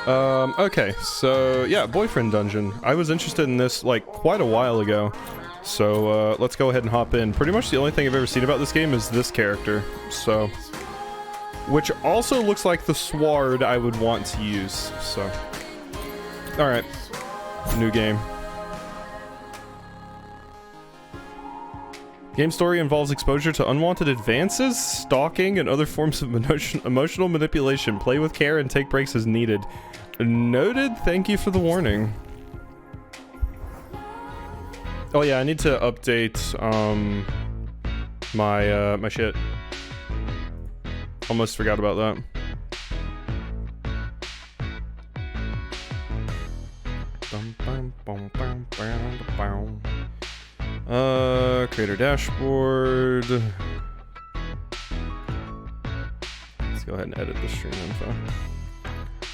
Okay, so yeah, boyfriend dungeon. I was interested in this like quite a while ago, so let's go ahead and hop in. Pretty much the only thing I've ever seen about this game is this character, so, which also looks like the sword I would want to use. So, all right, new game. Game story involves exposure to unwanted advances, stalking, and other forms of emotional manipulation. Play with care and take breaks as needed. Noted. Thank you for the warning. Oh yeah, I need to update my my shit. Almost forgot about that. Creator dashboard. Let's go ahead and edit the stream info.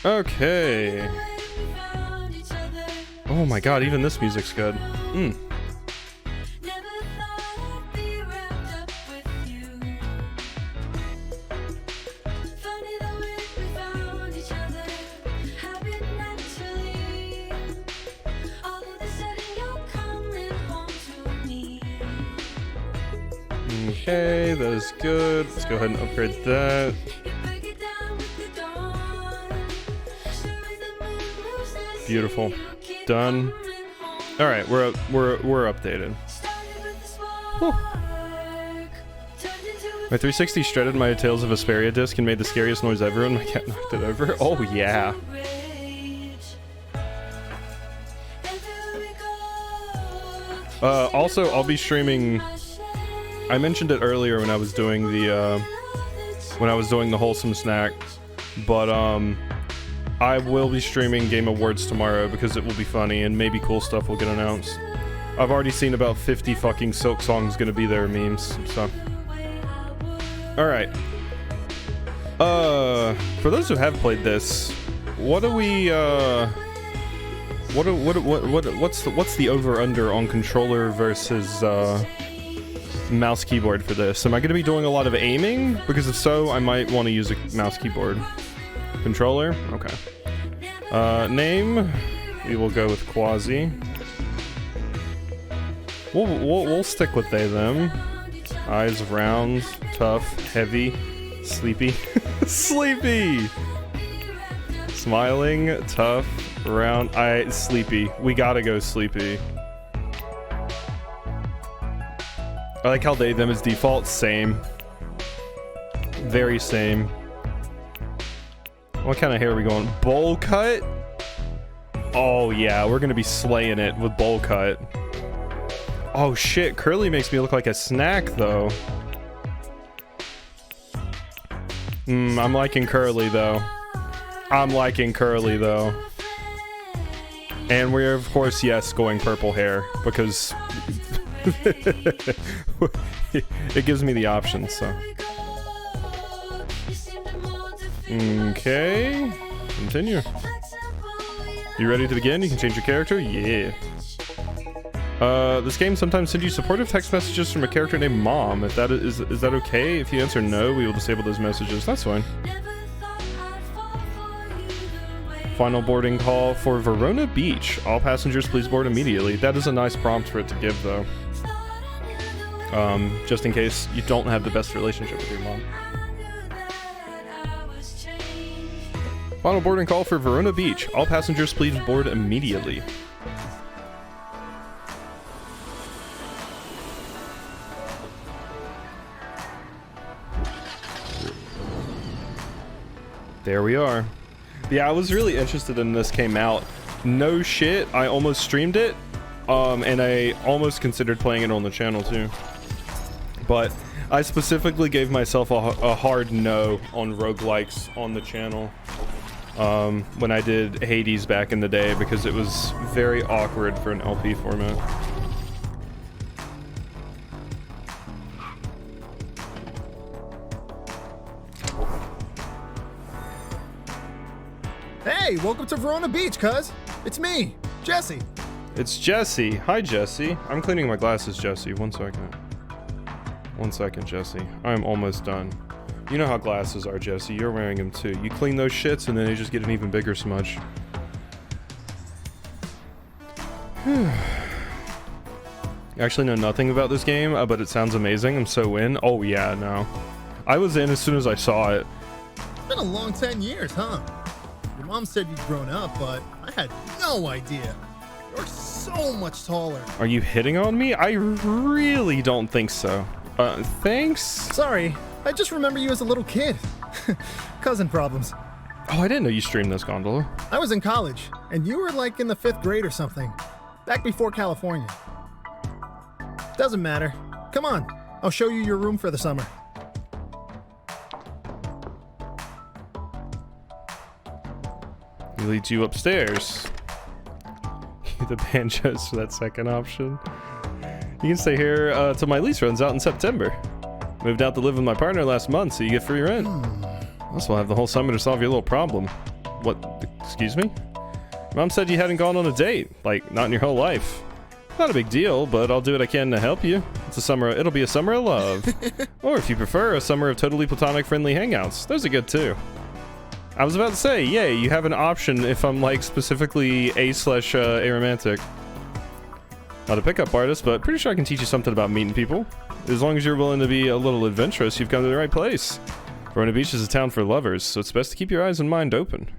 Okay. Oh my god, even this music's good. Okay, that is good. Let's go ahead and upgrade that. Beautiful. Done. All right, we're updated. Whew. My 360 shredded my Tales of Vesperia disc and made the scariest noise ever when my cat knocked it over. Oh yeah. Also, I'll be streaming. I mentioned it earlier when I was doing the wholesome snack, but I will be streaming Game Awards tomorrow because it will be funny and maybe cool stuff will get announced. I've already seen about 50 fucking Silk Songs gonna be there memes, so. Alright. For those who have played this, what do we, what's the over-under on controller versus, mouse keyboard for this? Am I gonna be doing a lot of aiming? Because if so, I might want to use a mouse keyboard. Controller? Okay. Name? We will go with Quasi. We'll stick with they, them. Eyes round, tough, heavy, sleepy. Sleepy! Smiling, tough, round, sleepy. We gotta go sleepy. I like how they, them is default. Same. Very same. What kind of hair are we going? Bowl cut? Oh yeah, we're gonna be slaying it with bowl cut. Oh shit, curly makes me look like a snack though. I'm liking curly though. I'm liking curly though. And we're of course, yes, going purple hair because it gives me the options, so. Okay, continue. You ready to begin? You can change your character? Yeah. This game sometimes sends you supportive text messages from a character named Mom. If that is that okay? If you answer no, we will disable those messages. That's fine. Final boarding call for Verona Beach. All passengers please board immediately. That is a nice prompt for it to give though. Just in case you don't have the best relationship with your mom. Final boarding call for Verona Beach. All passengers please board immediately. There we are. Yeah, I was really interested in this came out. No shit, I almost streamed it. And I almost considered playing it on the channel too. But I specifically gave myself a hard no on roguelikes on the channel. When I did Hades back in the day because it was very awkward for an LP format. Hey, welcome to Verona Beach, cuz. It's me, Jesse. It's Jesse. Hi, Jesse. I'm cleaning my glasses, Jesse. 1 second. 1 second, Jesse. I'm almost done. You know how glasses are, Jesse. You're wearing them too. You clean those shits and then they just get an even bigger smudge. I actually know nothing about this game, but it sounds amazing. I'm so in. Oh yeah, no. I was in as soon as I saw it. It's been a long 10 years, huh? Your mom said you'd grown up, but I had no idea. You're so much taller. Are you hitting on me? I really don't think so. Thanks? Sorry, I just remember you as a little kid. Cousin problems. Oh, I didn't know you streamed this, Gondola. I was in college, and you were like in the 5th grade or something. Back before California. Doesn't matter. Come on, I'll show you your room for the summer. He leads you upstairs. The banjos for that second option. You can stay here till my lease runs out in September. Moved out to live with my partner last month, so you get free rent. Also, I'll have the whole summer to solve your little problem. What? Excuse me? Mom said you hadn't gone on a date, like not in your whole life. Not a big deal, but I'll do what I can to help you. It's a summer. It'll be a summer of love, or if you prefer, a summer of totally platonic, friendly hangouts. Those are good too. I was about to say, yay, you have an option if I'm like specifically a/aromantic. Not a pickup artist, but pretty sure I can teach you something about meeting people. As long as you're willing to be a little adventurous, you've come to the right place. Verona Beach is a town for lovers, so it's best to keep your eyes and mind open.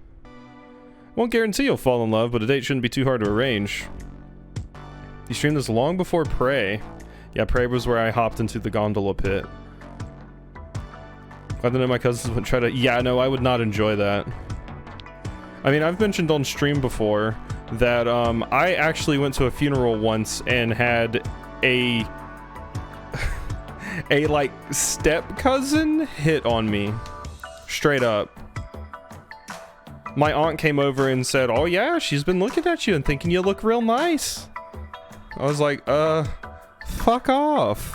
Won't guarantee you'll fall in love, but a date shouldn't be too hard to arrange. You streamed this long before Prey. Yeah, Prey was where I hopped into the gondola pit. I don't know, my cousins would try to... Yeah, no, I would not enjoy that. I mean, I've mentioned on stream before that I actually went to a funeral once and had a like step cousin hit on me straight up. My aunt came over and said, "Oh yeah, she's been looking at you and thinking you look real nice." I was like, fuck off.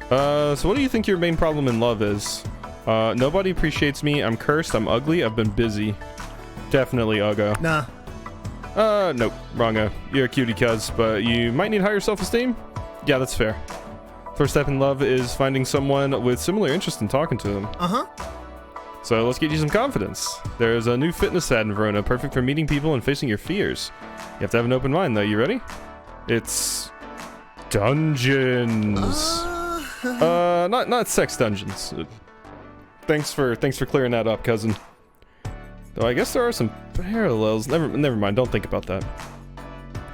So what do you think your main problem in love is? Nobody appreciates me. I'm cursed. I'm ugly. I've been busy. Definitely Uggo. Nah. Nope. Wrongo. You're a cutie cuz, but you might need higher self-esteem? Yeah, that's fair. First step in love is finding someone with similar interest in talking to them. Uh-huh. So let's get you some confidence. There's a new fitness ad in Verona, perfect for meeting people and facing your fears. You have to have an open mind though. You ready? It's... dungeons. Not sex dungeons. Thanks for clearing that up, cousin. Though I guess there are some parallels. Never mind. Don't think about that.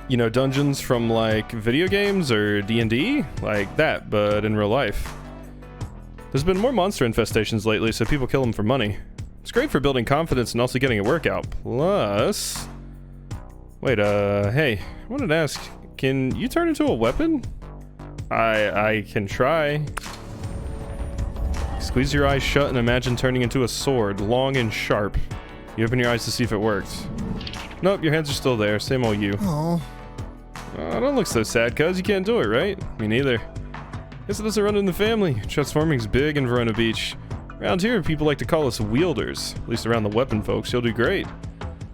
You know, dungeons from like video games or D&D, like that, but in real life. There's been more monster infestations lately, so people kill them for money. It's great for building confidence and also getting a workout. Plus, wait, hey, I wanted to ask, can you turn into a weapon? I can try. Squeeze your eyes shut and imagine turning into a sword, long and sharp. You open your eyes to see if it worked. Nope, your hands are still there. Same old you. Oh. Don't look so sad, cuz. You can't do it, right? Me neither. Guess it doesn't run in the family. Transforming's big in Verona Beach. Around here, people like to call us wielders. At least around the weapon folks, you'll do great.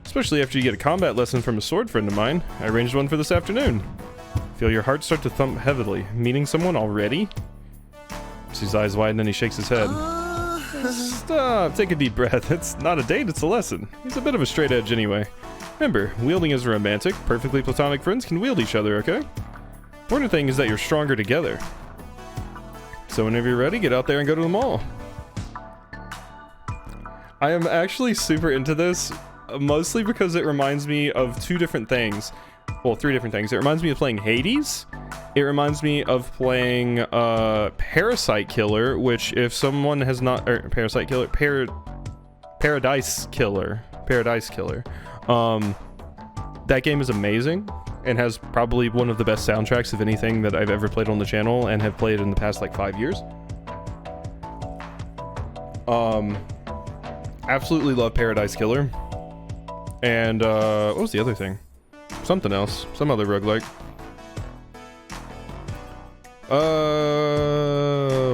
Especially after you get a combat lesson from a sword friend of mine. I arranged one for this afternoon. Feel your heart start to thump heavily. Meeting someone already? His eyes widen and he shakes his head. Stop, take a deep breath. It's not a date, it's a lesson. He's a bit of a straight edge anyway. Remember, wielding is romantic. Perfectly platonic friends can wield each other, okay? Important thing is that you're stronger together. So whenever you're ready, get out there and go to the mall. I am actually super into this, mostly because it reminds me of two different things. Well, three different things. It reminds me of playing Hades. It reminds me of playing Parasite Killer, which if someone has not... Parasite Killer... Paradise Killer. That game is amazing and has probably one of the best soundtracks of anything that I've ever played on the channel and have played in the past like 5 years. Absolutely love Paradise Killer. And what was the other thing? Something else. Some other roguelike.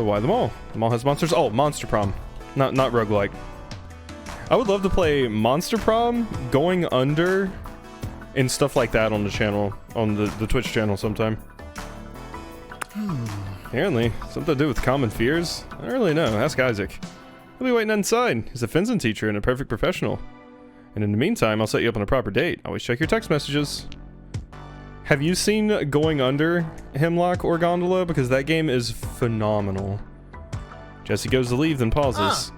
Why the mall? The mall has monsters. Oh, Monster Prom. Not roguelike. I would love to play Monster Prom, Going Under, and stuff like that on the channel, on the Twitch channel sometime. Apparently. Something to do with common fears? I don't really know. Ask Isaac. He'll be waiting inside. He's a fencing teacher and a perfect professional. And in the meantime, I'll set you up on a proper date. Always check your text messages. Have you seen Going Under, Hemlock, or Gondola? Because that game is phenomenal. Jesse goes to leave, then pauses.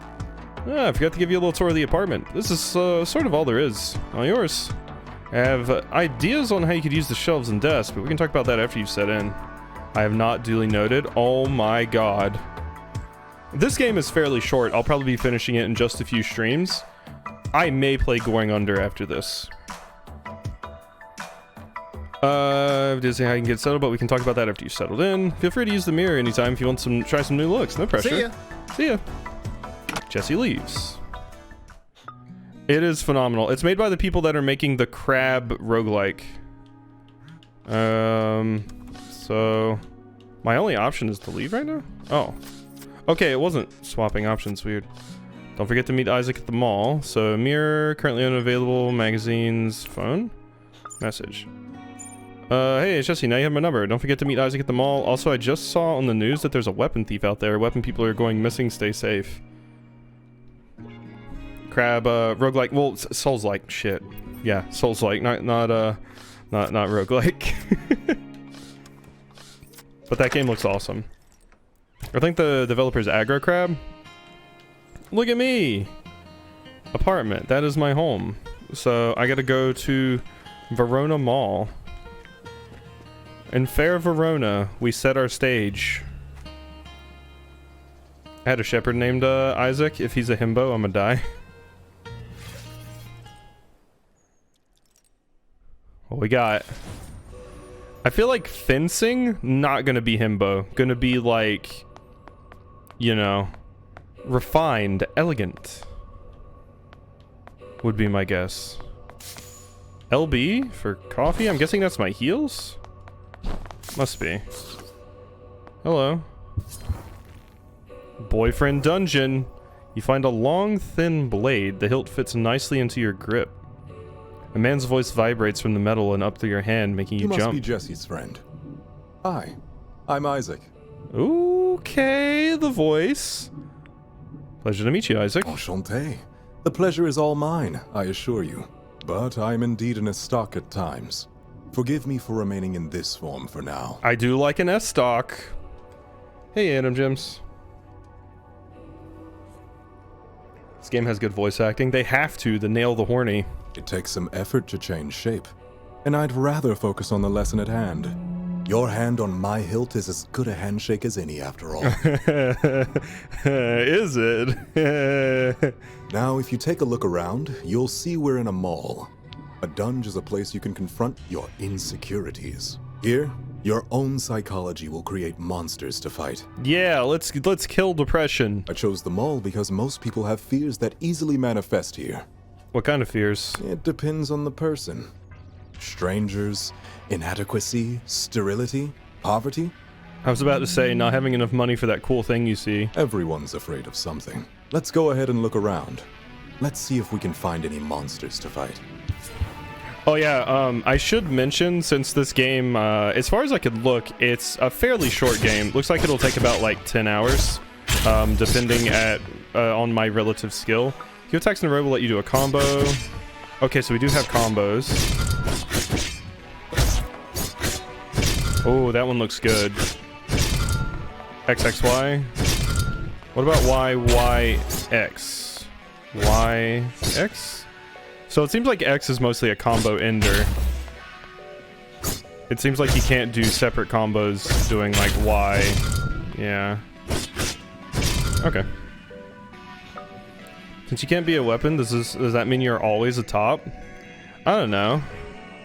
I forgot to give you a little tour of the apartment. This is sort of all there is. All yours. I have ideas on how you could use the shelves and desks, but we can talk about that after you've set in. I have not duly noted. Oh my god. This game is fairly short. I'll probably be finishing it in just a few streams. I may play Going Under after this. Didn't say how you can get settled, but we can talk about that after you settled in. Feel free to use the mirror anytime if you want to try some new looks. No pressure. See ya. See ya. Jesse leaves. It is phenomenal. It's made by the people that are making the Crab roguelike. So my only option is to leave right now? Oh. Okay, it wasn't swapping options. Weird. Don't forget to meet Isaac at the mall. So mirror, currently unavailable, magazines, phone, message. Hey, it's Jesse, now you have my number. Don't forget to meet Isaac at the mall. Also, I just saw on the news that there's a weapon thief out there. Weapon people are going missing. Stay safe. Crab, roguelike. Well, Souls-like. Shit. Yeah, Souls-like. Not roguelike. But that game looks awesome. I think the developer's Aggro Crab. Look at me! Apartment. That is my home. So I gotta go to Verona Mall. In fair Verona, we set our stage. I had a shepherd named Isaac. If he's a himbo, I'm gonna die. What we got? I feel like fencing, not gonna be himbo. Gonna be like, you know, refined, elegant. Would be my guess. LB for coffee? I'm guessing that's my heels? Must be. Hello. Boyfriend dungeon. You find a long, thin blade. The hilt fits nicely into your grip. A man's voice vibrates from the metal and up through your hand, making you jump. You must be Jesse's friend. Hi, I'm Isaac. Okay, the voice. Pleasure to meet you, Isaac. Enchanté. The pleasure is all mine, I assure you. But I'm indeed an S-stock at times. Forgive me for remaining in this form for now. I do like an S-stock. Hey, Adam Gems. This game has good voice acting. They have to nail the horny. It takes some effort to change shape, and I'd rather focus on the lesson at hand. Your hand on my hilt is as good a handshake as any, after all. Is it? Now, if you take a look around, you'll see we're in a mall. A dungeon is a place you can confront your insecurities. Here, your own psychology will create monsters to fight. Yeah, let's kill depression. I chose the mall because most people have fears that easily manifest here. What kind of fears? It depends on the person. Strangers, inadequacy, sterility, poverty. I was about to say, not having enough money for that cool thing you see. Everyone's afraid of something. Let's go ahead and look around. Let's see if we can find any monsters to fight. Oh yeah, I should mention, since this game, as far as I could look, it's a fairly short game. Looks like it'll take about like 10 hours, depending on my relative skill. Heal attacks in a row will let you do a combo. Okay, so we do have combos. Oh, that one looks good. XXY. What about YYX? YX? So it seems like X is mostly a combo ender. It seems like you can't do separate combos doing like Y. Yeah. Okay. Since you can't be a weapon, does that mean you're always a top? I don't know.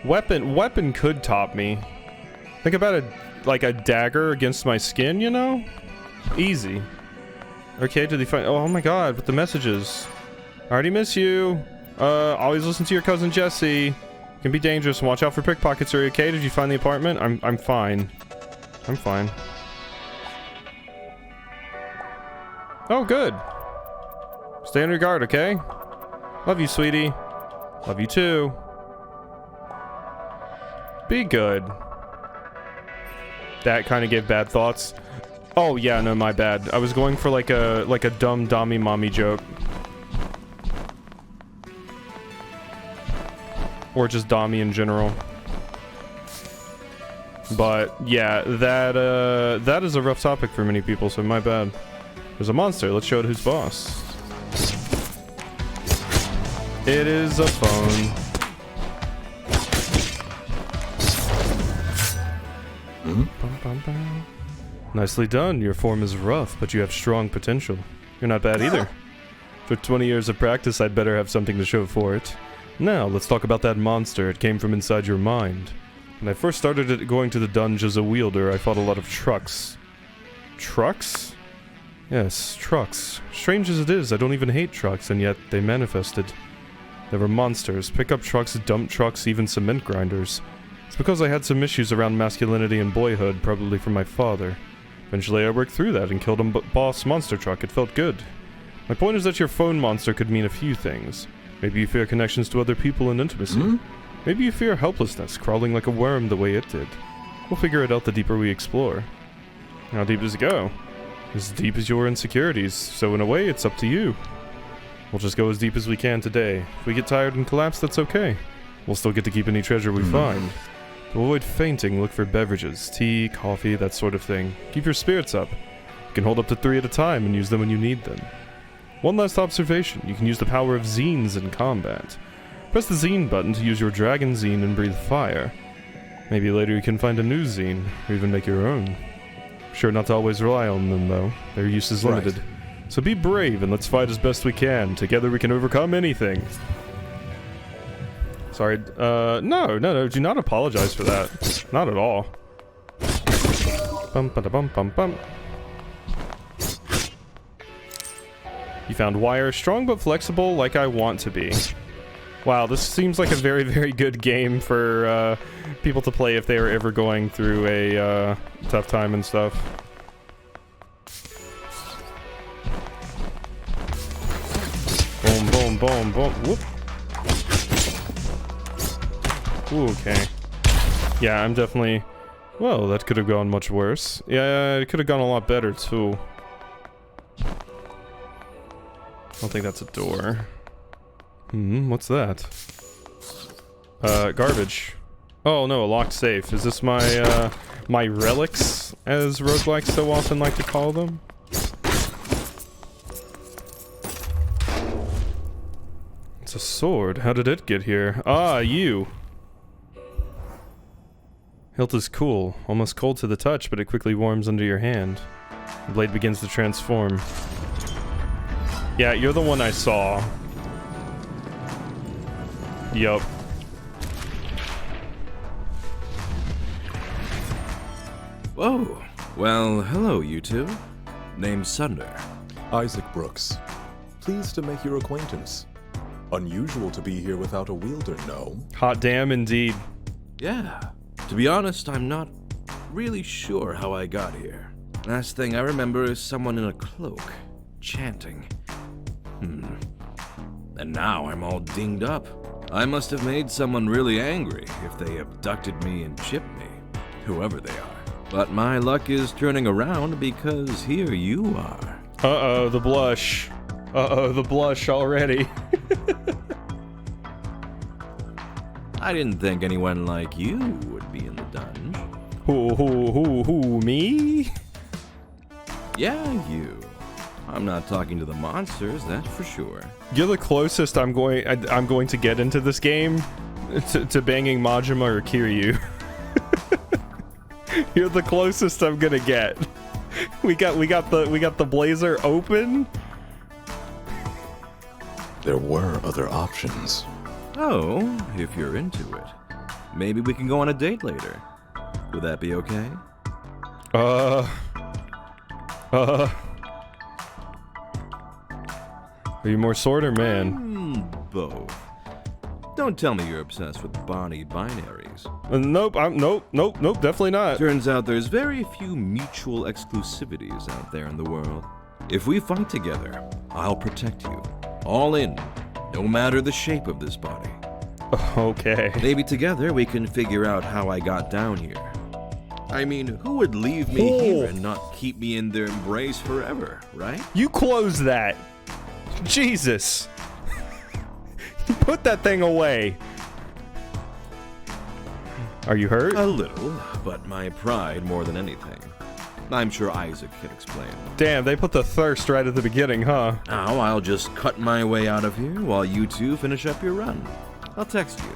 Weapon could top me. Think about a dagger against my skin, you know? Easy. Okay, did he find? Oh my god, with the messages. I already miss you. Always listen to your cousin Jesse. Can be dangerous. Watch out for pickpockets. Are you okay? Did you find the apartment? I'm fine. I'm fine. Oh, good. Stay on your guard, okay? Love you, sweetie. Love you too. Be good. That kind of gave bad thoughts. Oh yeah, no, my bad. I was going for like a dumb dommy mommy joke. Or just dommy in general. But yeah, that is a rough topic for many people, so my bad. There's a monster. Let's show it who's boss. It is a phone. Bum, bum, bum. Nicely done. Your form is rough, but you have strong potential. You're not bad either. For 20 years of practice, I'd better have something to show for it. Now, let's talk about that monster. It came from inside your mind. When I first started going to the dungeon as a wielder, I fought a lot of trucks. Trucks? Yes, trucks. Strange as it is, I don't even hate trucks, and yet they manifested. There were monsters, pickup trucks, dump trucks, even cement grinders. It's because I had some issues around masculinity and boyhood, probably from my father. Eventually I worked through that and killed a boss monster truck. It felt good. My point is that your phone monster could mean a few things. Maybe you fear connections to other people and intimacy. Maybe you fear helplessness, crawling like a worm the way it did. We'll figure it out the deeper we explore. How deep does it go? As deep as your insecurities, so in a way it's up to you. We'll just go as deep as we can today. If we get tired and collapse, that's okay. We'll still get to keep any treasure we find. To avoid fainting, look for beverages, tea, coffee, that sort of thing. Keep your spirits up. You can hold up to 3 at a time and use them when you need them. One last observation, you can use the power of zines in combat. Press the zine button to use your dragon zine and breathe fire. Maybe later you can find a new zine, or even make your own. Sure not to always rely on them though, their use is limited. Right. So be brave and let's fight as best we can. Together we can overcome anything. Sorry, no, do not apologize for that. Not at all. Bum ba da bum bum bum. You found wire, strong but flexible like I want to be. Wow, this seems like a very, very good game for people to play if they are ever going through a tough time and stuff. Boom, boom, boom, boom. Whoop. Ooh, okay. Yeah, I'm definitely... Well, that could have gone much worse. Yeah, it could have gone a lot better, too. I don't think that's a door. What's that? Garbage. Oh no, a locked safe. Is this my, my relics, as roguelikes so often like to call them? It's a sword. How did it get here? Ah, you! Hilt is cool. Almost cold to the touch, but it quickly warms under your hand. The blade begins to transform. Yeah, you're the one I saw. Yup. Whoa. Well, hello, you two. Name's Sunder. Isaac Brooks. Pleased to make your acquaintance. Unusual to be here without a wielder, no? Hot damn indeed. Yeah. To be honest, I'm not really sure how I got here. Last thing I remember is someone in a cloak, chanting. And now I'm all dinged up. I must have made someone really angry if they abducted me and chipped me, whoever they are. But my luck is turning around because here you are. Uh-oh, the blush. Uh-oh, the blush already. I didn't think anyone like you would be in the dungeon. Who, me? Yeah, you. I'm not talking to the monsters, that's for sure. You're the closest I'm going to get into this game to banging Majima or Kiryu. You're the closest I'm gonna get. We got the blazer open. There were other options. Oh, if you're into it. Maybe we can go on a date later. Would that be okay? Are you more sword or man? Both. Don't tell me you're obsessed with Bonnie binaries. Nope, nope, definitely not. Turns out there's very few mutual exclusivities out there in the world. If we fight together, I'll protect you. All in, no matter the shape of this body. Okay. Maybe together we can figure out how I got down here. I mean, who would leave me here and not keep me in their embrace forever, right? You close that. Jesus. Put that thing away. Are you hurt? A little, but my pride more than anything. I'm sure Isaac can explain. Damn, they put the thirst right at the beginning, huh? Now I'll just cut my way out of here while you two finish up your run. I'll text you.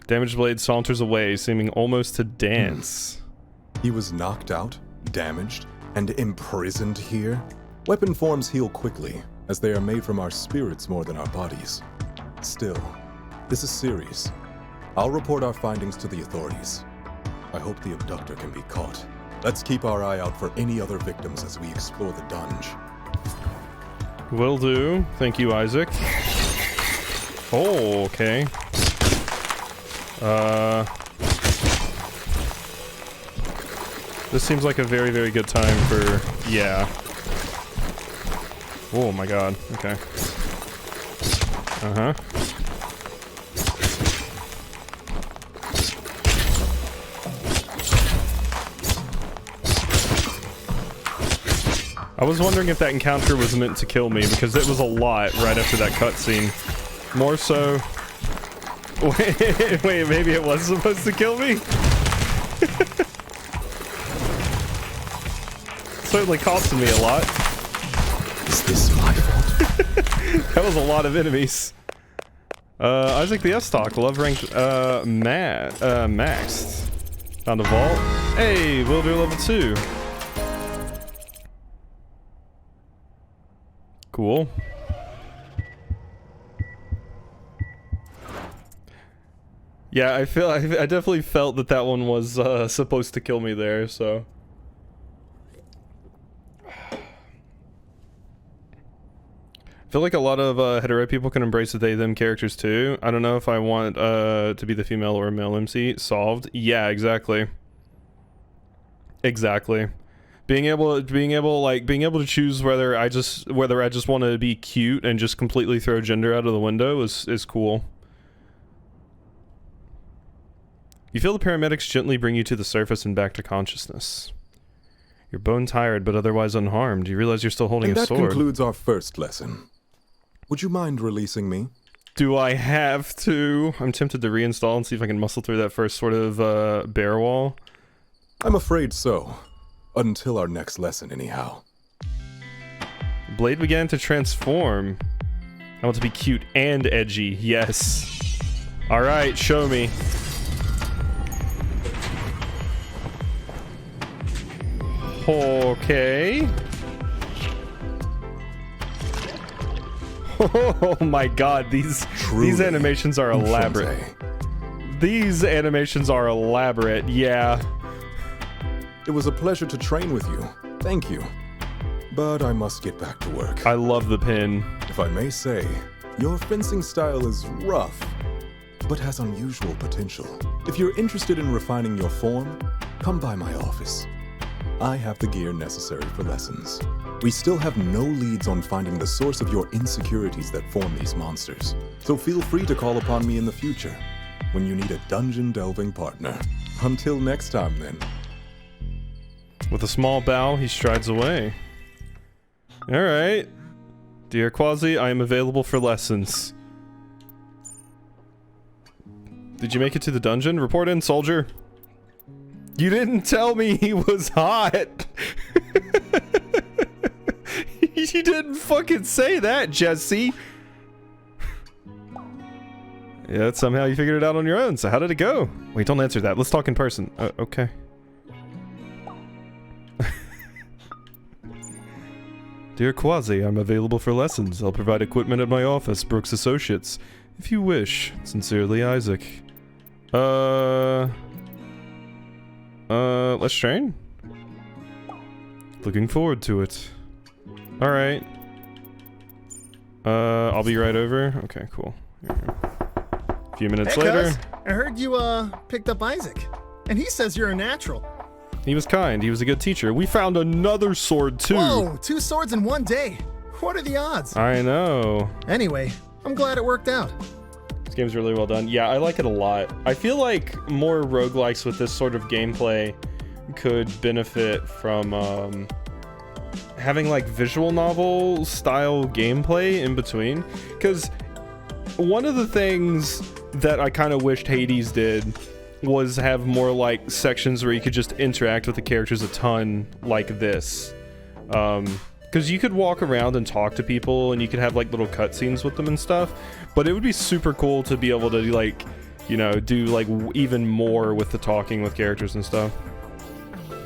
Damaged Blade saunters away, seeming almost to dance. He was knocked out, damaged, and imprisoned here? Weapon forms heal quickly, as they are made from our spirits more than our bodies. Still, this is serious. I'll report our findings to the authorities. I hope the abductor can be caught. Let's keep our eye out for any other victims as we explore the dungeon. Will do. Thank you, Isaac. Oh, okay. This seems like a very, very good time for... yeah. Oh my god. Okay. Uh-huh. I was wondering if that encounter was meant to kill me, because it was a lot right after that cutscene. More so... Wait, maybe it was supposed to kill me? Certainly costing me a lot. Is this my fault? That was a lot of enemies. Isaac the S-Talk, love ranked, maxed. Found a vault. Hey, we'll do level 2. Cool. Yeah, I definitely felt that that one was supposed to kill me there, so. I feel like a lot of hetero people can embrace the they them characters too. I don't know if I want to be the female or male MC. Solved. Yeah, exactly. Exactly. Being able to choose whether I just want to be cute and just completely throw gender out of the window is cool. You feel the paramedics gently bring you to the surface and back to consciousness. You're bone tired but otherwise unharmed. You realize you're still holding a sword. And that concludes our first lesson. Would you mind releasing me? Do I have to? I'm tempted to reinstall and see if I can muscle through that first sort of bear wall. I'm afraid so. Until our next lesson, anyhow. Blade began to transform. I want to be cute and edgy. Yes. Alright, show me. Okay. Oh my god, these animations are elaborate. These animations are elaborate, yeah. It was a pleasure to train with you. Thank you. But I must get back to work. I love the pin. If I may say, your fencing style is rough, but has unusual potential. If you're interested in refining your form, come by my office. I have the gear necessary for lessons. We still have no leads on finding the source of your insecurities that form these monsters, so feel free to call upon me in the future when you need a dungeon delving partner. Until next time, then. With a small bow, he strides away. Alright. Dear Quasi, I am available for lessons. Did you make it to the dungeon? Report in, soldier. You didn't tell me he was hot. You didn't fucking say that, Jesse. Yeah, somehow you figured it out on your own, so how did it go? Wait, don't answer that. Let's talk in person. Okay. Dear Quasi, I'm available for lessons. I'll provide equipment at my office, Brooks Associates. If you wish. Sincerely, Isaac. Let's train? Looking forward to it. Alright. I'll be right over. Okay, cool. A few minutes later. Cuz, I heard you, picked up Isaac. And he says you're a natural. He was kind. He was a good teacher. We found another sword, too. Whoa, 2 swords in one day. What are the odds? I know. Anyway, I'm glad it worked out. This game's really well done. Yeah, I like it a lot. I feel like more roguelikes with this sort of gameplay could benefit from having like visual novel style gameplay in between. Because one of the things that I kind of wished Hades did was have more like sections where you could just interact with the characters a ton like this. Because you could walk around and talk to people and you could have like little cutscenes with them and stuff, but it would be super cool to be able to like, you know, do like even more with the talking with characters and stuff.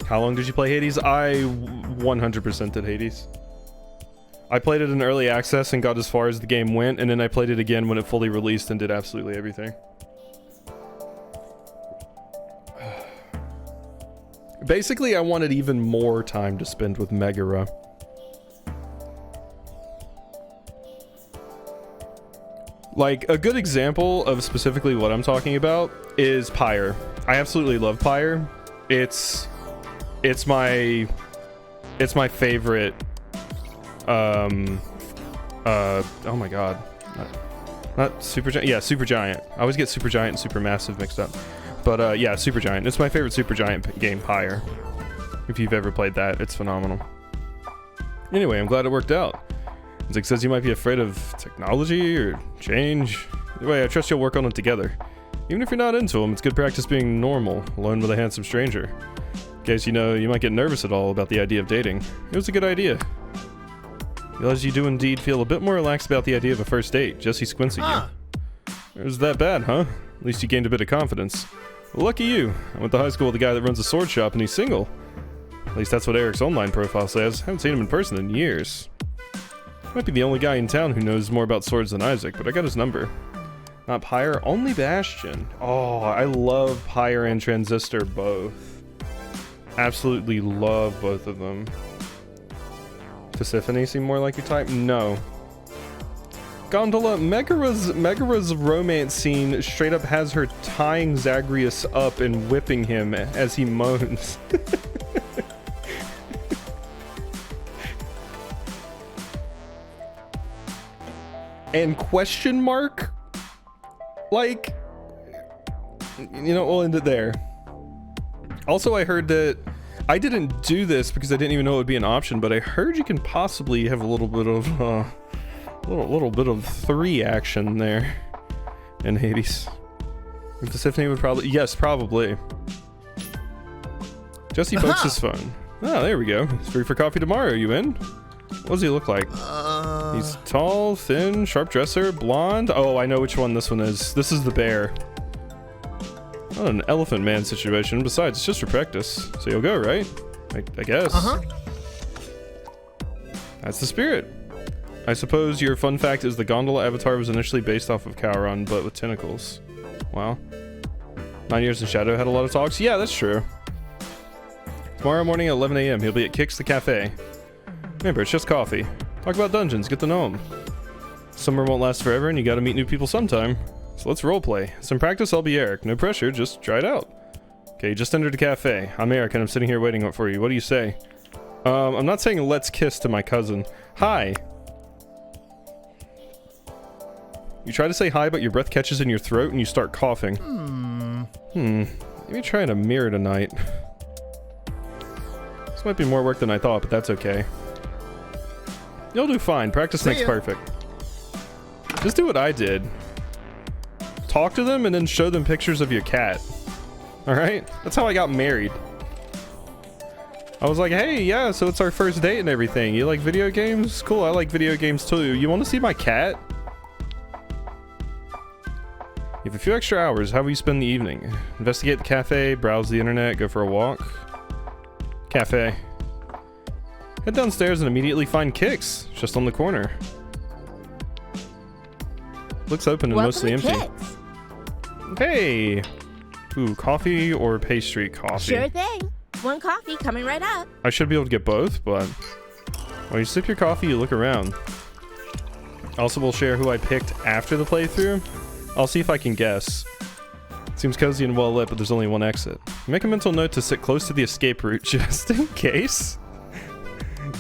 How long did you play Hades? I 100% did Hades. I played it in early access and got as far as the game went, and then I played it again when it fully released and did absolutely everything. Basically, I wanted even more time to spend with Megara. Like, a good example of specifically what I'm talking about is Pyre. I absolutely love Pyre. It's my favorite, oh my god. Not Supergiant, yeah, Supergiant. I always get Supergiant and Supermassive mixed up. But yeah, Supergiant. It's my favorite Supergiant game, Pyre. If you've ever played that, it's phenomenal. Anyway, I'm glad it worked out. It says you might be afraid of technology or change. Either way, I trust you'll work on it together. Even if you're not into them, it's good practice being normal, alone with a handsome stranger. In case you know, you might get nervous at all about the idea of dating. It was a good idea. Realize you do indeed feel a bit more relaxed about the idea of a first date. Jesse squints at you. It was that bad, huh? At least you gained a bit of confidence. Well, lucky you. I went to high school with a guy that runs a sword shop and he's single. At least that's what Eric's online profile says. Haven't seen him in person in years. Might be the only guy in town who knows more about swords than Isaac, but I got his number. Not Pyre, only Bastion. Oh, I love Pyre and Transistor both. Absolutely love both of them. Persephone seem more like your type? No. Gondola, Megara's romance scene straight up has her tying Zagreus up and whipping him as he moans. And question mark? Like, you know, we'll end it there. Also, I heard that I didn't do this because I didn't even know it would be an option, but I heard you can possibly have a little bit of little bit of 3 action there in Hades. And Persephone would probably, yes, probably. Jesse pokes his phone. Oh, there we go. It's free for coffee tomorrow. You in? What does he look like? He's tall, thin, sharp dresser, blonde. Oh, I know which one this one is. This is the bear. Not an elephant man situation. Besides, it's just for practice. So you'll go, right? I guess. That's the spirit. I suppose your fun fact is the gondola avatar was initially based off of Cowron, but with tentacles. Wow. 9 Years in Shadow had a lot of talks. Yeah, that's true. Tomorrow morning at 11 a.m. he'll be at Kix the Cafe. Remember, it's just coffee. Talk about dungeons, get to know them. Summer won't last forever and you gotta meet new people sometime. So let's roleplay. Some practice, I'll be Eric. No pressure, just try it out. Okay, you just entered the cafe. I'm Eric and I'm sitting here waiting for you. What do you say? I'm not saying let's kiss to my cousin. Hi. You try to say hi, but your breath catches in your throat and you start coughing. Maybe trying a mirror tonight. This might be more work than I thought, but that's okay. You'll do fine. Practice makes perfect. Just do what I did. Talk to them and then show them pictures of your cat. Alright? That's how I got married. I was like, hey, yeah, so it's our first date and everything. You like video games? Cool, I like video games too. You want to see my cat? You have a few extra hours. How will you spend the evening? Investigate the cafe, browse the internet, go for a walk. Cafe. Head downstairs and immediately find Kix, just on the corner. Looks open and mostly empty. Hey! Ooh, coffee or pastry? Coffee. Sure thing. One coffee coming right up. I should be able to get both, but when you sip your coffee, you look around. Also, we'll share who I picked after the playthrough. I'll see if I can guess. Seems cozy and well lit, but there's only one exit. Make a mental note to sit close to the escape route just in case.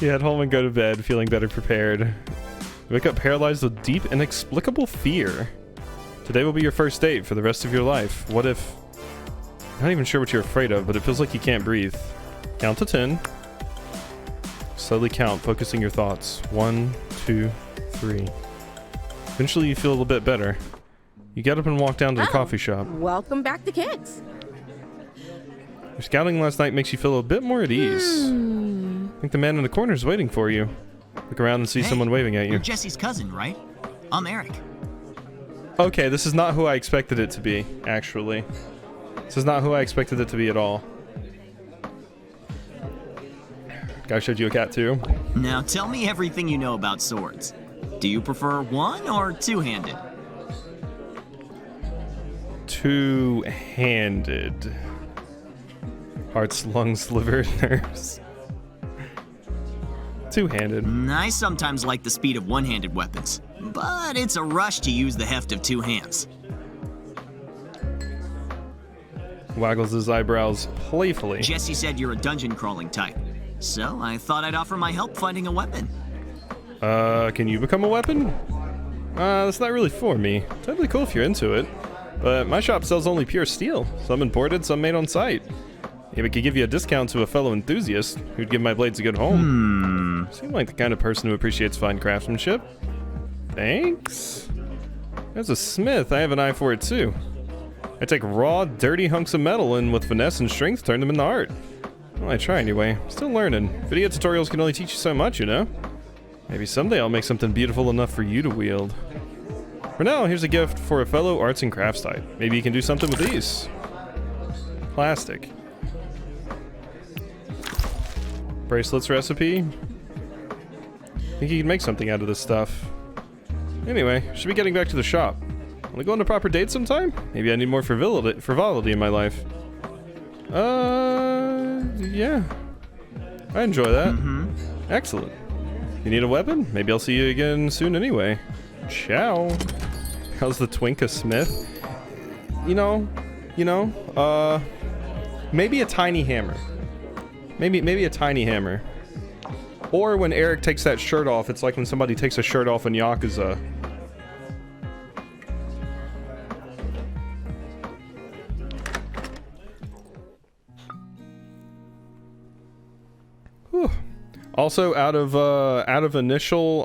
You head home and go to bed, feeling better prepared. You wake up paralyzed with deep, inexplicable fear. Today will be your first date for the rest of your life. What if... I'm not even sure what you're afraid of, but it feels like you can't breathe. Count to 10. Slowly count, focusing your thoughts. 1, 2, 3. Eventually you feel a little bit better. You get up and walk down to the coffee shop. Welcome back to Kicks. Your scouting last night makes you feel a bit more at ease. I think the man in the corner is waiting for you. Look around and see someone waving at you. You're Jesse's cousin, right? I'm Eric. Okay, this is not who I expected it to be, actually. This is not who I expected it to be at all. Guy showed you a cat too. Now tell me everything you know about swords. Do you prefer one or two-handed? Two-handed. Hearts, lungs, liver, nerves. Two-handed. I sometimes like the speed of one-handed weapons, but it's a rush to use the heft of two hands. Waggles his eyebrows playfully. Jesse said you're a dungeon crawling type, so I thought I'd offer my help finding a weapon. Can you become a weapon? That's not really for me. Totally cool if you're into it. But my shop sells only pure steel. Some imported, some made on site. If it could give you a discount to a fellow enthusiast who'd give my blades a good home. Seem like the kind of person who appreciates fine craftsmanship. Thanks. As a smith, I have an eye for it too. I take raw, dirty hunks of metal and with finesse and strength turn them into art. Well, I try anyway. Still learning. Video tutorials can only teach you so much, you know? Maybe someday I'll make something beautiful enough for you to wield. For now, here's a gift for a fellow arts and crafts type. Maybe you can do something with these. Plastic. Bracelets recipe. Think you can make something out of this stuff. Anyway, should be getting back to the shop. Wanna go on a proper date sometime? Maybe I need more frivolity in my life. Yeah. I enjoy that. Excellent. You need a weapon? Maybe I'll see you again soon anyway. Ciao. How's the Twinka Smith? You know, maybe a tiny hammer. Maybe a tiny hammer. Or when Eric takes that shirt off, it's like when somebody takes a shirt off in Yakuza. Whew. Also, out of initial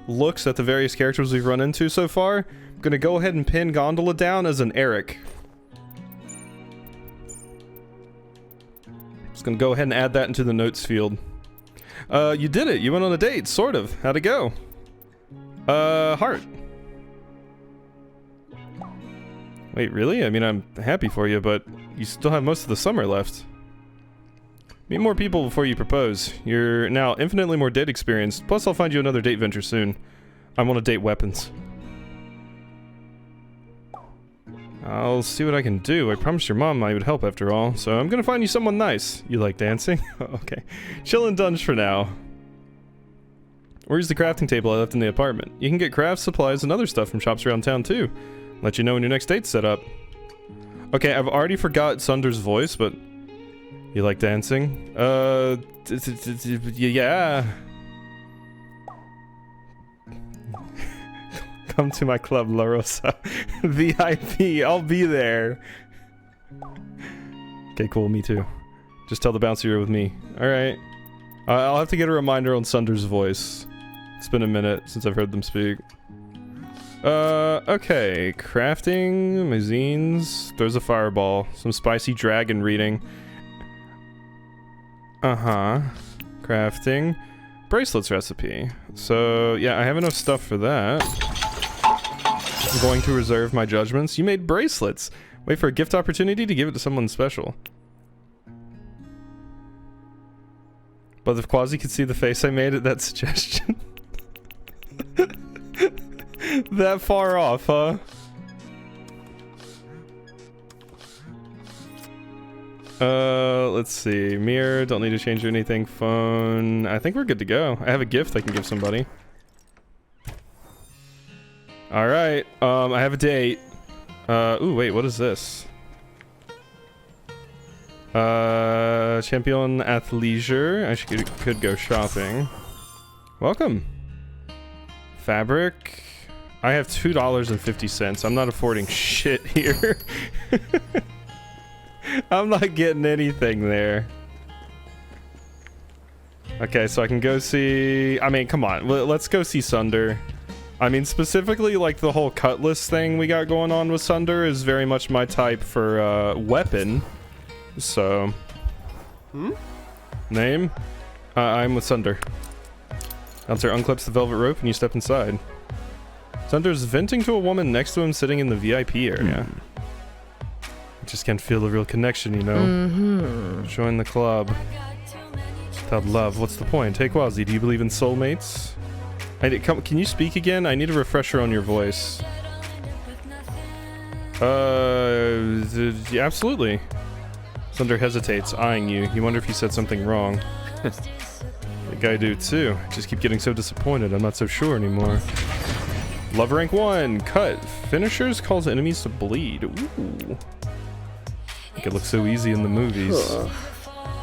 looks at the various characters we've run into so far, I'm gonna go ahead and pin Gondola down as an Eric. Just gonna go ahead and add that into the notes field. You did it. You went on a date, sort of. How'd it go? Heart. Wait, really? I mean, I'm happy for you, but you still have most of the summer left. Meet more people before you propose. You're now infinitely more date experienced, plus I'll find you another date venture soon. I want to date weapons. I'll see what I can do. I promised your mom I would help after all, so I'm gonna find you someone nice. You like dancing? Okay. Chill and dunge for now. Where's the crafting table I left in the apartment? You can get craft supplies and other stuff from shops around town too. Let you know when your next date's set up. Okay, I've already forgot Sunder's voice, but... You like dancing? Yeah. Come to my club, La Rosa. VIP, I'll be there. Okay, cool, me too. Just tell the bouncer you're with me. Alright. I'll have to get a reminder on Sunder's voice. It's been a minute since I've heard them speak. Okay. Crafting, mazines, throws a fireball, some spicy dragon reading. Crafting. Bracelets recipe. So, yeah, I have enough stuff for that. I'm going to reserve my judgments. You made bracelets. Wait for a gift opportunity to give it to someone special. But if Quasi could see the face I made at that suggestion. That far off, huh? Let's see. Mirror, don't need to change anything. Phone. I think we're good to go. I have a gift I can give somebody. Alright, I have a date. Ooh, wait, what is this? Champion Athleisure. I could go shopping. Welcome. Fabric. I have $2.50. I'm not affording shit here. I'm not getting anything there. Okay, so I can go see... I mean, come on. Let's go see Sunder. I mean, specifically, like, the whole Cutlass thing we got going on with Sunder is very much my type for, weapon. So... Name? I'm with Sunder. Bouncer unclips the velvet rope and you step inside. Sunder's venting to a woman next to him sitting in the VIP area. I just can't feel the real connection, you know? Join the club. Without love, what's the point? Hey, Quasi, do you believe in soulmates? Can you speak again? I need a refresher on your voice. Yeah, absolutely. Sunder hesitates, eyeing you. You wonder if you said something wrong. I think I do too. I just keep getting so disappointed. I'm not so sure anymore. Love rank 1. Cut. Finishers calls enemies to bleed. Ooh. Like it looks so easy in the movies.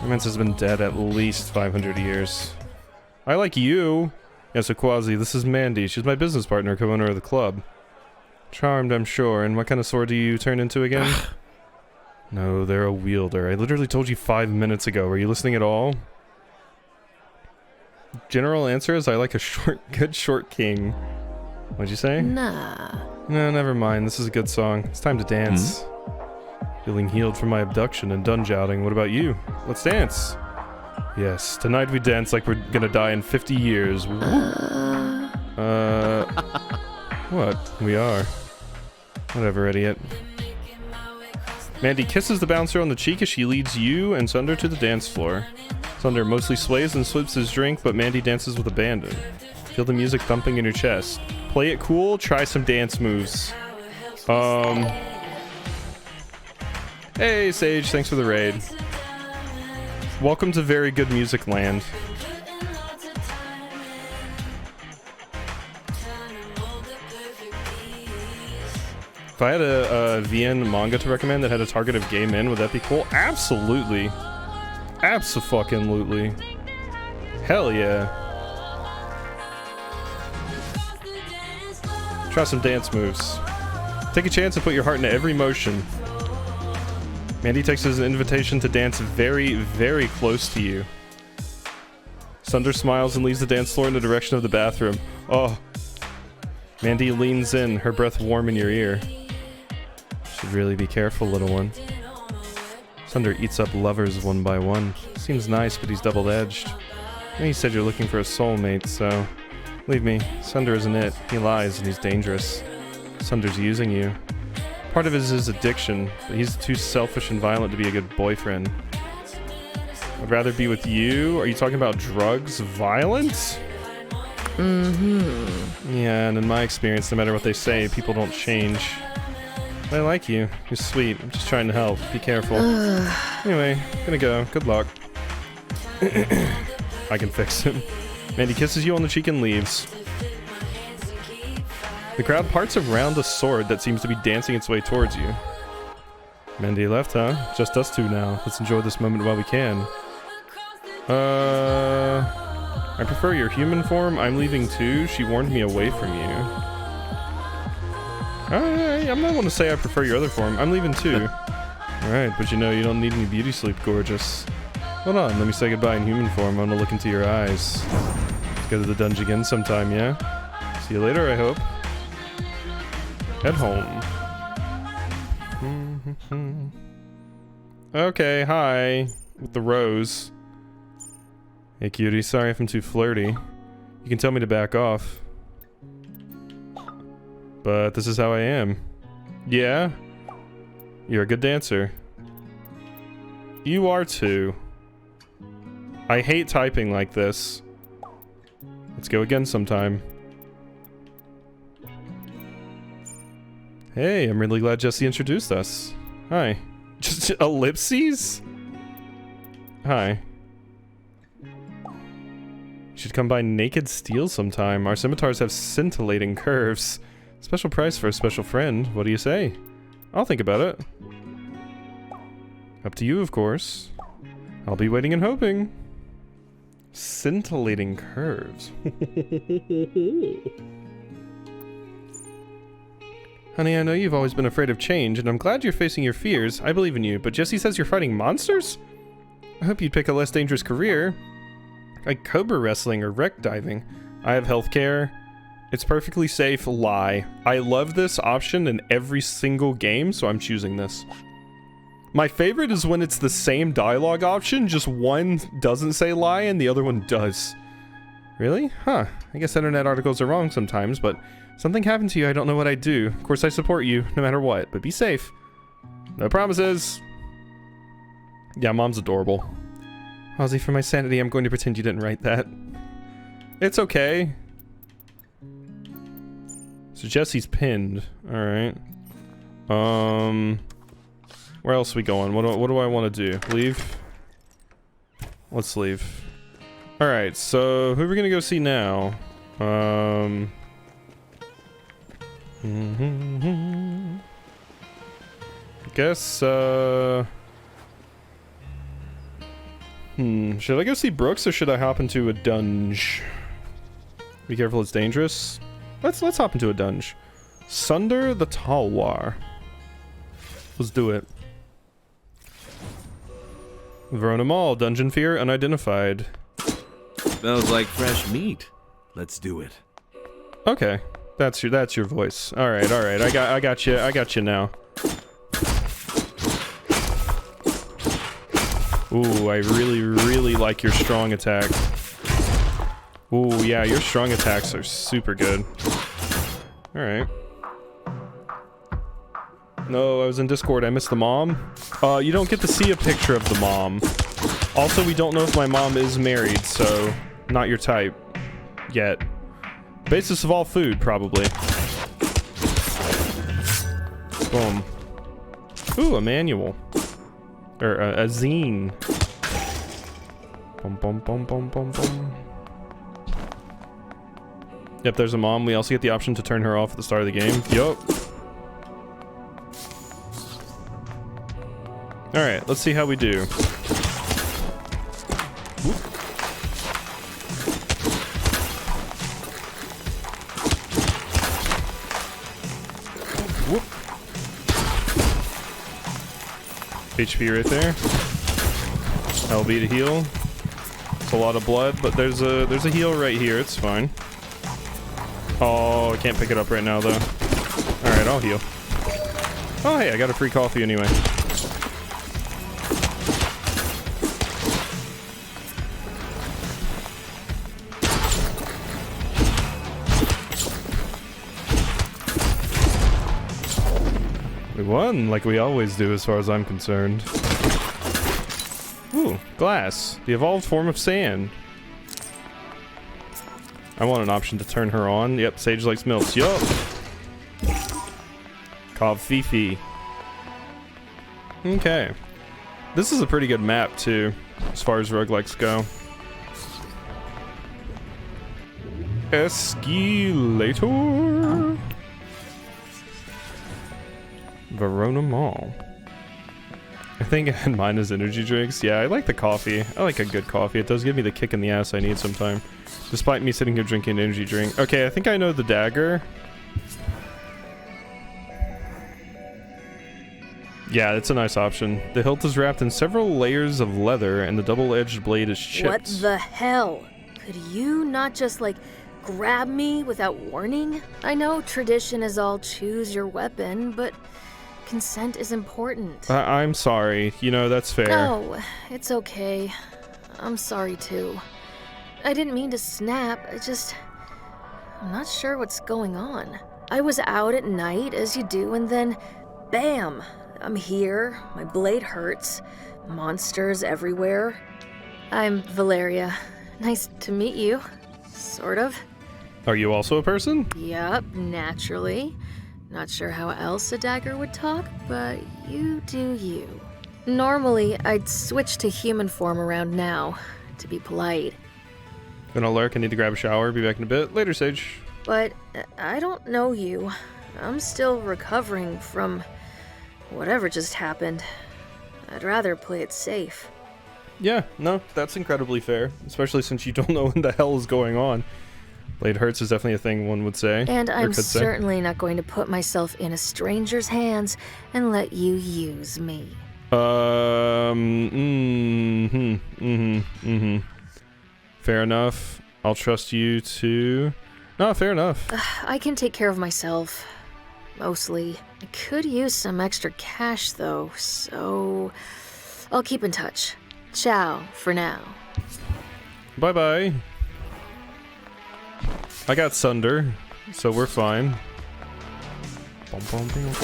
Romance has been dead at least 500 years. I like you. Yeah, so Quasi, this is Mandy. She's my business partner, co-owner of the club. Charmed, I'm sure. And what kind of sword do you turn into again? No, they're a wielder. I literally told you 5 minutes ago. Were you listening at all? General answer is I like a good short king. What'd you say? Nah. No, never mind. This is a good song. It's time to dance. Feeling healed from my abduction and dungeon outing. What about you? Let's dance. Yes, tonight we dance like we're gonna die in 50 years. What? We are. Whatever, idiot. Mandy kisses the bouncer on the cheek as she leads you and Sunder to the dance floor. Sunder mostly sways and slips his drink, but Mandy dances with abandon. Feel the music thumping in your chest. Play it cool, try some dance moves. Hey, Sage, thanks for the raid. Welcome to very good music land. If I had a VN manga to recommend that had a target of gay men, would that be cool? Absolutely. Abso-fucking-lutely. Hell yeah. Try some dance moves. Take a chance and put your heart into every motion. Mandy takes his invitation to dance very, very close to you. Sunder smiles and leads the dance floor in the direction of the bathroom. Oh. Mandy leans in, her breath warm in your ear. Should really be careful, little one. Sunder eats up lovers one by one. Seems nice, but he's double-edged. And he said you're looking for a soulmate, so... Believe me, Sunder isn't it. He lies, and he's dangerous. Sunder's using you. Part of it is his addiction, but he's too selfish and violent to be a good boyfriend. I'd rather be with you? Are you talking about drugs? Violence? Yeah, and in my experience, no matter what they say, people don't change. I like you. You're sweet. I'm just trying to help. Be careful. Anyway, gonna go. Good luck. I can fix him. Mandy kisses you on the cheek and leaves. The crowd parts around a sword that seems to be dancing its way towards you. Mandy left, huh? Just us two now. Let's enjoy this moment while we can. I prefer your human form. I'm leaving too. She warned me away from you. I'm not one to say I prefer your other form. I'm leaving too. Alright, but you know, you don't need any beauty sleep, gorgeous. Hold on, let me say goodbye in human form. I want to look into your eyes. Let's go to the dungeon again sometime, yeah? See you later, I hope. Head home. Okay, hi. With the rose. Hey cutie, sorry if I'm too flirty. You can tell me to back off. But this is how I am. Yeah? You're a good dancer. You are too. I hate typing like this. Let's go again sometime. Hey, I'm really glad Jesse introduced us. Hi. Just ellipses? Hi. You should come by Naked Steel sometime. Our scimitars have scintillating curves. Special price for a special friend. What do you say? I'll think about it. Up to you, of course. I'll be waiting and hoping. Scintillating curves. Honey, I know you've always been afraid of change, and I'm glad you're facing your fears. I believe in you, but Jesse says you're fighting monsters? I hope you'd pick a less dangerous career. Like cobra wrestling or wreck diving. I have healthcare. It's perfectly safe. Lie. I love this option in every single game, so I'm choosing this. My favorite is when it's the same dialogue option, just one doesn't say lie and the other one does. Really? Huh. I guess internet articles are wrong sometimes, but something happened to you, I don't know what I'd do. Of course I support you, no matter what, but be safe. No promises. Yeah, Mom's adorable. Ozzy, for my sanity, I'm going to pretend you didn't write that. It's okay. So Jesse's pinned. Alright. Where else are we going? What do I want to do? Leave? Let's leave. Alright, so who are we gonna go see now? Guess, should I go see Brooks or should I hop into a dunge? Be careful, it's dangerous. Let's hop into a dunge. Sunder the Talwar. Let's do it. Verona Mall, Dungeon Fear, Unidentified. Smells like fresh meat. Let's do it. Okay, that's your voice. All right. I got you now. Ooh, I really like your strong attack. Ooh, yeah, your strong attacks are super good. All right. No, I was in Discord. I missed the mom. You don't get to see a picture of the mom. Also, we don't know if my mom is married, so not your type yet. Basis of all food, probably. Boom. Ooh, a manual. Or a zine. Boom, boom, boom, boom, boom, boom. Yep, there's a mom. We also get the option to turn her off at the start of the game. Yup. Alright, let's see how we do. Whoop. Whoop. HP right there. LB to heal. It's a lot of blood, but there's a heal right here. It's fine. Oh, I can't pick it up right now though. Alright, I'll heal. Oh hey, I got a free coffee anyway. We won, like we always do as far as I'm concerned. Ooh, glass. The evolved form of sand. I want an option to turn her on. Yep, Sage likes milks. Yup. Called Fifi. Okay. This is a pretty good map, too, as far as roguelikes go. Escalator. Verona Mall. I think I had mine as energy drinks. Yeah, I like the coffee. I like a good coffee. It does give me the kick in the ass I need sometime. Despite me sitting here drinking an energy drink. Okay, I think I know the dagger. Yeah, it's a nice option. The hilt is wrapped in several layers of leather and the double-edged blade is chipped. What the hell? Could you not just, like, grab me without warning? I know tradition is all choose your weapon, but consent is important. I'm sorry. You know, that's fair. No, it's okay. I'm sorry too. I didn't mean to snap, I'm not sure what's going on. I was out at night, as you do, and then, bam! I'm here, my blade hurts, monsters everywhere. I'm Valeria. Nice to meet you. Sort of. Are you also a person? Yup, naturally. Not sure how else a dagger would talk, but you do you. Normally, I'd switch to human form around now, to be polite. Gonna lurk, I need to grab a shower, be back in a bit. Later, Sage. But I don't know you. I'm still recovering from whatever just happened. I'd rather play it safe. Yeah, no, that's incredibly fair. Especially since you don't know what the hell is going on. Blade hurts is definitely a thing one would say. And or I'm could say. certainly not going to put myself in a stranger's hands and let you use me. Fair enough. I'll trust you to... No, fair enough. I can take care of myself. Mostly. I could use some extra cash, though, so... I'll keep in touch. Ciao, for now. Bye-bye. I got Sunder, so we're fine. Bum, bum, bing, bum.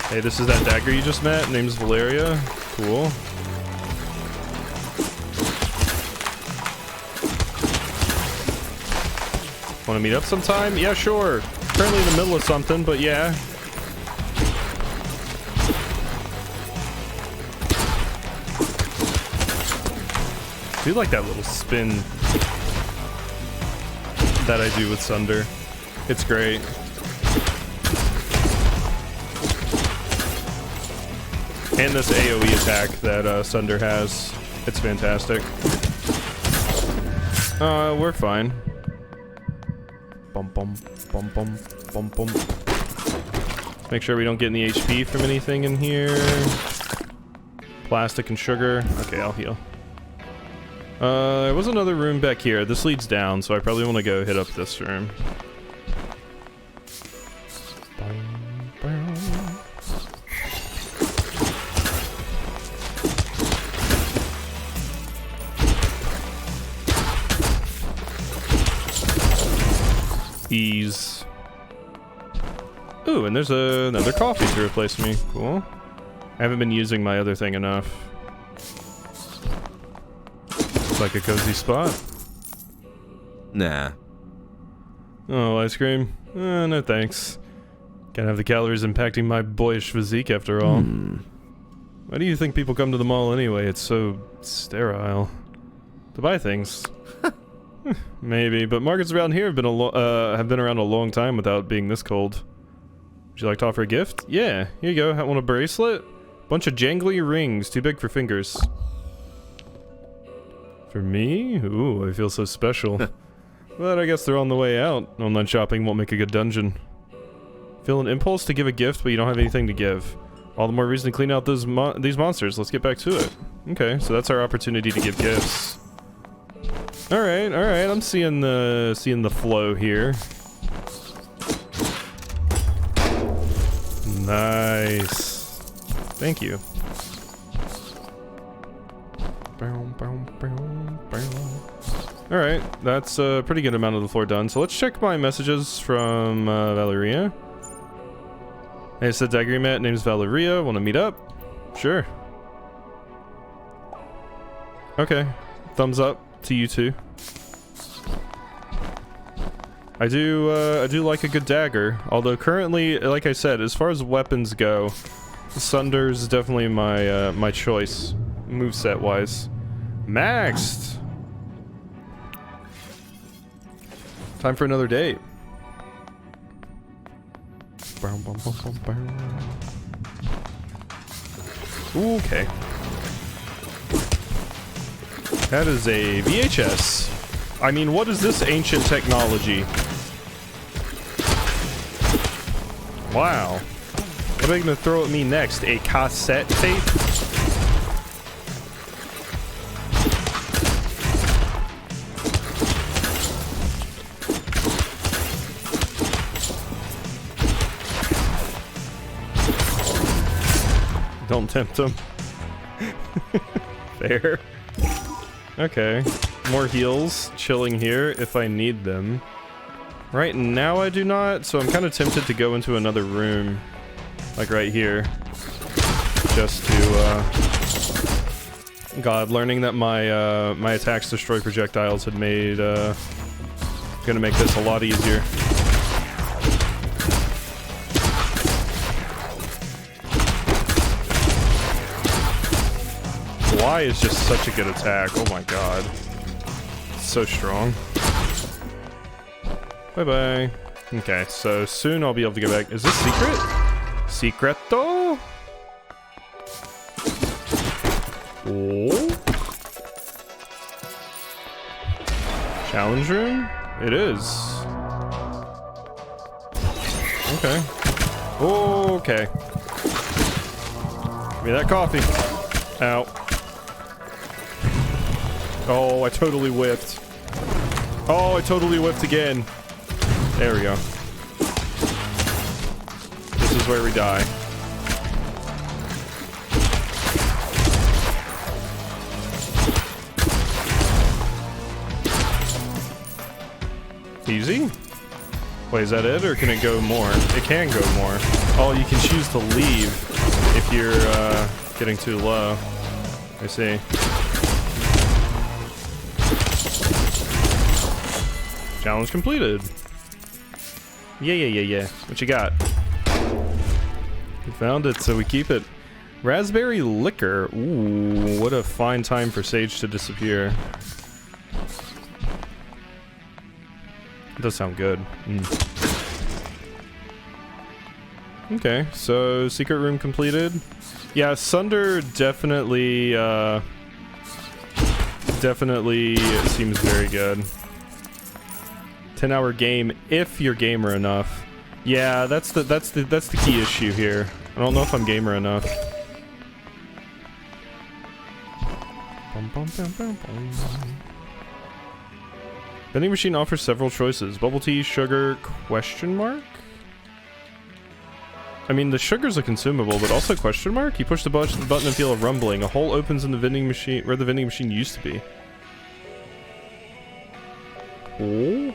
Hey, this is that dagger you just met. Name's Valeria. Cool. Want to meet up sometime? Yeah, sure. Currently in the middle of something, but yeah. I do like that little spin that I do with Sunder. It's great. And this AoE attack that Sunder has. It's fantastic. We're fine. Bum bum bum bum bum bum. Make sure we don't get any HP from anything in here. Plastic and sugar. Okay, I'll heal. There was another room back here. This leads down, so I probably want to go hit up this room. Ease. Ooh, and there's another coffee to replace me. Cool. I haven't been using my other thing enough. Looks like a cozy spot. Nah. Oh, ice cream? No thanks. Can't have the calories impacting my boyish physique after all. Why do you think people come to the mall anyway? It's so sterile. To buy things. Maybe, but markets around here have been around a long time without being this cold. Would you like to offer a gift? Yeah, here you go. Want a bracelet? Bunch of jangly rings, too big for fingers. For me? Ooh, I feel so special. But I guess they're on the way out. Online shopping won't make a good dungeon. Feel an impulse to give a gift, but you don't have anything to give. All the more reason to clean out these monsters. Let's get back to it. Okay, so that's our opportunity to give gifts. All right. I'm seeing the flow here. Nice. Thank you. All right, that's a pretty good amount of the floor done. So let's check my messages from Valeria. Hey, it said dagger met. Name's Valeria. Want to meet up? Sure. Okay. Thumbs up to you too. I do like a good dagger. Although currently, like I said, as far as weapons go, Sunder's definitely my my choice, moveset wise. Maxed. Time for another date. Okay. That is a VHS. I mean, what is this ancient technology? Wow. What are they gonna throw at me next? A cassette tape? Don't tempt them. Fair. Okay. More heals. Chilling here if I need them. Right now I do not, so I'm kind of tempted to go into another room. Like right here. Just to, God, learning that my, my attacks destroy projectiles had made, gonna make this a lot easier. Y is just such a good attack. Oh my god. So strong. Bye-bye. Okay, so soon I'll be able to get back. Is this secret? Secreto? Oh. Challenge room? It is. Okay. Okay. Give me that coffee. Ow. Oh, I totally whiffed. Oh, I totally whiffed again. There we go. This is where we die. Easy? Wait, is that it, or can it go more? It can go more. Oh, you can choose to leave if you're getting too low. I see. Challenge completed. Yeah. What you got? We found it, so we keep it. Raspberry liquor. Ooh, what a fine time for Sage to disappear. It does sound good. Okay, so secret room completed. Yeah, Sunder definitely seems very good. 10-hour game if you're gamer enough. Yeah, that's the key issue here. I don't know if I'm gamer enough. Vending machine offers several choices. Bubble tea, sugar, question mark? I mean, the sugar's a consumable, but also question mark? You push the button and feel a rumbling. A hole opens in the vending machine where the vending machine used to be. Oh.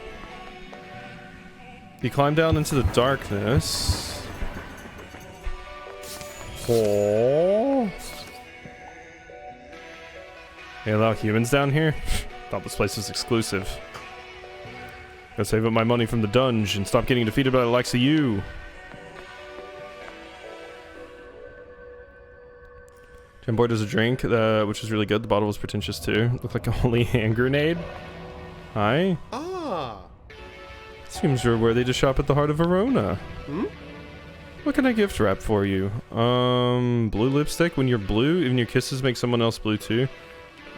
You climb down into the darkness. Oh. They allow humans down here? Thought this place was exclusive. Gotta save up my money from the dungeon and stop getting defeated by the likes of you. Jim Boy does a drink, which is really good. The bottle was pretentious too. Looked like a holy hand grenade. Hi. Ah. Seems you're worthy to shop at the heart of Verona. Hmm? What can I gift wrap for you? Blue lipstick. When you're blue, even your kisses make someone else blue too.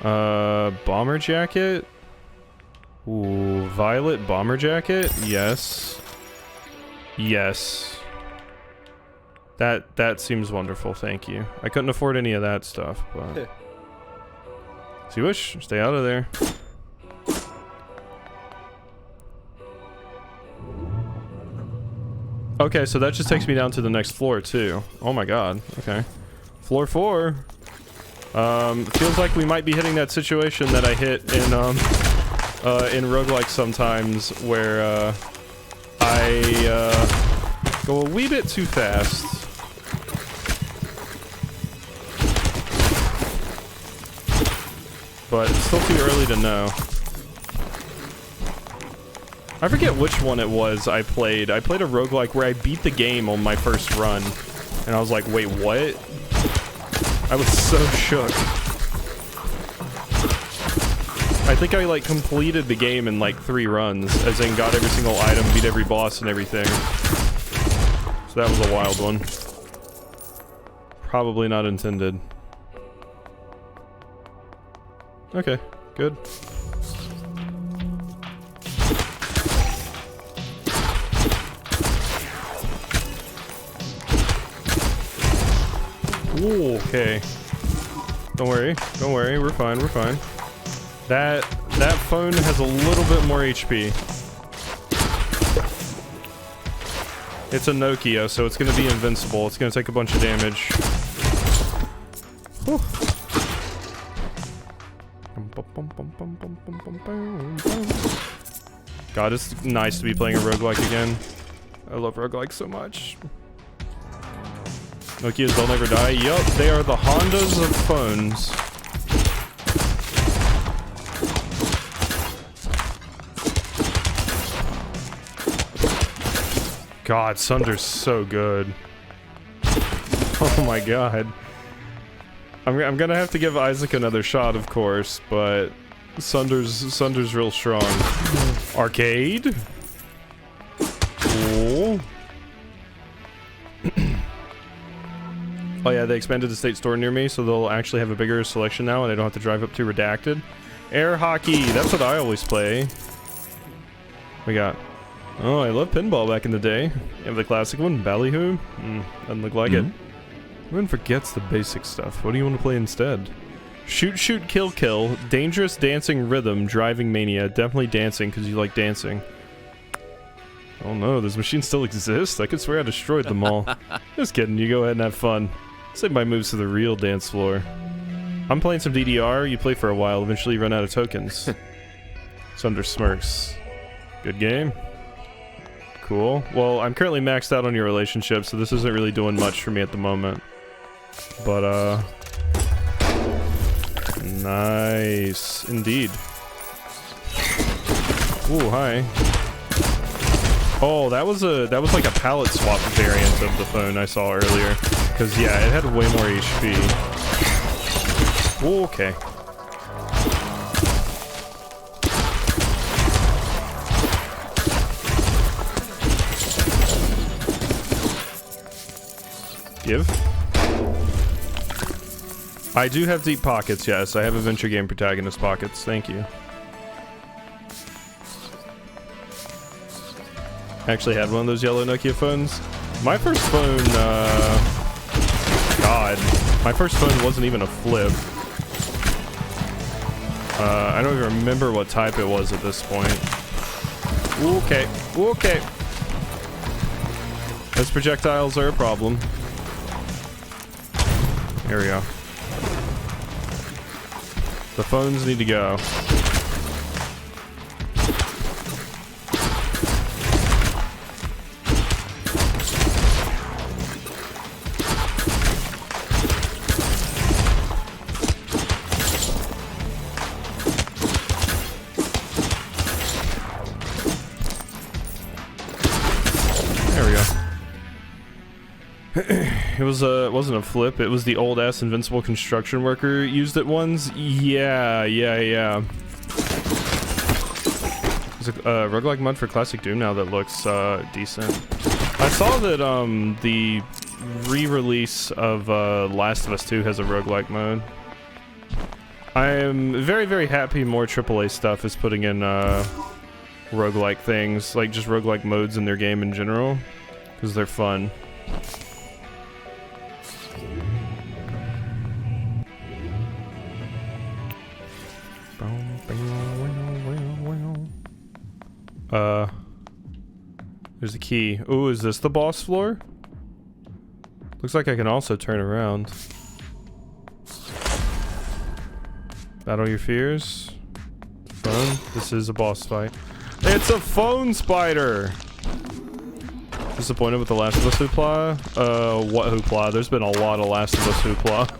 Bomber jacket. Ooh, violet bomber jacket. Yes. Yes. That seems wonderful. Thank you. I couldn't afford any of that stuff, but so you wish. Stay out of there. Okay, so that just takes me down to the next floor too. Oh my god. Okay. Floor 4. Feels like we might be hitting that situation that I hit in roguelike sometimes, where I go a wee bit too fast. But it's still too early to know. I forget which one it was I played. I played a roguelike where I beat the game on my first run. And I was like, wait, what? I was so shook. I think I like completed the game in like 3 runs, as in got every single item, beat every boss and everything. So that was a wild one. Probably not intended. Okay, good. Ooh, okay. Don't worry, we're fine, we're fine. That phone has a little bit more HP. It's a Nokia, so it's gonna be invincible. It's gonna take a bunch of damage. Whew. God, it's nice to be playing a roguelike again. I love roguelikes so much. Nokias, they'll never die. Yup, they are the Hondas of phones. God, Sunder's so good. Oh my god. I'm gonna have to give Isaac another shot, of course, but Sunder's real strong. Arcade? Cool. Oh yeah, they expanded the state store near me, so they'll actually have a bigger selection now, and I don't have to drive up to Redacted. Air hockey, that's what I always play. We got... Oh, I love pinball back in the day. You have the classic one, Ballyhoo. Doesn't look like it. Everyone forgets the basic stuff. What do you want to play instead? Shoot, shoot, kill, kill. Dangerous dancing rhythm, driving mania. Definitely dancing, because you like dancing. Oh no, those machines still exist? I could swear I destroyed them all. Just kidding, you go ahead and have fun. Save my moves to the real dance floor. I'm playing some DDR, you play for a while, eventually you run out of tokens. It's under Smirks. Good game. Cool. Well, I'm currently maxed out on your relationship, so this isn't really doing much for me at the moment. But, nice. Indeed. Ooh, hi. Oh, that was like a palette swap variant of the phone I saw earlier. Because, yeah, it had way more HP. Ooh, okay. Give. I do have deep pockets, yes. I have adventure game protagonist pockets. Thank you. I actually had one of those yellow Nokia phones. My first phone, God. My first phone wasn't even a flip. I don't even remember what type it was at this point. Okay. Okay. Those projectiles are a problem. Here we go. The phones need to go. It wasn't a flip, it was the old ass Invincible Construction Worker used it once. Yeah. There's a roguelike mod for Classic Doom now that looks decent. I saw that the re-release of Last of Us 2 has a roguelike mode. I am very, very happy more AAA stuff is putting in roguelike things, like just roguelike modes in their game in general, because they're fun. There's a key. Ooh, is this the boss floor? Looks like I can also turn around. Battle your fears. Fun. This is a boss fight. It's a phone spider! Disappointed with the Last of Us hoopla? What hoopla? There's been a lot of Last of Us hoopla.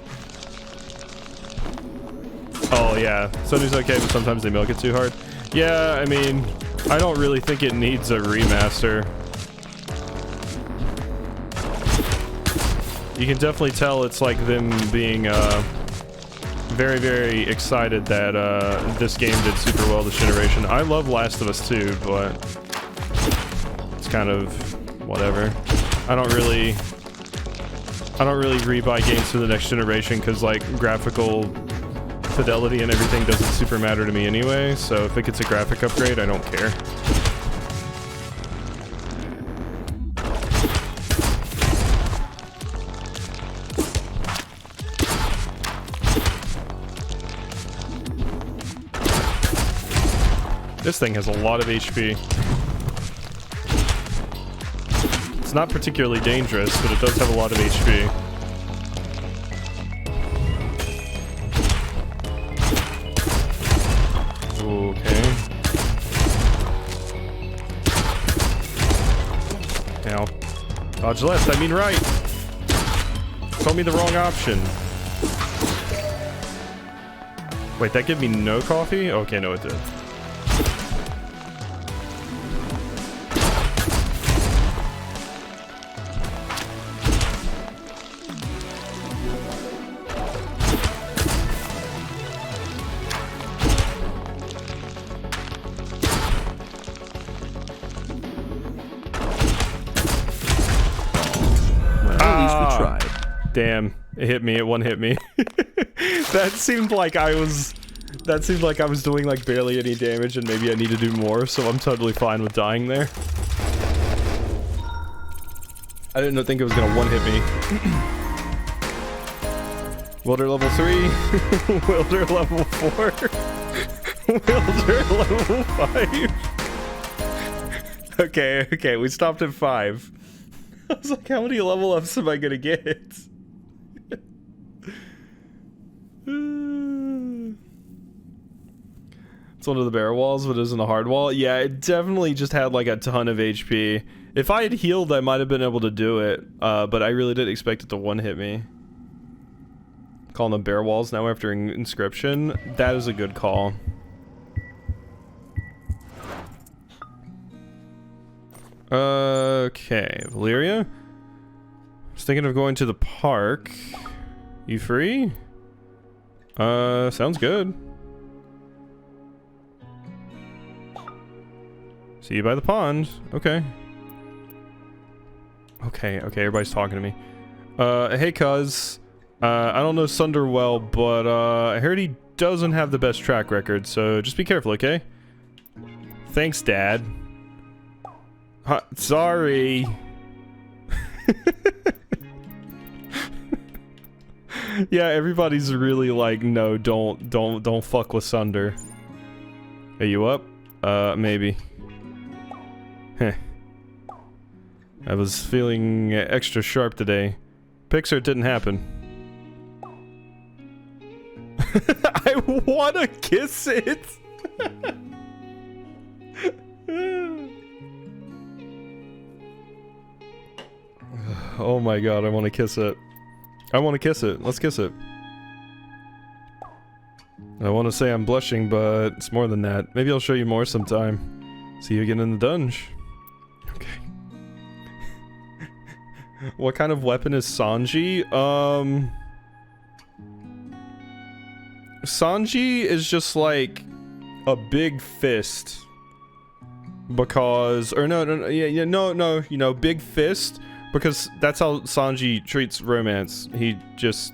Oh yeah, Sony's okay, but sometimes they milk it too hard. Yeah, I mean, I don't really think it needs a remaster. You can definitely tell it's like them being very, very excited that this game did super well this generation. I love Last of Us 2, but it's kind of whatever. I don't really rebuy games for the next generation because like graphical fidelity and everything doesn't super matter to me anyway, so if it gets a graphic upgrade, I don't care. This thing has a lot of HP. It's not particularly dangerous, but it does have a lot of HP. Okay. Now, dodge left, I mean right. Told me the wrong option. Wait, that gave me no coffee? Okay, no it did. At least we tried. Damn, it hit me. It one hit me. That seemed like I was doing like barely any damage, and maybe I need to do more. So I'm totally fine with dying there. I didn't think it was gonna one hit me. Welder level 3, Welder level 4, Welder level 5. Okay, we stopped at 5. I was like, how many level ups am I gonna get? It's one of the bear walls, but it isn't a hard wall. Yeah, it definitely just had like a ton of HP. If I had healed, I might have been able to do it, but I really didn't expect it to one hit me. Calling them bear walls now after inscription. That is a good call. Okay, Valeria. I was thinking of going to the park. You free? Sounds good. See you by the pond. Okay. Okay, everybody's talking to me. Hey cuz. I don't know Sunder well, but I heard he doesn't have the best track record, so just be careful, okay? Thanks, Dad. Sorry. Yeah, everybody's really like, no, don't fuck with Sunder. Are you up? Maybe. Heh. I was feeling extra sharp today. Pixar didn't happen. I wanna kiss it! Oh my god, I wanna kiss it. I wanna kiss it. Let's kiss it. I wanna say I'm blushing, but it's more than that. Maybe I'll show you more sometime. See you again in the dungeon. Okay. What kind of weapon is Sanji? Sanji is just like a big fist. Because, or no, you know, big fist. Because that's how Sanji treats romance. He just,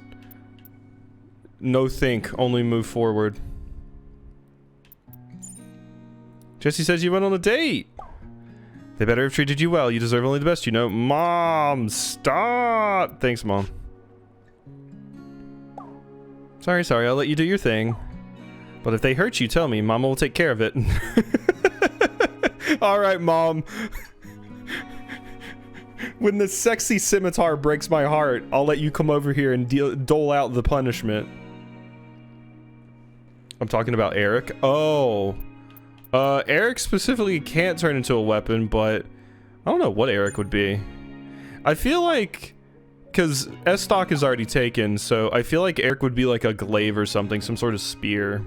no think, only move forward. Jesse says you went on a date. They better have treated you well. You deserve only the best, you know. Mom, stop! Thanks, Mom. Sorry, I'll let you do your thing. But if they hurt you, tell me. Mama will take care of it. Alright, Mom. When the sexy scimitar breaks my heart, I'll let you come over here and dole out the punishment. I'm talking about Eric. Oh. Eric specifically can't turn into a weapon, but I don't know what Eric would be. I feel like, because S-Stock is already taken, so I feel like Eric would be like a glaive or something, some sort of spear.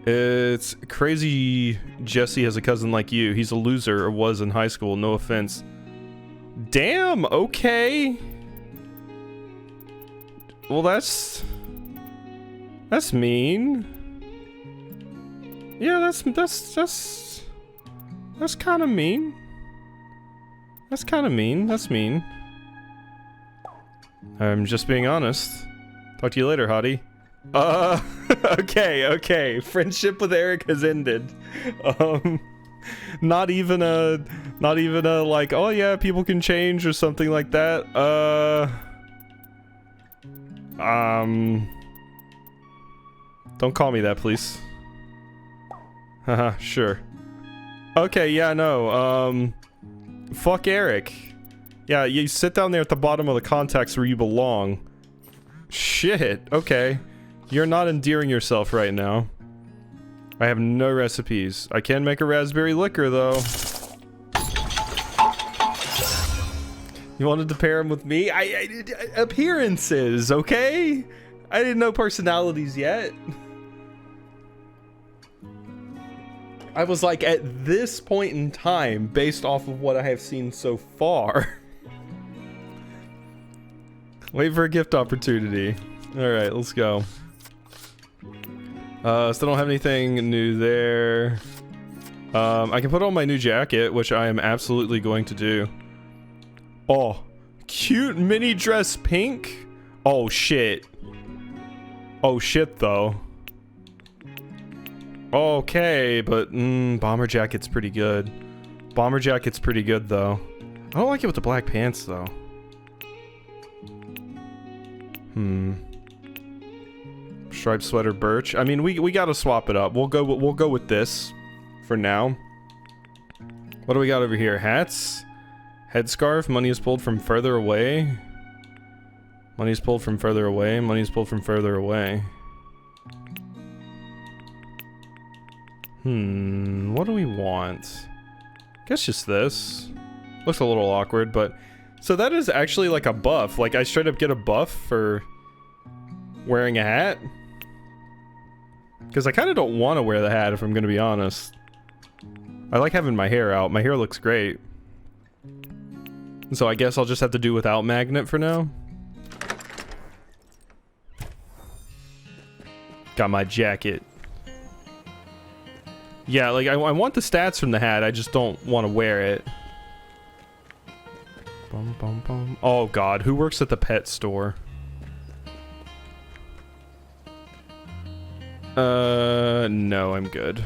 It's crazy Jesse has a cousin like you. He's a loser, or was in high school, no offense. Damn, okay. Well, that's mean. Yeah, that's kind of mean. That's kind of mean. That's mean. I'm just being honest. Talk to you later, hottie. Okay. Friendship with Eric has ended. Not even a like, oh yeah, people can change or something like that. Don't call me that, please. Haha, sure. Okay, yeah, no, fuck Eric. Yeah, you sit down there at the bottom of the contacts where you belong. Shit, okay. You're not endearing yourself right now. I have no recipes. I can make a raspberry liquor, though. You wanted to pair him with me? Appearances, okay? I didn't know personalities yet. I was like, at this point in time, based off of what I have seen so far. Wait for a gift opportunity. Alright, let's go. Still don't have anything new there. I can put on my new jacket, which I am absolutely going to do. Oh, cute mini dress pink. Oh shit. Oh shit though. Okay, but bomber jacket's pretty good. Bomber jacket's pretty good though. I don't like it with the black pants though. Striped sweater birch. I mean, we gotta swap it up. We'll go with this for now. What do we got over here? Hats, headscarf. Money is pulled from further away. Money is pulled from further away. Money is pulled from further away. What do we want? Guess just this. Looks a little awkward, but so that is actually like a buff. Like I straight up get a buff for wearing a hat. Because I kind of don't want to wear the hat, if I'm going to be honest. I like having my hair out. My hair looks great. So I guess I'll just have to do without magnet for now. Got my jacket. Yeah, like I want the stats from the hat. I just don't want to wear it. Bum, bum, bum. Oh god, who works at the pet store? No, I'm good.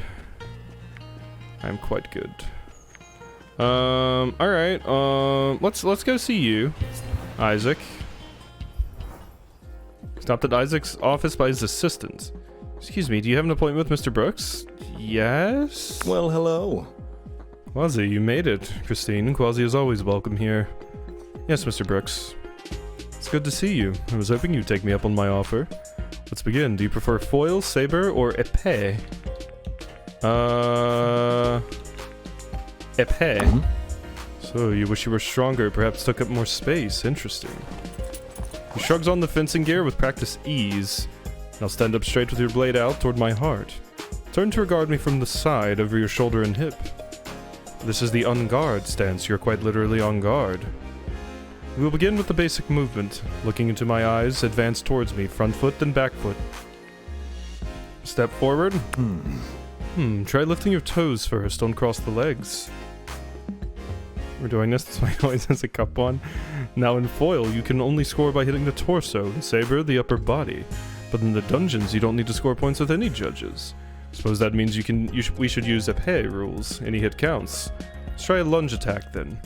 I'm quite good. Alright, let's go see you, Isaac. Stopped at Isaac's office by his assistant. Excuse me, do you have an appointment with Mr. Brooks? Yes? Well, hello. Quasi, you made it. Christine, Quasi is always welcome here. Yes, Mr. Brooks. It's good to see you. I was hoping you'd take me up on my offer. Let's begin. Do you prefer foil, saber, or épée? Épée? So, you wish you were stronger, perhaps took up more space. Interesting. He shrugs on the fencing gear with practiced ease. Now stand up straight with your blade out toward my heart. Turn to regard me from the side, over your shoulder and hip. This is the on guard stance. You're quite literally on guard. We will begin with the basic movement. Looking into my eyes, advance towards me, front foot, then back foot. Step forward. Try lifting your toes first, don't cross the legs. We're doing this, so I always has a cup on. Now in foil, you can only score by hitting the torso, in saber, the upper body. But in the dungeons, you don't need to score points with any judges. Suppose that means we should use épée rules. Any hit counts. Let's try a lunge attack then.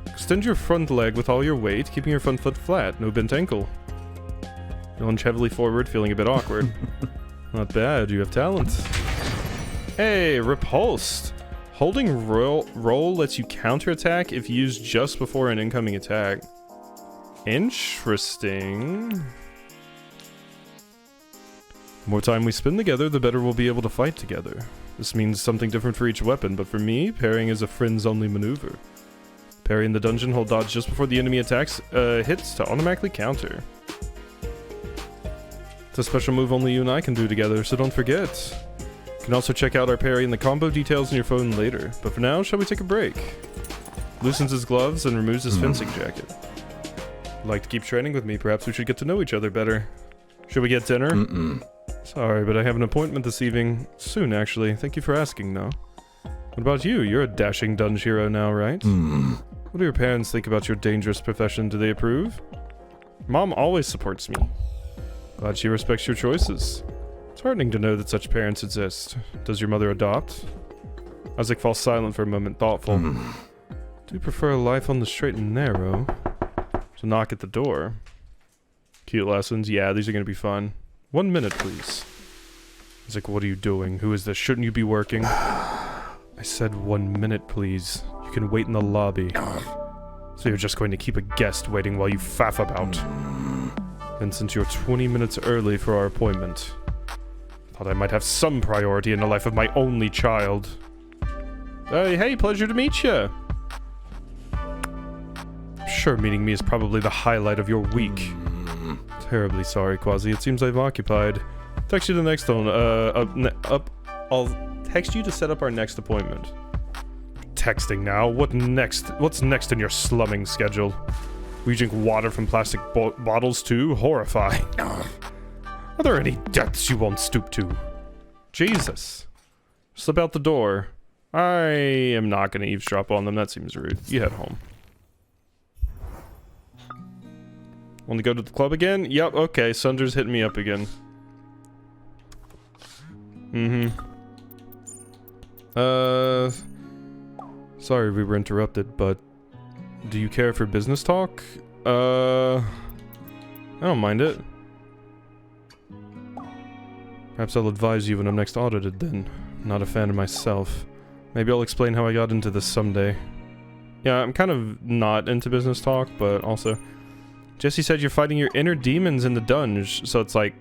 Extend your front leg with all your weight, keeping your front foot flat, no bent ankle. You lunge heavily forward, feeling a bit awkward. Not bad, you have talent. Hey, repulsed. Holding roll lets you counterattack if used just before an incoming attack. Interesting. The more time we spend together, the better we'll be able to fight together. This means something different for each weapon, but for me, parrying is a friends-only maneuver. Parry in the dungeon, hold dodge just before the enemy attacks hits to automatically counter. It's a special move only you and I can do together, so don't forget. You can also check out our parry and the combo details on your phone later. But for now, shall we take a break? Loosens his gloves and removes his fencing jacket. Would like to keep training with me? Perhaps we should get to know each other better. Should we get dinner? Sorry, but I have an appointment this evening. Soon, actually. Thank you for asking, no? What about you? You're a dashing dunge hero now, right? What do your parents think about your dangerous profession? Do they approve? Mom always supports me. Glad she respects your choices. It's heartening to know that such parents exist. Does your mother adopt? Isaac falls silent for a moment, thoughtful. Do you prefer a life on the straight and narrow? To knock at the door. Cute lessons. Yeah, these are going to be fun. 1 minute, please. Isaac, what are you doing? Who is this? Shouldn't you be working? I said 1 minute, please. You can wait in the lobby. So you're just going to keep a guest waiting while you faff about. And since you're 20 minutes early for our appointment, thought I might have some priority in the life of my only child. Hey, pleasure to meet you. I'm sure meeting me is probably the highlight of your week. Terribly sorry, Quasi. It seems I've occupied. Text you the next one. I'll text you to set up our next appointment. Texting now? What next? What's next in your slumming schedule? We drink water from plastic bottles too? Horrifying. Are there any depths you won't stoop to? Jesus. Slip out the door. I am not going to eavesdrop on them. That seems rude. You head home. Want to go to the club again? Yep, okay, Sunder's hitting me up again. Sorry we were interrupted, but do you care for business talk? I don't mind it. Perhaps I'll advise you when I'm next audited then. Not a fan of myself. Maybe I'll explain how I got into this someday. Yeah, I'm kind of not into business talk, but also... Jesse said you're fighting your inner demons in the dungeon, so it's like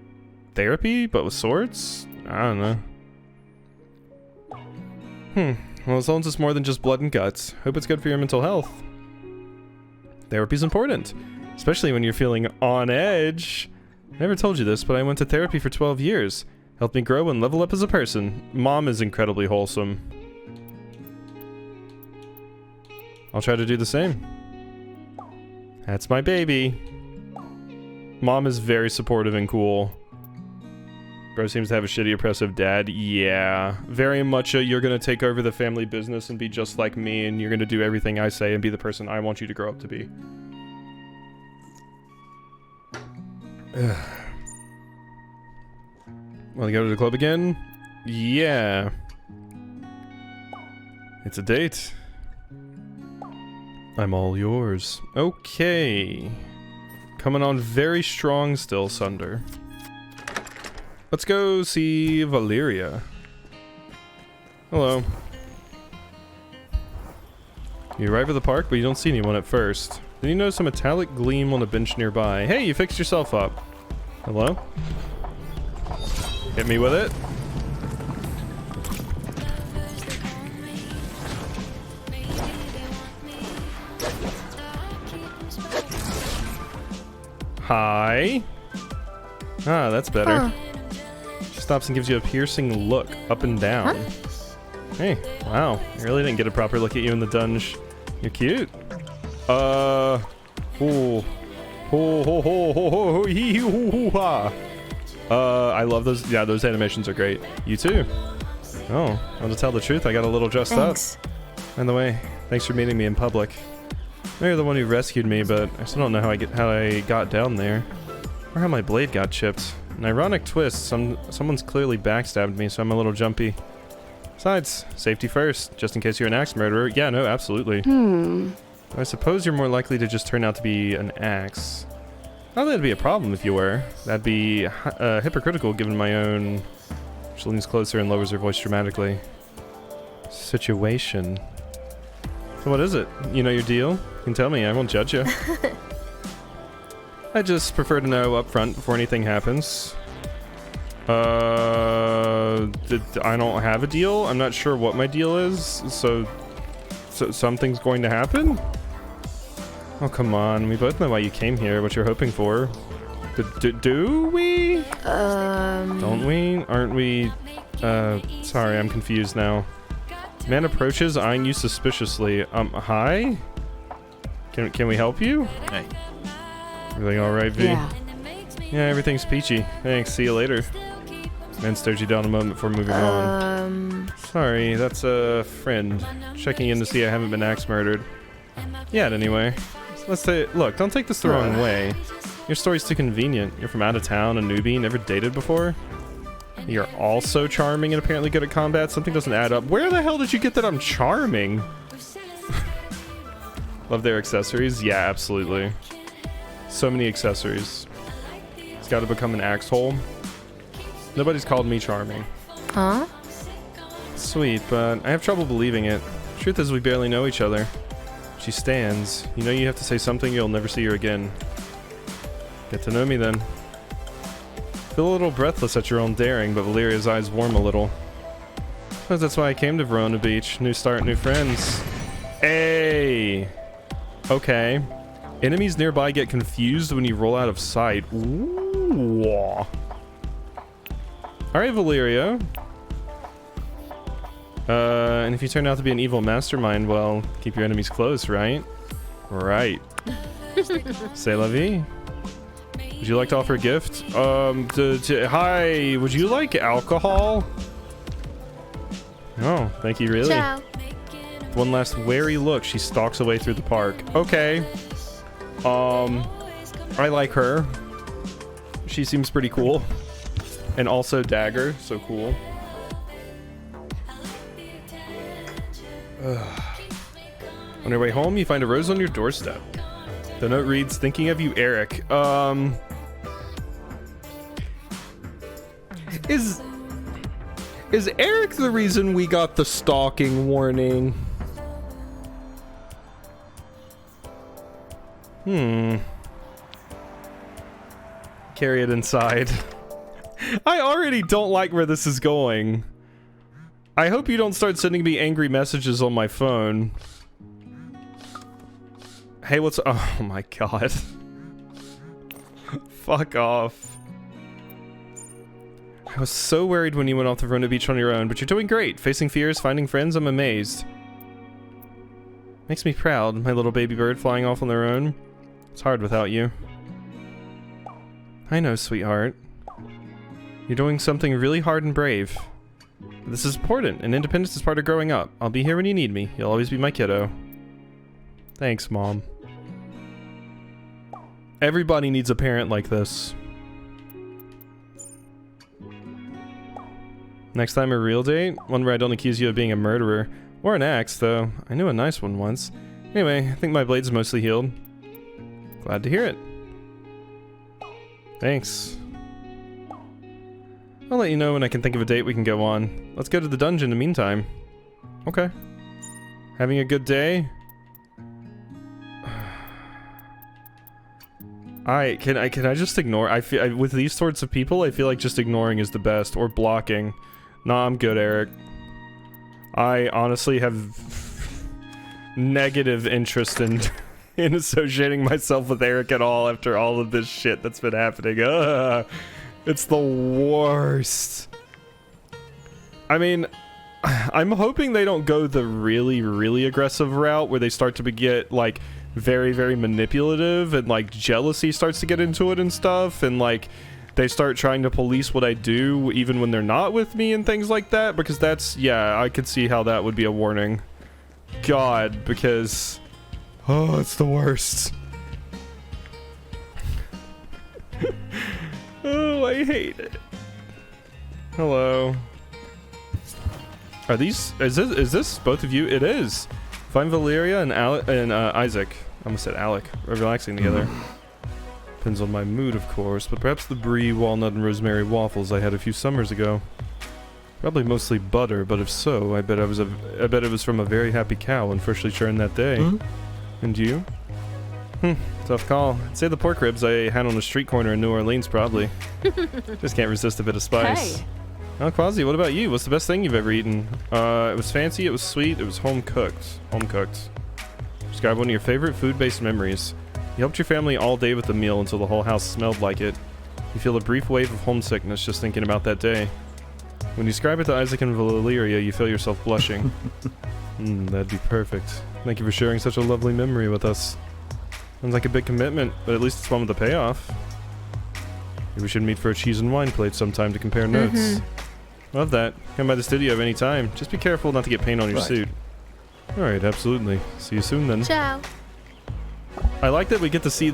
therapy, but with swords? I don't know. Well, as long as it's more than just blood and guts, hope it's good for your mental health. Therapy's important, especially when you're feeling on edge. I never told you this, but I went to therapy for 12 years. Helped me grow and level up as a person. Mom is incredibly wholesome. I'll try to do the same. That's my baby. Mom is very supportive and cool. Bro seems to have a shitty, oppressive dad. Yeah. Very much you're gonna take over the family business and be just like me, and you're gonna do everything I say and be the person I want you to grow up to be. Wanna go to the club again? Yeah. It's a date. I'm all yours. Okay. Coming on very strong still, Sunder. Let's go see Valeria. Hello. You arrive at the park, but you don't see anyone at first. Then you notice a metallic gleam on a bench nearby. Hey, you fixed yourself up. Hello? Hit me with it. Hi. Ah, that's better. Huh. She stops and gives you a piercing look up and down. Huh? Hey, wow. I really didn't get a proper look at you in the dungeon. You're cute. I love those. Yeah, those animations are great. You too. Oh, well, to tell the truth, I got a little dressed Thanks. up. By the way, thanks for meeting me in public. You're the one who rescued me, but I still don't know how I got down there, or how my blade got chipped. An ironic twist. Someone's clearly backstabbed me, so I'm a little jumpy. Besides, safety first, just in case you're an axe murderer. Yeah, no, absolutely. I suppose you're more likely to just turn out to be an axe. Not that it'd be a problem if you were. That'd be hypocritical given my own... She leans closer and lowers her voice dramatically. Situation. So what is it? You know your deal? You can tell me, I won't judge you. I just prefer to know up front before anything happens. I don't have a deal. I'm not sure what my deal is, so something's going to happen? Oh, come on. We both know why you came here, what you're hoping for. Do we? Don't we? Aren't we? Sorry, I'm confused now. Man approaches, eyeing you suspiciously. Hi? Can we help you? Hey. Everything alright, V? Yeah, everything's peachy. Thanks, see you later. Man stares you down a moment before moving on. Sorry, that's a friend. Checking in to see I haven't been axe murdered. Yet, anyway. Let's say, look, don't take this the wrong way. Your story's too convenient. You're from out of town, a newbie, never dated before. You're also charming and apparently good at combat. Something doesn't add up. Where the hell did you get that I'm charming? Love their accessories? Yeah, absolutely. So many accessories. It's got to become an axe hole. Nobody's called me charming. Huh? Sweet, but I have trouble believing it. Truth is, we barely know each other. She stands. You know you have to say something, you'll never see her again. Get to know me then. Feel a little breathless at your own daring, but Valeria's eyes warm a little. Suppose that's why I came to Verona Beach. New start, new friends. Hey! Okay. Enemies nearby get confused when you roll out of sight. Ooh. Alright, Valeria. And if you turn out to be an evil mastermind, well, keep your enemies close, right? Right. C'est la vie. Would you like to offer a gift? Hi, would you like alcohol? Oh, thank you, really? Ciao. One last wary look, she stalks away through the park. Okay. I like her. She seems pretty cool. And also Dagger, so cool. On your way home, you find a rose on your doorstep. The note reads, "Thinking of you, Eric." Is Eric the reason we got the stalking warning? Carry it inside. I already don't like where this is going. I hope you don't start sending me angry messages on my phone. Hey, what's... Oh my god. Fuck off. I was so worried when you went off the Verona Beach on your own, but you're doing great. Facing fears, finding friends, I'm amazed. Makes me proud, my little baby bird flying off on their own. It's hard without you. I know, sweetheart. You're doing something really hard and brave. But this is important, and independence is part of growing up. I'll be here when you need me. You'll always be my kiddo. Thanks, Mom. Everybody needs a parent like this. Next time a real date? One where I don't accuse you of being a murderer. Or an axe, though. I knew a nice one once. Anyway, I think my blade's mostly healed. Glad to hear it. Thanks. I'll let you know when I can think of a date we can go on. Let's go to the dungeon in the meantime. Okay. Having a good day? Can I just ignore? With these sorts of people, I feel like just ignoring is the best, or blocking. Nah, I'm good, Eric. I honestly have negative interest in associating myself with Eric at all after all of this shit that's been happening. It's the worst. I mean, I'm hoping they don't go the really, really aggressive route where they start to get like very, very manipulative and like jealousy starts to get into it and stuff, and like they start trying to police what I do even when they're not with me and things like that, because that's, yeah, I could see how that would be a warning. God, because oh, it's the worst. Oh, I hate it. Hello. Are these, is this both of you? It is. Find Valeria and Isaac. I almost said Alec. We're relaxing together. Depends on my mood, of course, but perhaps the brie, walnut, and rosemary waffles I had a few summers ago. Probably mostly butter, but if so, I bet it was from a very happy cow when freshly churned that day. And you? Tough call. I'd say the pork ribs I had on a street corner in New Orleans, probably. Just can't resist a bit of spice. Hey. Oh, Quasi, what about you? What's the best thing you've ever eaten? It was fancy, it was sweet, it was home cooked. Home cooked. Describe one of your favorite food-based memories. You helped your family all day with the meal until the whole house smelled like it. You feel a brief wave of homesickness just thinking about that day. When you describe it to Isaac and Valeria, you feel yourself blushing. That'd be perfect. Thank you for sharing such a lovely memory with us. Sounds like a big commitment, but at least it's one with a payoff. Maybe we should meet for a cheese and wine plate sometime to compare notes. Love that. Come by the studio at any time. Just be careful not to get paint on your suit. Alright, absolutely. See you soon then. Ciao. I like that we get to see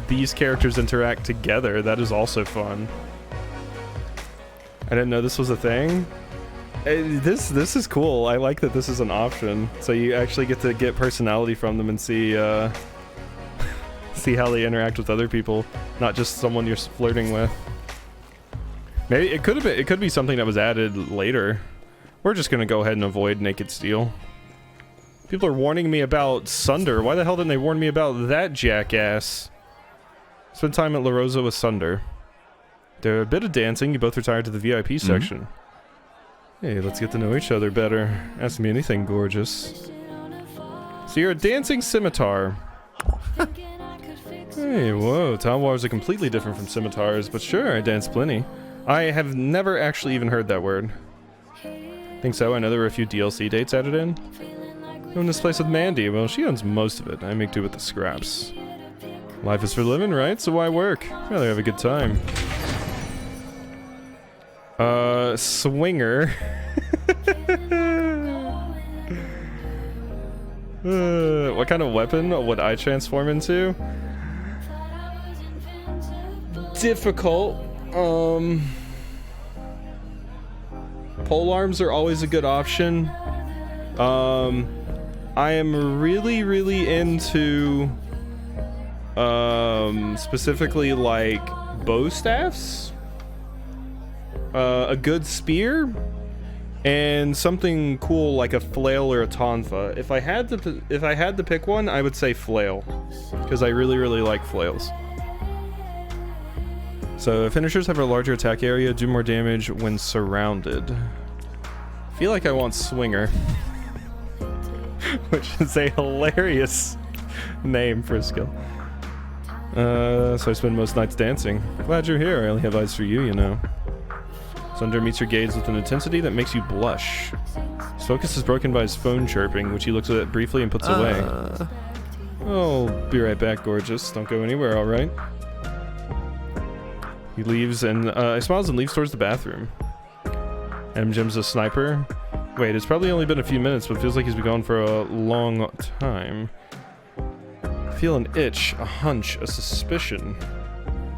these characters interact together. That is also fun. I didn't know this was a thing. This is cool. I like that this is an option. So you actually get to get personality from them and see see how they interact with other people, not just someone you're flirting with. Maybe it could be something that was added later. We're just gonna go ahead and avoid Naked Steel. People are warning me about Sunder. Why the hell didn't they warn me about that jackass? Spend time at La Rosa with Sunder. There a bit of dancing. You both retired to the VIP section. Hey, let's get to know each other better. Ask me anything, gorgeous. So you're a dancing scimitar. Hey, whoa. Talwars are completely different from scimitars, but sure, I dance plenty. I have never actually even heard that word. Think so? I know there were a few DLC dates added in. Own this place with Mandy. Well, she owns most of it. I make do with the scraps. Life is for living, right? So why work? Rather have a good time. Swinger. What kind of weapon would I transform into? difficult. Pole arms are always a good option. I am really into specifically like bow staffs, a good spear, and something cool like a flail or a tonfa. If I had to pick one, I would say flail, because I really like flails. So finishers have a larger attack area, do more damage when surrounded. I feel like I want swinger, which is a hilarious name for a skill. So I spend most nights dancing. Glad you're here. I only have eyes for you, you know. Sunder meets your gaze with an intensity that makes you blush. His focus is broken by his phone chirping, which he looks at briefly and puts away. Oh, be right back, gorgeous. Don't go anywhere, alright? He leaves and he smiles and leaves towards the bathroom. M-Jim's a sniper. Wait, it's probably only been a few minutes, but feels like he's been gone for a long time. I feel an itch, a hunch, a suspicion.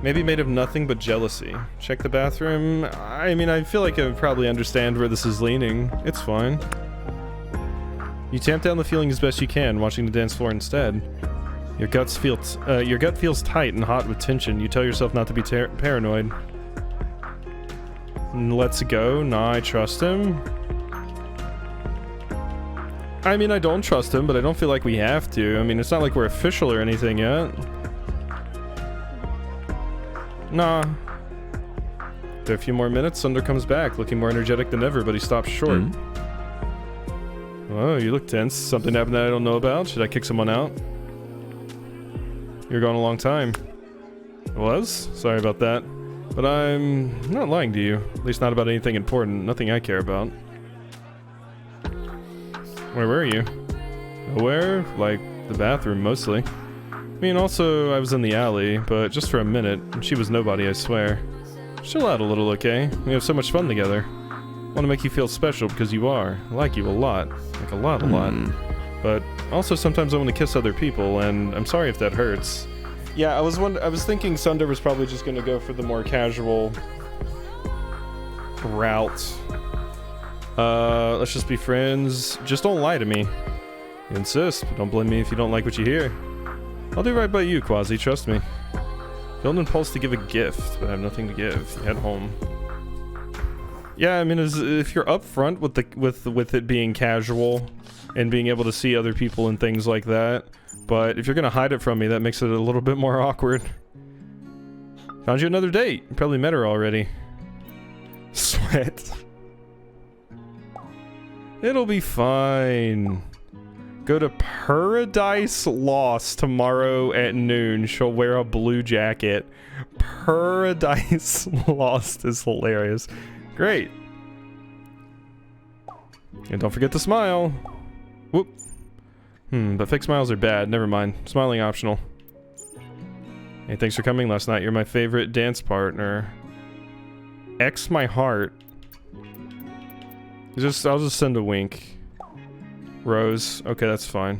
Maybe made of nothing but jealousy. Check the bathroom. I mean, I feel like I probably understand where this is leaning. It's fine. You tamp down the feeling as best you can, watching the dance floor instead. Your gut feels tight and hot with tension. You tell yourself not to be paranoid. Let's go. Nah, I trust him. I mean, I don't trust him, but I don't feel like we have to. I mean, it's not like we're official or anything yet. Nah. After a few more minutes, Sunder comes back, looking more energetic than ever, but he stops short. Oh, you look tense. Something happened that I don't know about? Should I kick someone out? You're gone a long time. I was? Sorry about that. But I'm not lying to you. At least not about anything important. Nothing I care about. Where were you? Nowhere? Like, the bathroom, mostly. I mean, also, I was in the alley, but just for a minute. And she was nobody, I swear. Chill out a little, okay? We have so much fun together. I want to make you feel special because you are. I like you a lot. Like, a lot. But also sometimes I want to kiss other people, and I'm sorry if that hurts. Yeah, I was thinking Sunder was probably just going to go for the more casual route. Let's just be friends. Just don't lie to me. You insist, but don't blame me if you don't like what you hear. I'll do right by you, Quasi, trust me. Feel an impulse to give a gift, but I have nothing to give. You head home. Yeah, I mean, if you're upfront with it being casual and being able to see other people and things like that, but if you're gonna hide it from me, that makes it a little bit more awkward. Found you another date. You probably met her already. Sweat. It'll be fine. Go to Paradise Lost tomorrow at noon. She'll wear a blue jacket. Paradise Lost is hilarious. Great. And don't forget to smile. Whoop. But fake smiles are bad. Never mind. Smiling optional. Hey, thanks for coming last night. You're my favorite dance partner. X my heart. I'll just send a wink. Rose. Okay, that's fine.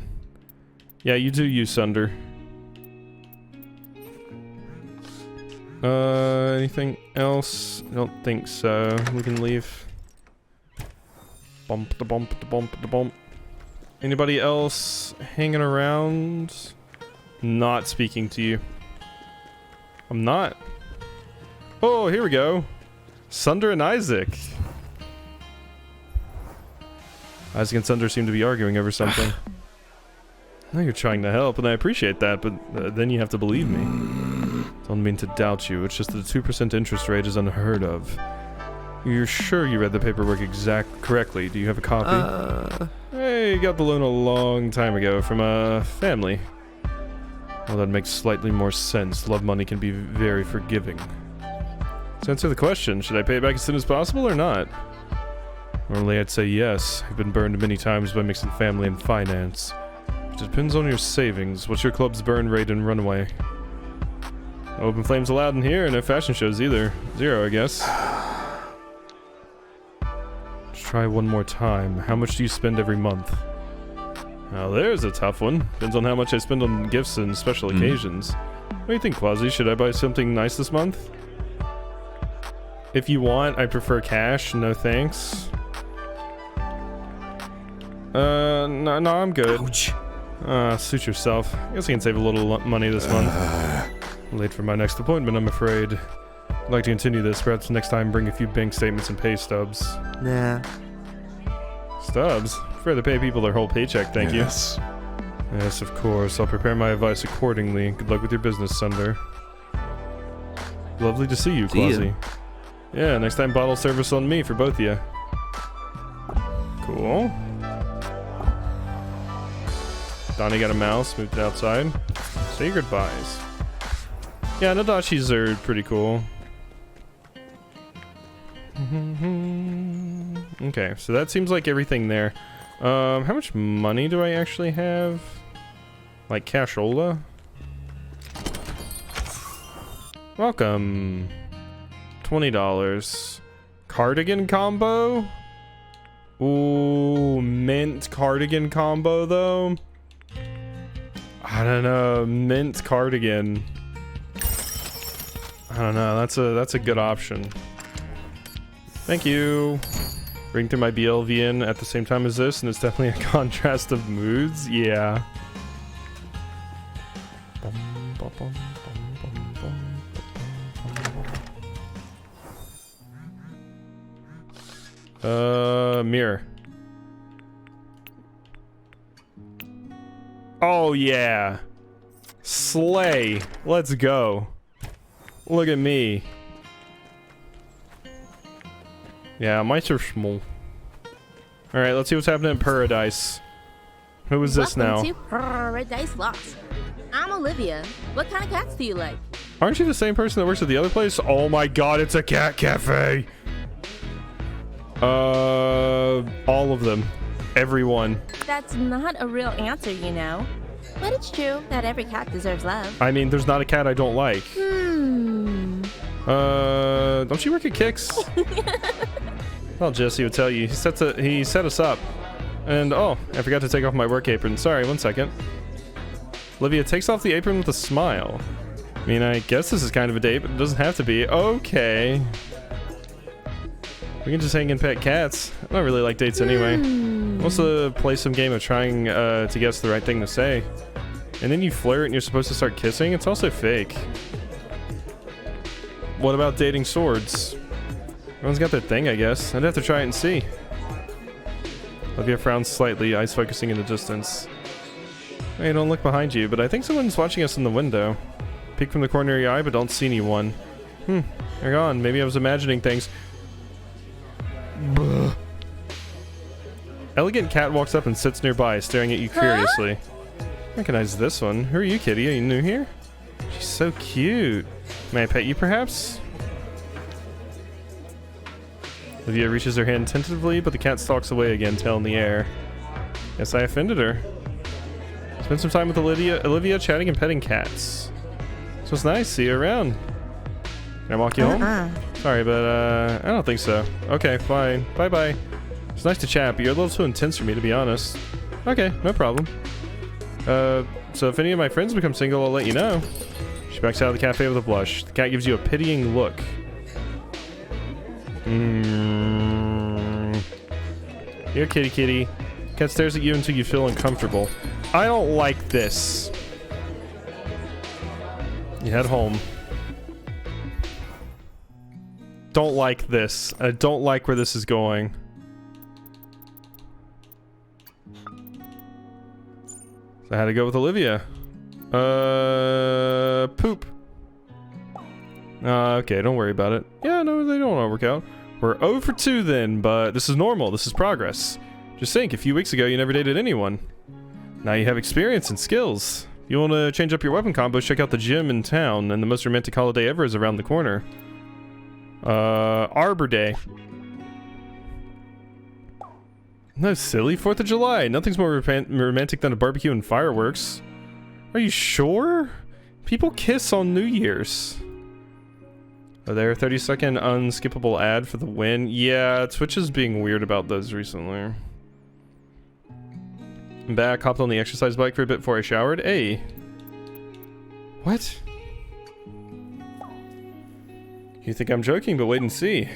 Yeah, you do you, Sunder. Anything else? I don't think so. We can leave. Bump the bump the bump the bump. Anybody else hanging around? Not speaking to you. I'm not. Oh, here we go. Sunder and Isaac. Isaac and Sunder seem to be arguing over something. I know you're trying to help, and I appreciate that, but then you have to believe me. Don't mean to doubt you, it's just that the 2% interest rate is unheard of. You're sure you read the paperwork correctly? Do you have a copy? Hey, you got the loan a long time ago from a family. Well, that makes slightly more sense. Love money can be very forgiving. To answer the question, should I pay it back as soon as possible or not? Normally I'd say yes. I've been burned many times by mixing family and finance. It depends on your savings. What's your club's burn rate and runway? No open flames allowed in here, and no fashion shows either. 0, I guess. Let's try one more time. How much do you spend every month? Now there's a tough one. Depends on how much I spend on gifts and special occasions. What do you think, Quasi? Should I buy something nice this month? If you want, I prefer cash. No thanks. No, I'm good. Ouch. Suit yourself. I guess I can save a little money this month. I'm late for my next appointment, I'm afraid. I'd like to continue this. Perhaps next time bring a few bank statements and pay stubs. Nah. Stubs? I'd rather pay people their whole paycheck, thank Yes. you. Yes, of course. I'll prepare my advice accordingly. Good luck with your business, Sunder. Lovely to see you, See ya. Quasi. Yeah, next time bottle service on me for both of you. Cool. Donnie got a mouse, moved it outside. Say your goodbyes. Yeah, Nadashis are pretty cool. Okay, so that seems like everything there. How much money do I actually have? Like cashola? Welcome. $20. Cardigan combo? Ooh, mint cardigan combo though? I don't know, mint cardigan. I don't know, that's a good option. Thank you. Reading through my BLVN at the same time as this, and it's definitely a contrast of moods. Yeah. Mirror. Oh yeah. Slay. Let's go. Look at me. Yeah, mice are small. Alright, let's see what's happening in Paradise. Who is this now? Welcome to Paradise Lost. I'm Olivia. What kind of cats do you like? Aren't you the same person that works at the other place? Oh my god, it's a cat cafe! All of them. Everyone. That's not a real answer, you know. But it's true that every cat deserves love. I mean, there's not a cat I don't like. Don't you work at Kix? Well, Jesse would tell you. He set us up. And, oh, I forgot to take off my work apron. Sorry, 1 second. Olivia takes off the apron with a smile. I mean, I guess this is kind of a date, but it doesn't have to be. Okay. We can just hang and pet cats. I don't really like dates anyway. Wants to play some game of trying to guess the right thing to say. And then you flirt and you're supposed to start kissing? It's also fake. What about dating swords? Everyone's got their thing, I guess. I'd have to try it and see. Olivia frowns slightly, eyes focusing in the distance. Hey, don't look behind you, but I think someone's watching us in the window. Peek from the corner of your eye, but don't see anyone. They're gone. Maybe I was imagining things. Buh. Elegant cat walks up and sits nearby, staring at you curiously. Recognize this one. Who are you, kitty? Are you new here? She's so cute. May I pet you, perhaps? Olivia reaches her hand tentatively, but the cat stalks away again, tail in the air. Guess I offended her. Spend some time with Olivia chatting and petting cats. So it's nice. See you around. Can I walk you home? Sorry, but I don't think so. Okay, fine. Bye-bye. It's nice to chat, but you're a little too intense for me, to be honest. Okay, no problem. So if any of my friends become single, I'll let you know. She backs out of the cafe with a blush. The cat gives you a pitying look. Here, kitty kitty. Cat stares at you until you feel uncomfortable. I don't like this. You head home. Don't like this. I don't like where this is going. So I had to go with Olivia. Poop. Okay, don't worry about it. Yeah, no, they don't all work out. We're 0 for 2 then, but this is normal. This is progress. Just think, a few weeks ago you never dated anyone. Now you have experience and skills. If you want to change up your weapon combos, check out the gym in town, and the most romantic holiday ever is around the corner. Arbor Day. No, silly. 4th of July. Nothing's more romantic than a barbecue and fireworks. Are you sure? People kiss on New Year's. Oh, there, 30-second unskippable ad for the win. Yeah, Twitch is being weird about those recently. I'm back, hopped on the exercise bike for a bit before I showered. Hey. What? You think I'm joking, but wait and see.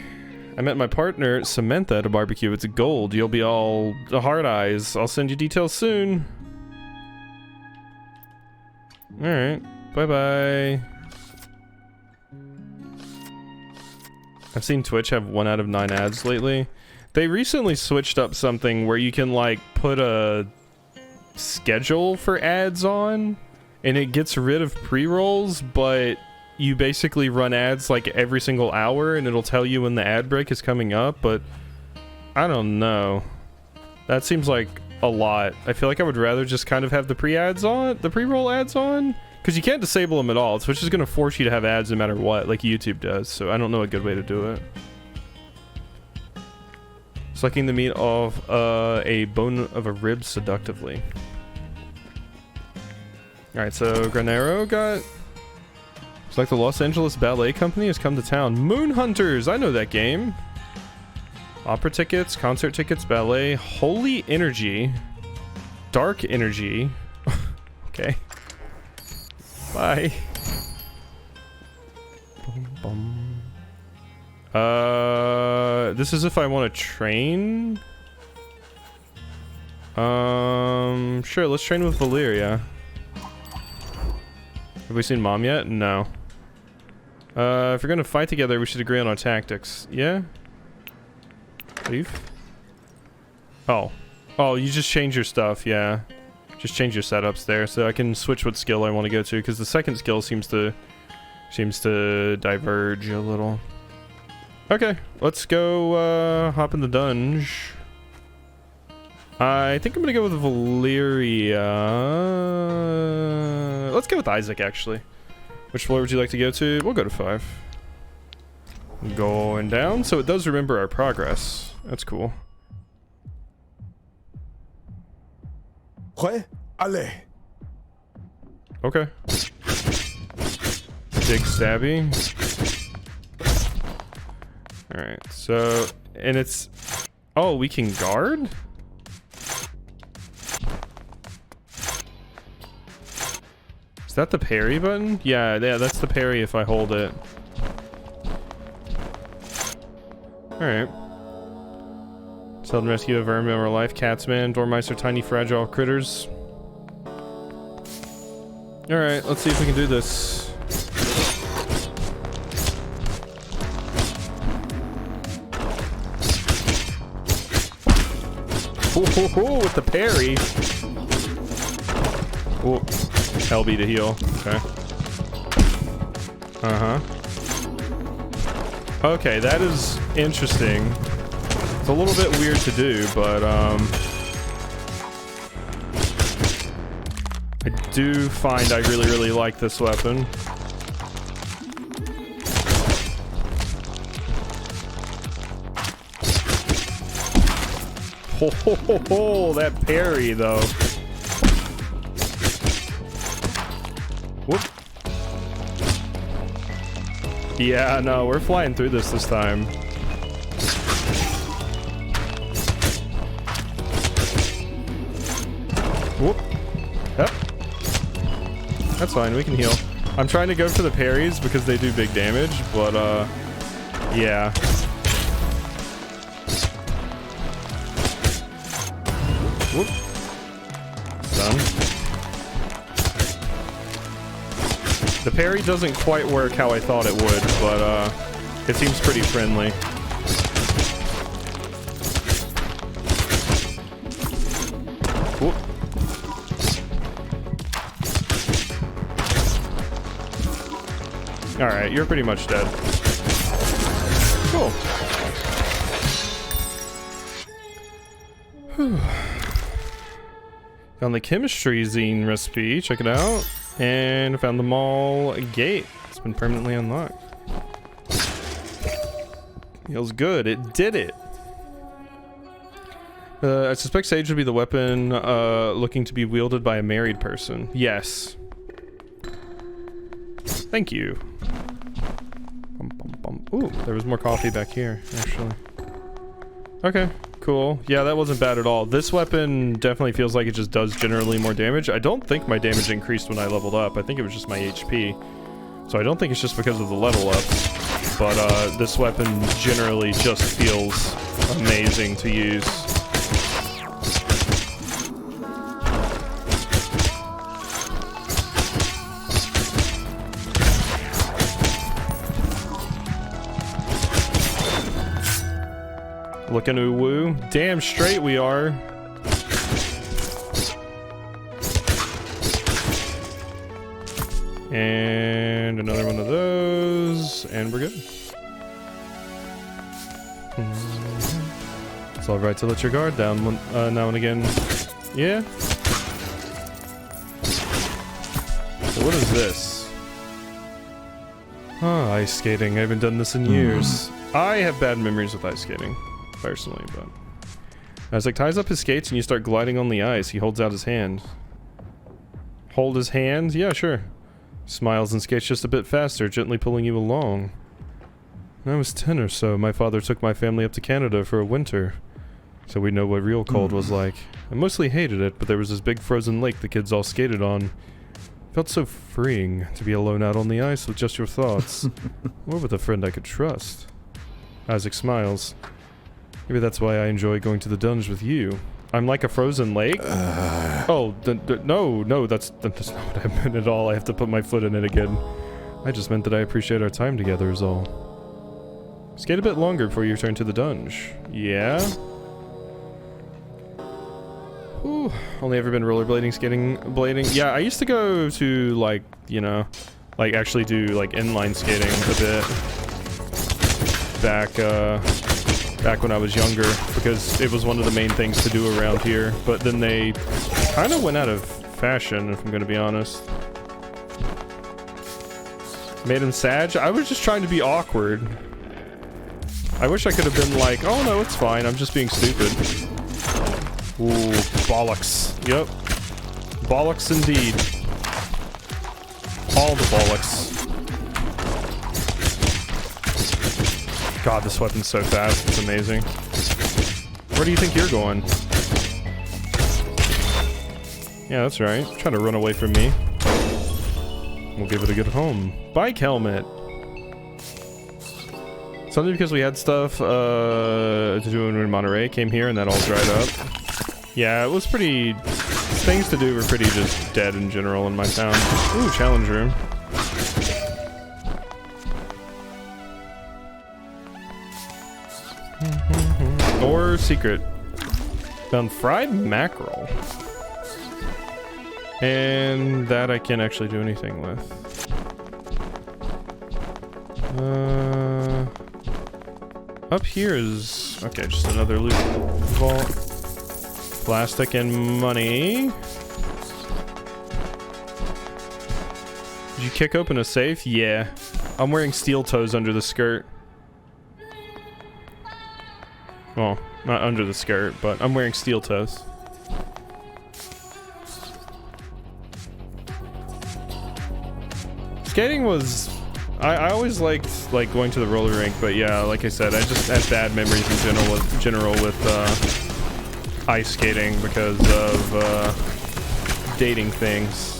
I met my partner, Samantha, at a barbecue. It's gold. You'll be all hard eyes. I'll send you details soon. Alright. Bye-bye. I've seen Twitch have 1 out of 9 ads lately. They recently switched up something where you can, like, put a schedule for ads on, and it gets rid of pre-rolls, but you basically run ads like every single hour and it'll tell you when the ad break is coming up, but I don't know. That seems like a lot. I feel like I would rather just kind of have the pre-ads on, the pre-roll ads on, because you can't disable them at all. Twitch is going to force you to have ads no matter what, like YouTube does, so I don't know a good way to do it. Sucking the meat off a bone of a rib seductively. Alright, so Granero got... It's like the Los Angeles Ballet Company has come to town. Moon Hunters! I know that game. Opera tickets, concert tickets, ballet, Holy Energy, Dark Energy. Okay. Bye. Bum, bum. This is if I want to train. Sure, let's train with Valeria. Have we seen Mom yet? No. If we're gonna fight together, we should agree on our tactics. Yeah? Leave? Oh. Oh, you just change your stuff, yeah. Just change your setups there, so I can switch what skill I want to go to, because the second skill seems to diverge a little. Okay, let's go, hop in the dungeon. I think I'm gonna go with Valeria. Let's go with Isaac, actually. Which floor would you like to go to? We'll go to 5. Going down, so it does remember our progress. That's cool. Ouais, allez. Okay. Big stabby. Alright, so... And it's... Oh, we can guard? Is that the parry button? Yeah, that's the parry if I hold it. Alright. Seldom rescue a vermin in real life. Cats, man. Dormice are tiny, fragile critters. Alright, let's see if we can do this. Oh, with the parry. Oh, LB to heal. Okay. Uh-huh. Okay, that is interesting. It's a little bit weird to do, but I do find I really, really like this weapon. Oh, that parry though. Whoop. Yeah, no, we're flying through this time. Whoop. Yep. That's fine, we can heal. I'm trying to go for the parries because they do big damage, but yeah. Whoop. Done. The parry doesn't quite work how I thought it would, but it seems pretty friendly. Whoop. Alright, you're pretty much dead. Cool. Whew. Found the chemistry zine recipe, check it out. And found the mall gate. It's been permanently unlocked. Feels good, it did it. I suspect Sage would be the weapon looking to be wielded by a married person. Yes. Thank you. Bum, bum, bum. Ooh, there was more coffee back here, actually. Okay. Cool. Yeah, that wasn't bad at all. This weapon definitely feels like it just does generally more damage. I don't think my damage increased when I leveled up. I think it was just my HP. So I don't think it's just because of the level ups. but this weapon generally just feels amazing to use. Looking woo. Damn straight we are. And another one of those, and we're good. It's alright to let your guard down now and again. Yeah? So what is this? Oh, ice skating. I haven't done this in years. I have bad memories with ice skating, personally, but... Isaac ties up his skates and you start gliding on the ice. He holds out his hand. Hold his hand? Yeah, sure. Smiles and skates just a bit faster, gently pulling you along. When I was 10 or so, my father took my family up to Canada for a winter. So we know what real cold was like. I mostly hated it, but there was this big frozen lake the kids all skated on. Felt so freeing to be alone out on the ice with just your thoughts. Or with a friend I could trust. Isaac smiles. Maybe that's why I enjoy going to the dungeon with you. I'm like a frozen lake? Oh, no, that's not what I meant at all. I have to put my foot in it again. I just meant that I appreciate our time together is all. Skate a bit longer before you return to the dungeon. Yeah? Ooh, only ever been rollerblading, skating, blading. Yeah, I used to go to, like, you know, like, actually do, like, inline skating a bit. Back when I was younger, because it was one of the main things to do around here, but then they kind of went out of fashion, if I'm gonna be honest. Made him sad? I was just trying to be awkward. I wish I could have been like, oh no, it's fine, I'm just being stupid. Ooh, bollocks. Yep. Bollocks indeed. All the bollocks. God, this weapon's so fast, it's amazing. Where do you think you're going? Yeah, that's right. Trying to run away from me. We'll give it a good home. Bike helmet. Something because we had stuff to do in Monterey, came here and that all dried up. Yeah, it was pretty... Things to do were pretty just dead in general in my town. Ooh, challenge room. Or secret. Found fried mackerel. And that I can't actually do anything with. Up here is... Okay, just another loot vault. Plastic and money. Did you kick open a safe? Yeah. I'm wearing steel toes under the skirt. Well, not under the skirt, but I'm wearing steel toes. Skating was... I always liked like going to the roller rink, but yeah, like I said, I just had bad memories in general with ice skating because of dating things.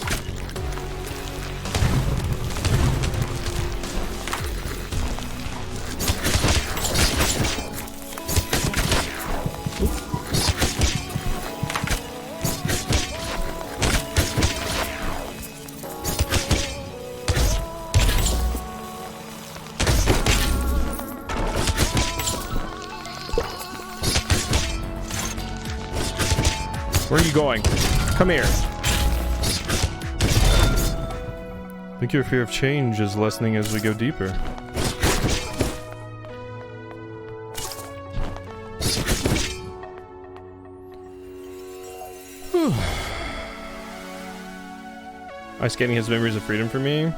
Where are you going? Come here. I think your fear of change is lessening as we go deeper. Ice skating has memories of freedom for me.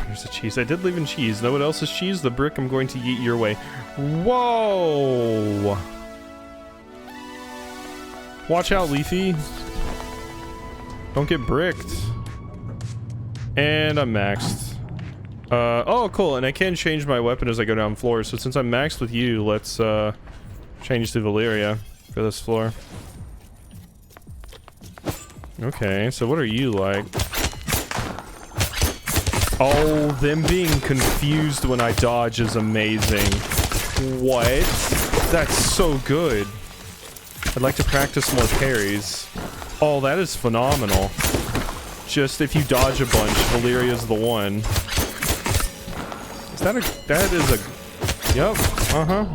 There's the cheese. I did live in cheese. Know what else is cheese? The brick I'm going to yeet your way. Whoa! Watch out, Leafy. Don't get bricked. And I'm maxed. Oh, cool. And I can change my weapon as I go down floors. So since I'm maxed with you, let's change to Valeria for this floor. Okay, so what are you like? Oh, them being confused when I dodge is amazing. What? That's so good. I'd like to practice more parries. Oh, that is phenomenal. Just if you dodge a bunch, Valeria's the one. Is that a... That is a... Yep. Uh-huh.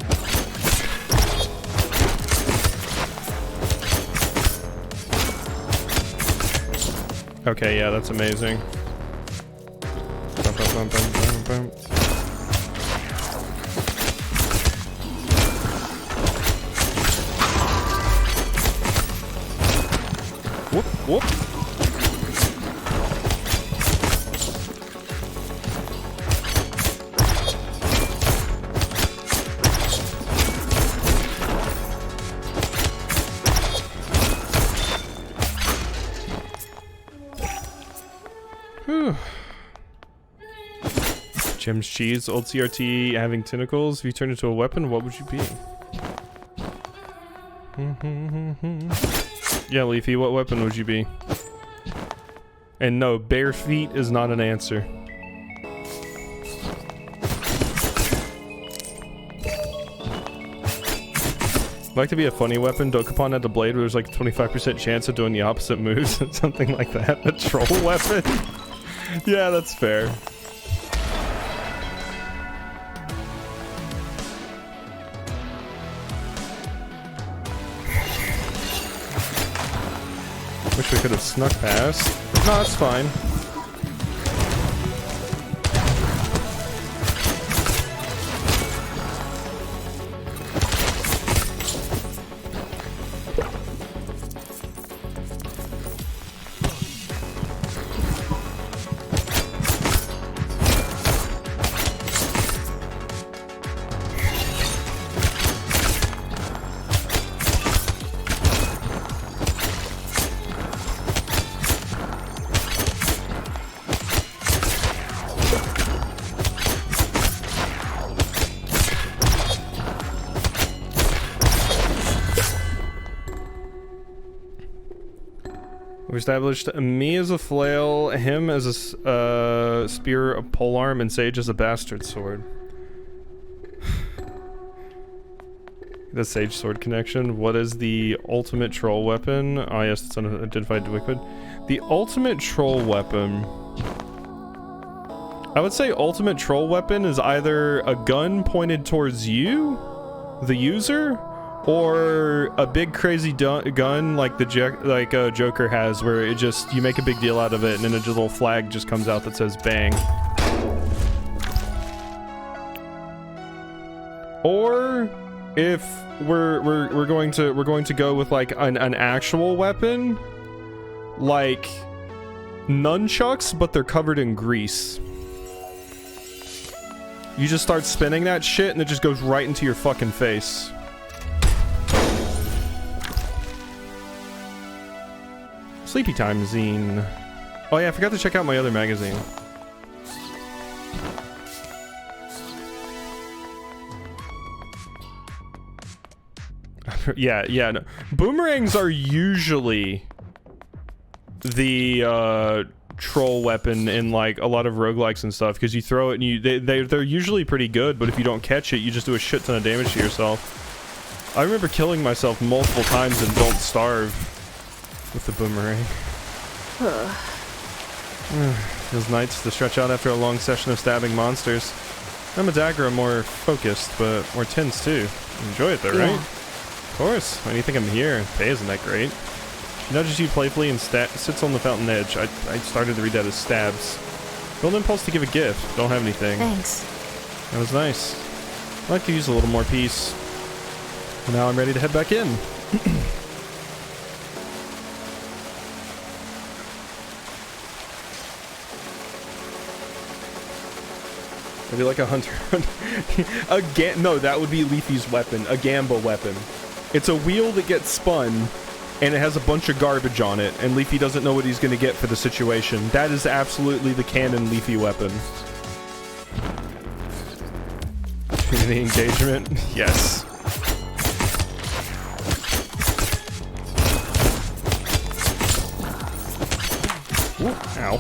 Okay, yeah, that's amazing. Bum, bum, bum, bum, bum, bum. Whoop, whoop. Whew. Jim's cheese, old CRT having tentacles. If you turn into a weapon, what would you be? Yeah, Leafy, what weapon would you be? And no, bare feet is not an answer. I'd like to be a funny weapon. Dokapon had the blade where there's like a 25% chance of doing the opposite moves. Something like that. A troll weapon? Yeah, that's fair. Wish we could have snuck past. No, that's fine. We established me as a flail, him as a spear, a polearm, and Sage as a bastard sword. The Sage sword connection. What is the ultimate troll weapon? Oh yes, it's unidentified liquid. The ultimate troll weapon. I would say ultimate troll weapon is either a gun pointed towards you, the user, or a big crazy gun like the Joker has, where it just, you make a big deal out of it and then a little flag just comes out that says bang. Or if we're going to go with like an actual weapon, like nunchucks, but they're covered in grease. You just start spinning that shit and it just goes right into your fucking face. Sleepy Time zine. Oh yeah, I forgot to check out my other magazine. yeah. No. Boomerangs are usually the troll weapon in like a lot of roguelikes and stuff, because you throw it and they're usually pretty good, but if you don't catch it, you just do a shit ton of damage to yourself. I remember killing myself multiple times in Don't Starve with the boomerang. Feels nice to stretch out after a long session of stabbing monsters. I'm a dagger, I'm more focused, but more tense too. Enjoy it though, right? Of course. Why do you think I'm here? Pay isn't that great. She nudges you playfully and sits on the fountain edge. I started to read that as stabs. Feel an impulse to give a gift. Don't have anything. Thanks. That was nice. I'd like to use a little more peace. Now I'm ready to head back in. I'd be like a hunter. No, that would be Leafy's weapon. A Gamba weapon. It's a wheel that gets spun, and it has a bunch of garbage on it, and Leafy doesn't know what he's going to get for the situation. That is absolutely the canon Leafy weapon. Community engagement? Yes. Ooh, ow.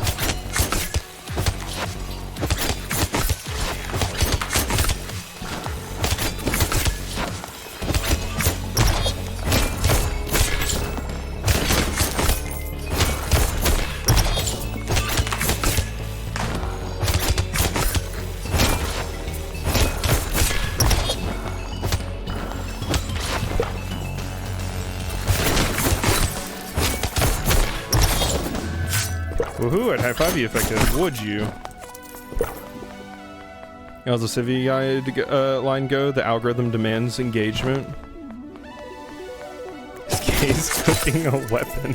Woohoo, I'd high five you if I could. Would you? How's the Civi guide line go? The algorithm demands engagement. Is Kay's cooking a weapon?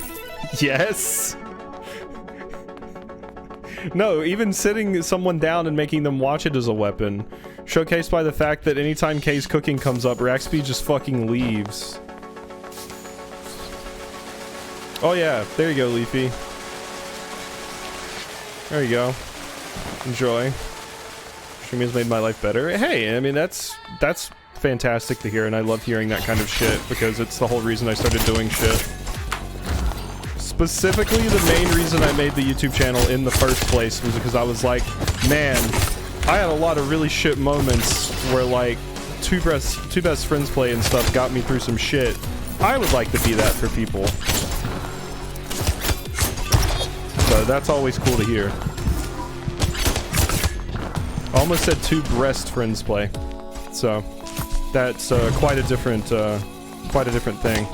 Yes! No, even sitting someone down and making them watch it is a weapon. Showcased by the fact that anytime Kay's cooking comes up, Raxby just fucking leaves. Oh yeah, there you go, Leafy. There you go. Enjoy. Streaming has made my life better. Hey, I mean, that's fantastic to hear, and I love hearing that kind of shit, because it's the whole reason I started doing shit. Specifically, the main reason I made the YouTube channel in the first place was because I was like, man, I had a lot of really shit moments where, like, two best friends play and stuff got me through some shit. I would like to be that for people. So that's always cool to hear. I almost said two breast friends play. So that's quite a different thing.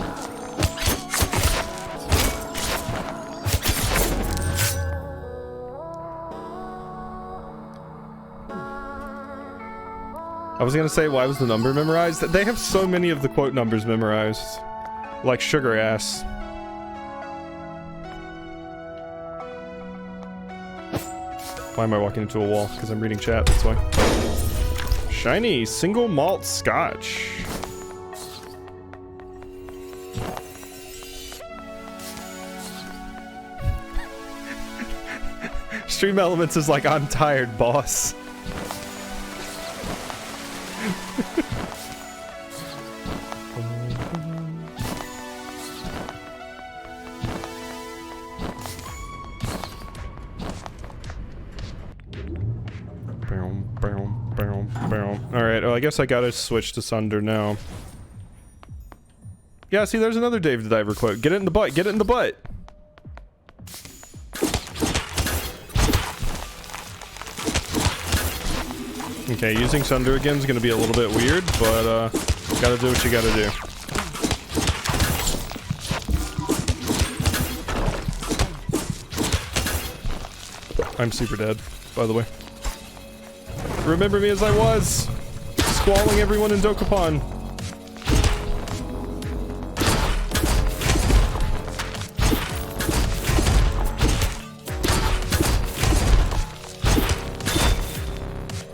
I was gonna say, why was the number memorized? They have so many of the quote numbers memorized. Like sugar ass. Why am I walking into a wall? Because I'm reading chat, that's why. Shiny single malt scotch. Stream Elements is like, I'm tired, boss. Alright, well, I guess I gotta switch to Sunder now. Yeah, see, there's another Dave the Diver quote. Get it in the butt, get it in the butt! Okay, using Sunder again is gonna be a little bit weird, but, gotta do what you gotta do. I'm super dead, by the way. Remember me as I was! Squalling everyone in Dokapon.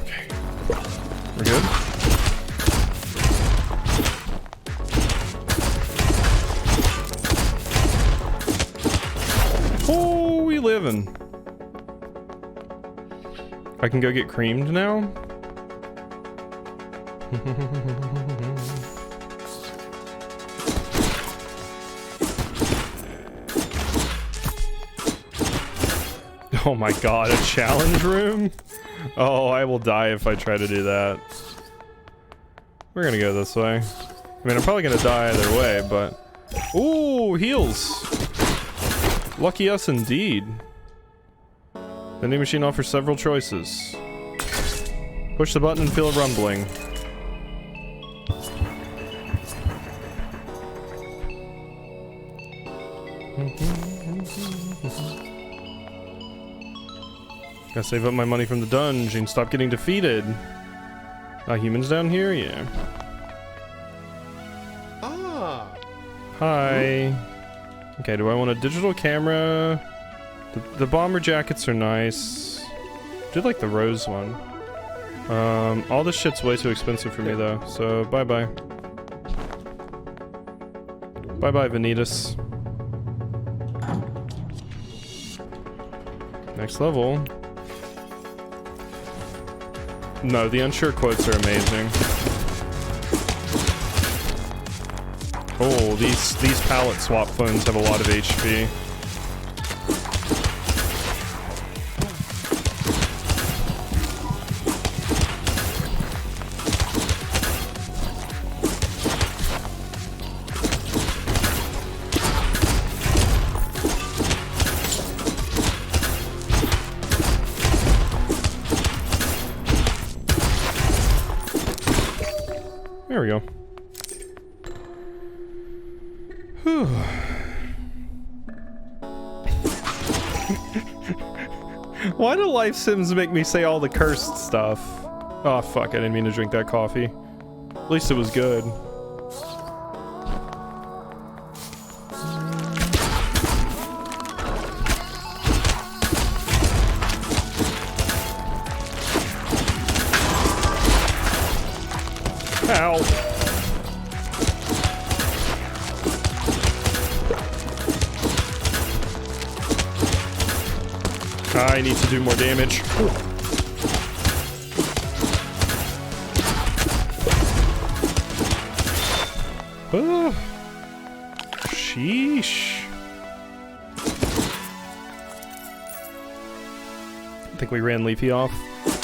Okay. We're good? Oh, we livin'. I can go get creamed now? Oh my god, a challenge room? Oh, I will die if I try to do that. We're gonna go this way. I mean, I'm probably gonna die either way, but... Ooh, heals! Lucky us indeed. The new machine offers several choices. Push the button and feel a rumbling. Gotta save up my money from the dungeon. Stop getting defeated. Humans down here? Yeah. Ah. Hi. Okay, do I want a digital camera? The bomber jackets are nice. I do like the rose one. All this shit's way too expensive for me though, so bye-bye. Bye-bye, Vanitas. Next level. No, the unsure quotes are amazing. Oh, these palette swap phones have a lot of HP. There we go. Whew. Why do life sims make me say all the cursed stuff? Oh fuck, I didn't mean to drink that coffee. At least it was good. Ow. I need to do more damage. Oh. Sheesh. I think we ran Leafy off.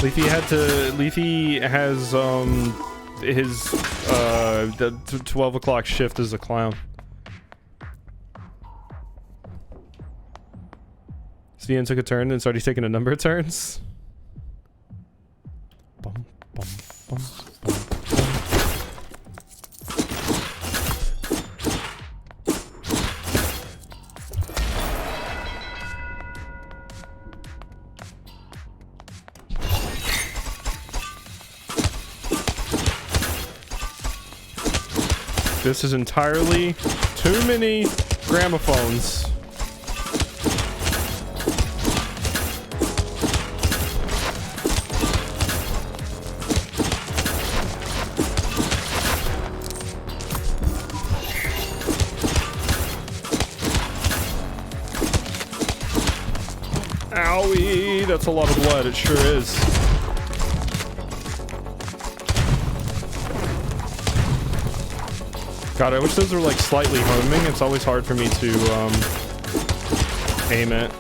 Leafy has his the 12 o'clock shift as a clown. Svian took a turn and it's already taken a number of turns. Bum, bum, bum, bum, bum. This is entirely too many gramophones. Owie, that's a lot of blood, it sure is. God, I wish those were like slightly homing. It's always hard for me to aim it.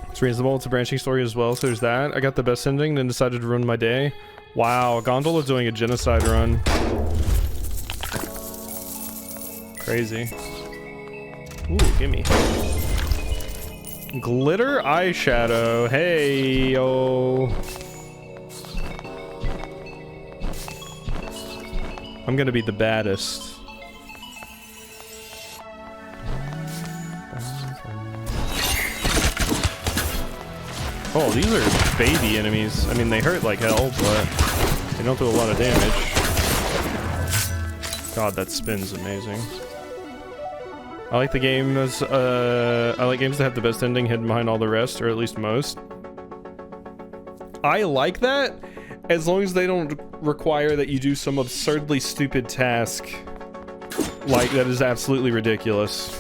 It's reasonable. It's a branching story as well, so there's that. I got the best ending, then decided to ruin my day. Wow, Gondola doing a genocide run. Crazy. Ooh, gimme. Glitter eyeshadow. Hey, yo. I'm gonna be the baddest. Oh, these are baby enemies. I mean, they hurt like hell, but they don't do a lot of damage. God, that spin's amazing. I like the game as, I like games that have the best ending hidden behind all the rest, or at least most. I like that, as long as they don't require that you do some absurdly stupid task, like, that is absolutely ridiculous.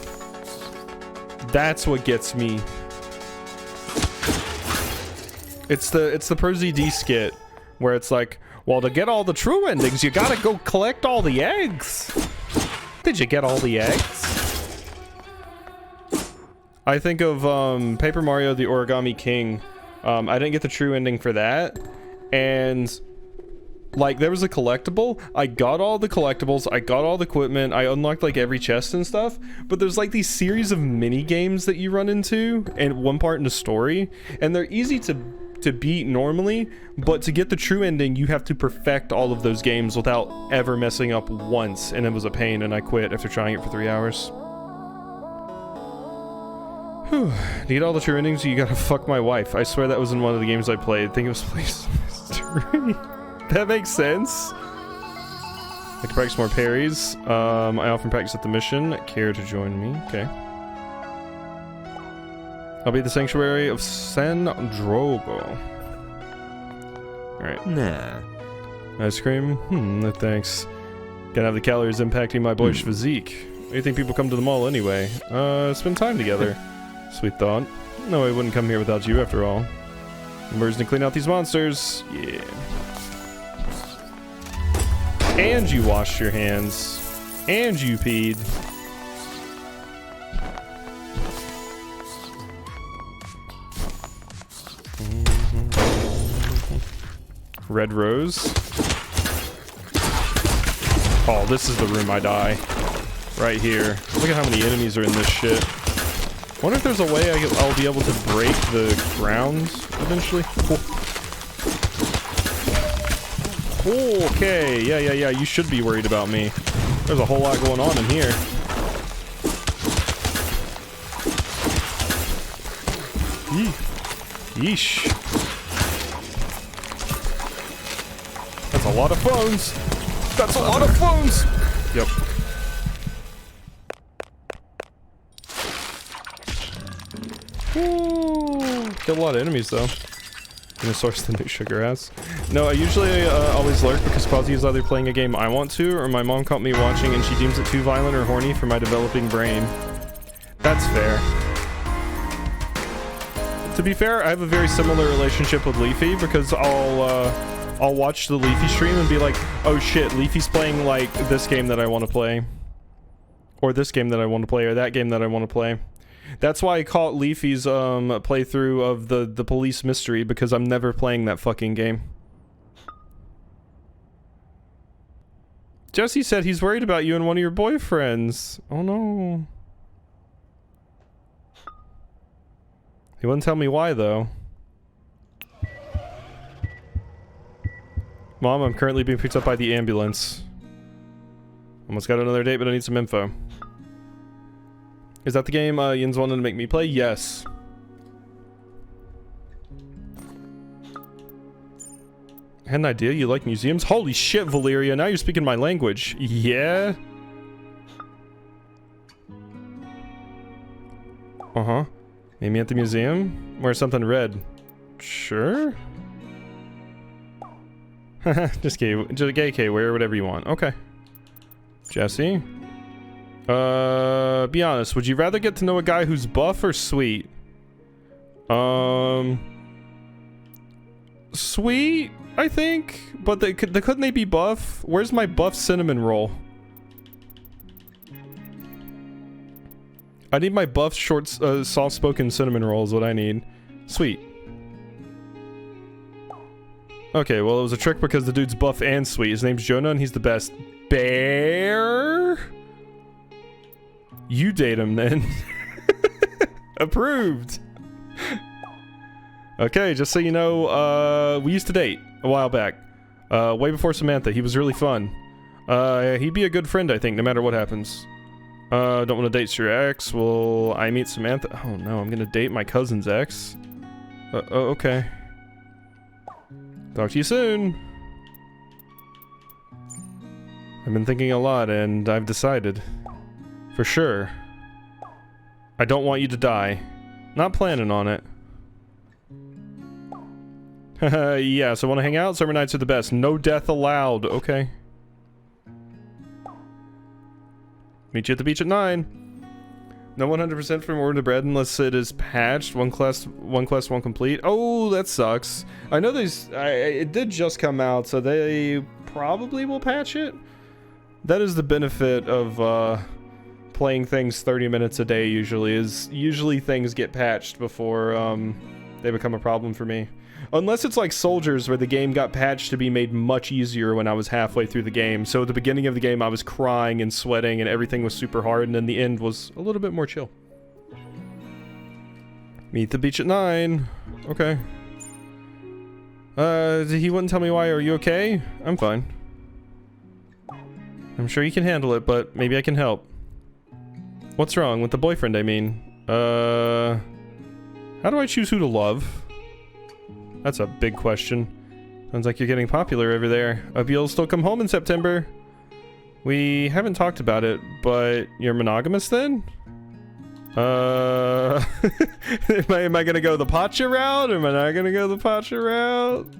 That's what gets me. It's the ProZD skit, where it's like, well, to get all the true endings, you gotta go collect all the eggs. Did you get all the eggs? I think of Paper Mario the Origami King. I didn't get the true ending for that, and like there was a collectible. I got all the collectibles, I got all the equipment, I unlocked like every chest and stuff, but there's like these series of mini games that you run into and one part in the story, and they're easy to beat normally, but to get the true ending you have to perfect all of those games without ever messing up once, and it was a pain, and I quit after trying it for 3 hours. Whew. Need all the true endings, you gotta fuck my wife. I swear that was in one of the games I played. I think it was PlayStation 3. That makes sense. I can practice more parries. I often practice at the mission. Care to join me? Okay. I'll be at the Sanctuary of San Drogo. Alright. Nah. Ice cream? No thanks. Gotta have the calories impacting my boyish physique. What do you think people come to the mall anyway? Spend time together. Sweet thought. No, I wouldn't come here without you after all. Emerge to clean out these monsters. Yeah. And you washed your hands. And you peed. Red Rose. Oh, this is the room I die. Right here. Look at how many enemies are in this shit. Wonder if there's a way I'll be able to break the ground eventually. Cool. Okay, yeah. You should be worried about me. There's a whole lot going on in here. Yeesh. That's a lot of phones. That's a lot of phones. Yep. Ooh, killed a lot of enemies though. Gonna source the new sugar ass. No, I usually always lurk because Quasi is either playing a game I want to, or my mom caught me watching and she deems it too violent or horny for my developing brain. That's fair. To be fair, I have a very similar relationship with Leafy because I'll watch the Leafy stream and be like, oh shit, Leafy's playing like this game that I want to play, or this game that I want to play, or that game that I want to play. That's why I caught Leafy's playthrough of the Police Mystery, because I'm never playing that fucking game. Jesse said he's worried about you and one of your boyfriends. Oh no. He wouldn't tell me why though. Mom, I'm currently being picked up by the ambulance. Almost got another date, but I need some info. Is that the game Yin's wanted to make me play? Yes. I had an idea you like museums? Holy shit, Valeria, now you're speaking my language. Yeah? Uh-huh. Meet me at the museum? Wear something red. Sure? Just gay, wear whatever you want. Okay. Jesse? Be honest, would you rather get to know a guy who's buff or sweet? Sweet, I think, but couldn't they be buff? Where's my buff cinnamon roll? I need my buff short, soft-spoken cinnamon roll is what I need. Sweet. Okay, well it was a trick because the dude's buff and sweet. His name's Jonah and he's the best. Bear? You date him then. Approved. Okay, just so you know, we used to date a while back. Way before Samantha. He was really fun. He'd be a good friend, I think, no matter what happens. Don't want to date your ex. Will I meet Samantha? Oh no, I'm gonna date my cousin's ex. Oh, okay. Talk to you soon. I've been thinking a lot and I've decided. For sure. I don't want you to die. Not planning on it. Yeah, so wanna hang out? Summer nights are the best. No death allowed. Okay. Meet you at the beach at 9. No 100% from order to bread unless it is patched. One quest, one complete. Oh, that sucks. I know these. It did just come out, so they probably will patch it. That is the benefit of playing things 30 minutes a day. Usually things get patched before they become a problem for me. Unless it's like Soldiers, where the game got patched to be made much easier when I was halfway through the game. So at the beginning of the game, I was crying and sweating and everything was super hard, and then the end was a little bit more chill. Meet the beach at 9. Okay. He wouldn't tell me why. Are you okay? I'm fine. I'm sure you can handle it, but maybe I can help. What's wrong with the boyfriend, I mean? How do I choose who to love? That's a big question. Sounds like you're getting popular over there. Hope you'll still come home in September. We haven't talked about it, but you're monogamous then? Am I gonna go the Pacha route? Am I not gonna go the Pacha route?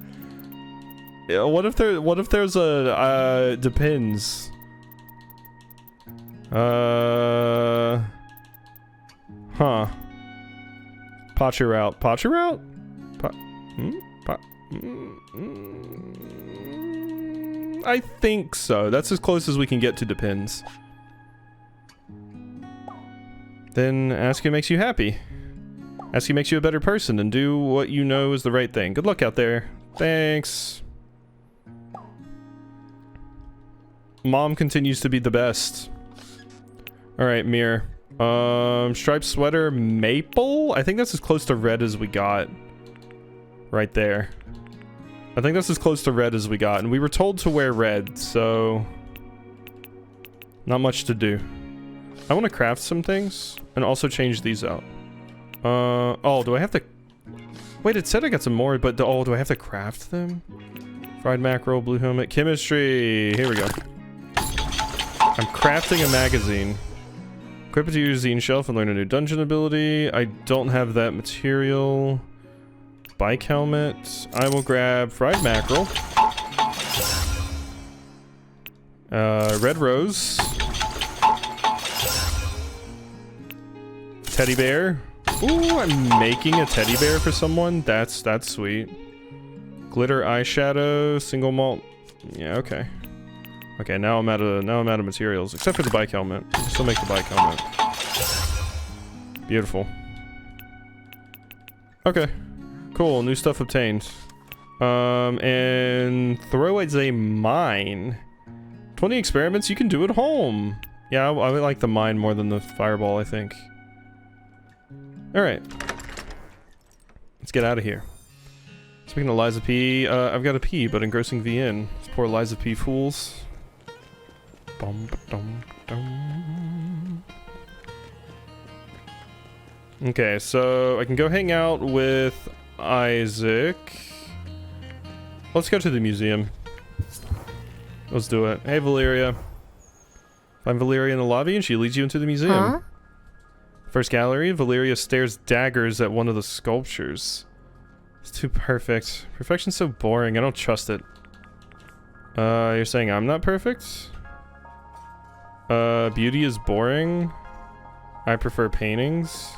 Yeah, what if there's a, depends. Huh. Pacha route. Pacha route? I think so. That's as close as we can get to depends. Then ask who makes you happy. Ask who makes you a better person and do what you know is the right thing. Good luck out there. Thanks. Mom continues to be the best. Alright, Mir. Striped sweater, maple? I think that's as close to red as we got. Right there. I think that's as close to red as we got. And we were told to wear red, so... not much to do. I want to craft some things and also change these out. Oh, do I have to... wait, it said I got some more, but oh, do I have to craft them? Fried mackerel, blue helmet, chemistry. Here we go. I'm crafting a magazine. Equip it to your zine shelf and learn a new dungeon ability. I don't have that material. Bike helmet. I will grab fried mackerel. Red rose. Teddy bear. Ooh, I'm making a teddy bear for someone. That's sweet. Glitter eyeshadow, single malt. Yeah, okay. Okay, now I'm out of materials, except for the bike helmet. I'll still make the bike helmet. Beautiful. Okay. Cool, new stuff obtained. And throw is a mine. 20 experiments you can do at home. Yeah, I would like the mine more than the fireball, I think. Alright. Let's get out of here. Speaking of Liza P, I've got a P, but engrossing VN. These poor Liza P fools. Bum, dum, dum. Okay, so I can go hang out with Isaac. Let's go to the museum. Let's do it. Hey, Valeria. Find Valeria in the lobby and she leads you into the museum. Huh? First gallery, Valeria stares daggers at one of the sculptures. It's too perfect. Perfection's so boring, I don't trust it. You're saying I'm not perfect? Beauty is boring. I prefer paintings.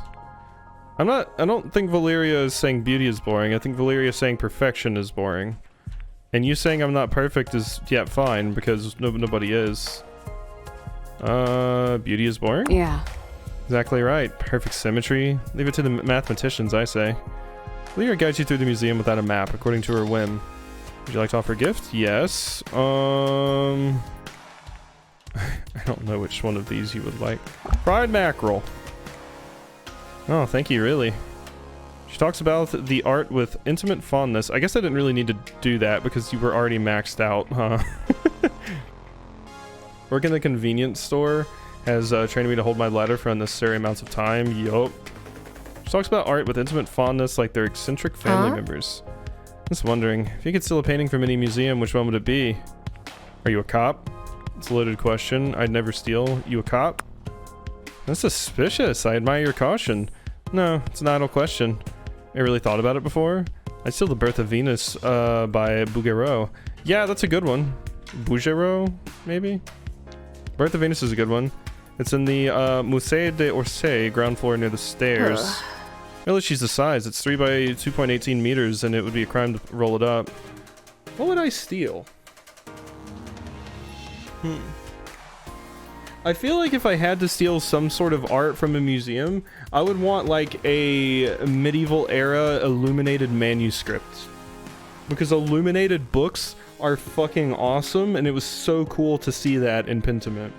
I don't think Valeria is saying beauty is boring. I think Valeria is saying perfection is boring. And you saying I'm not perfect is, yeah, fine, because nobody is. Beauty is boring? Yeah. Exactly right. Perfect symmetry. Leave it to the mathematicians, I say. Valeria guides you through the museum without a map, according to her whim. Would you like to offer a gift? Yes. I don't know which one of these you would like. Fried mackerel. Oh, thank you, really. She talks about the art with intimate fondness. I guess I didn't really need to do that because you were already maxed out, huh? Work in the convenience store has trained me to hold my ladder for unnecessary amounts of time. Yup. She talks about art with intimate fondness like they're eccentric family members. Just wondering, if you could steal a painting from any museum, which one would it be? Are you a cop? It's a loaded question. I'd never steal. You a cop? That's suspicious. I admire your caution. No, it's an idle question. I really thought about it before. I'd steal The Birth of Venus by Bouguereau. Yeah, that's a good one. Bouguereau, maybe? Birth of Venus is a good one. It's in the Musée d'Orsay, ground floor near the stairs. Really, she's the size. It's 3 by 2.18 meters, and it would be a crime to roll it up. What would I steal? I feel like if I had to steal some sort of art from a museum, I would want like a medieval era illuminated manuscript. Because illuminated books are fucking awesome, and it was so cool to see that in Pentiment.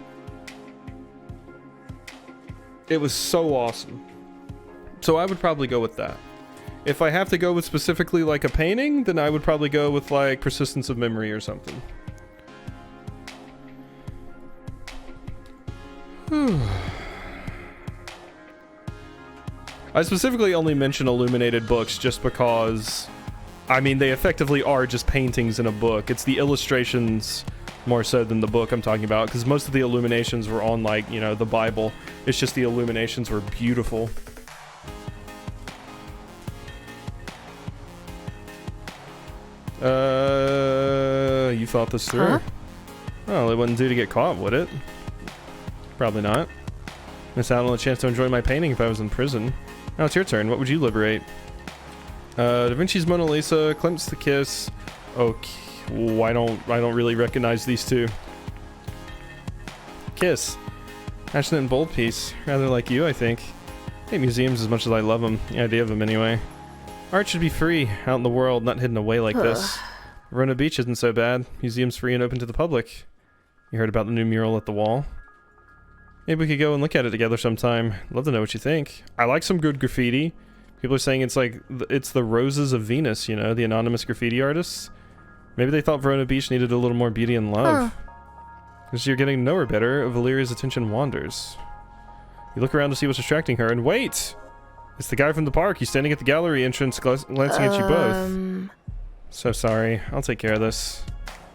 It was so awesome. So I would probably go with that. If I have to go with specifically like a painting, then I would probably go with like Persistence of Memory or something. I specifically only mention illuminated books just because, I mean, they effectively are just paintings in a book. It's the illustrations more so than the book I'm talking about, because most of the illuminations were on, like, you know, the Bible. It's just the illuminations were beautiful. You thought this through? Huh? Well, it wouldn't do to get caught, would it? Probably not. Miss out on a chance to enjoy my painting if I was in prison. Now it's your turn. What would you liberate? Da Vinci's Mona Lisa, Klimt's The Kiss. Okay, I don't really recognize these two. Kiss. Passionate and bold piece. Rather like you, I think. I hate museums as much as I love them. The idea of them, anyway. Art should be free, out in the world, not hidden away like this. Verona Beach isn't so bad. Museum's free and open to the public. You heard about the new mural at the wall? Maybe we could go and look at it together sometime. Love to know what you think. I like some good graffiti. People are saying it's like, it's the Roses of Venus, you know, the anonymous graffiti artists. Maybe they thought Verona Beach needed a little more beauty and love. As you're getting to know her better, Valeria's attention wanders. You look around to see what's distracting her, and wait! It's the guy from the park. He's standing at the gallery entrance glancing at you both. So sorry. I'll take care of this.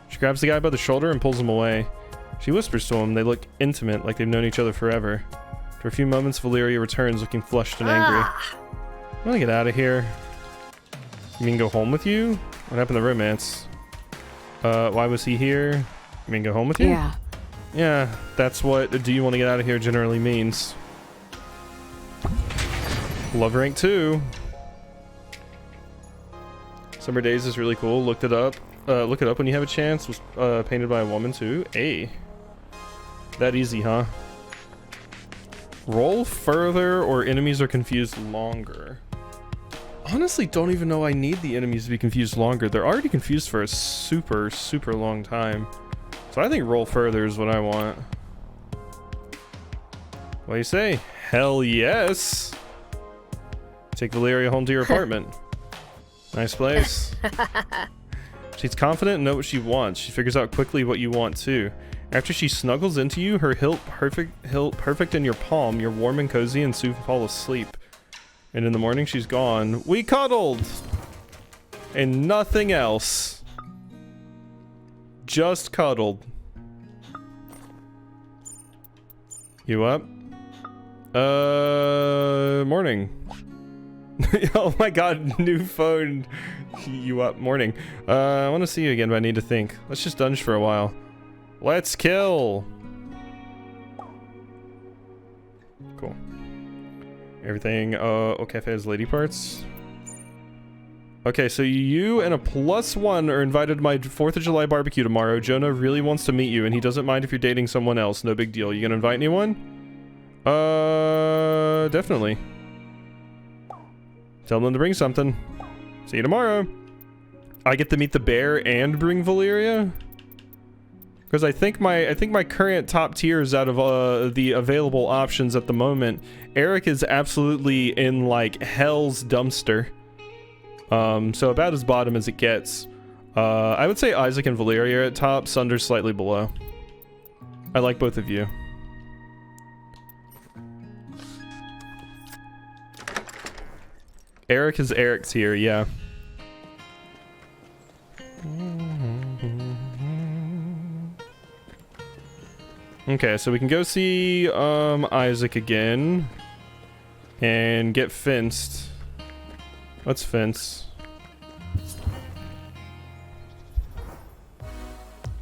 She grabs the guy by the shoulder and pulls him away. She whispers to him. They look intimate, like they've known each other forever. For a few moments, Valeria returns looking flushed and angry. I want to get out of here. You mean go home with you? What happened to romance? Why was he here? You mean go home with you? Yeah. Yeah, that's what do you want to get out of here generally means. Love rank 2. Summer Days is really cool. Look it up when you have a chance. Was painted by a woman too. Hey. That easy, huh? Roll further or enemies are confused longer. Honestly, don't even know I need the enemies to be confused longer. They're already confused for a super, super long time. So I think roll further is what I want. What do you say? Hell yes! Take Valeria home to your apartment. Nice place. She's confident and knows what she wants. She figures out quickly what you want too. After she snuggles into you, her hilt perfect in your palm, you're warm and cozy and soon fall asleep. And in the morning, she's gone. We cuddled! And nothing else. Just cuddled. You up? Morning. Oh my god, new phone. You up? Morning. I want to see you again, but I need to think. Let's just dunge for a while. Let's kill! Cool. Everything, Cafe has lady parts. Okay, so you and a +1 are invited to my 4th of July barbecue tomorrow. Jonah really wants to meet you, and he doesn't mind if you're dating someone else. No big deal. You gonna invite anyone? Definitely. Tell them to bring something. See you tomorrow. I get to meet the bear and bring Valeria? Because I think my current top tiers out of the available options at the moment, Eric is absolutely in like hell's dumpster. So about as bottom as it gets. I would say Isaac and Valeria are at top, Sunder slightly below. I like both of you. Eric is Eric tier, yeah. Okay, so we can go see Isaac again and get fenced. Let's fence.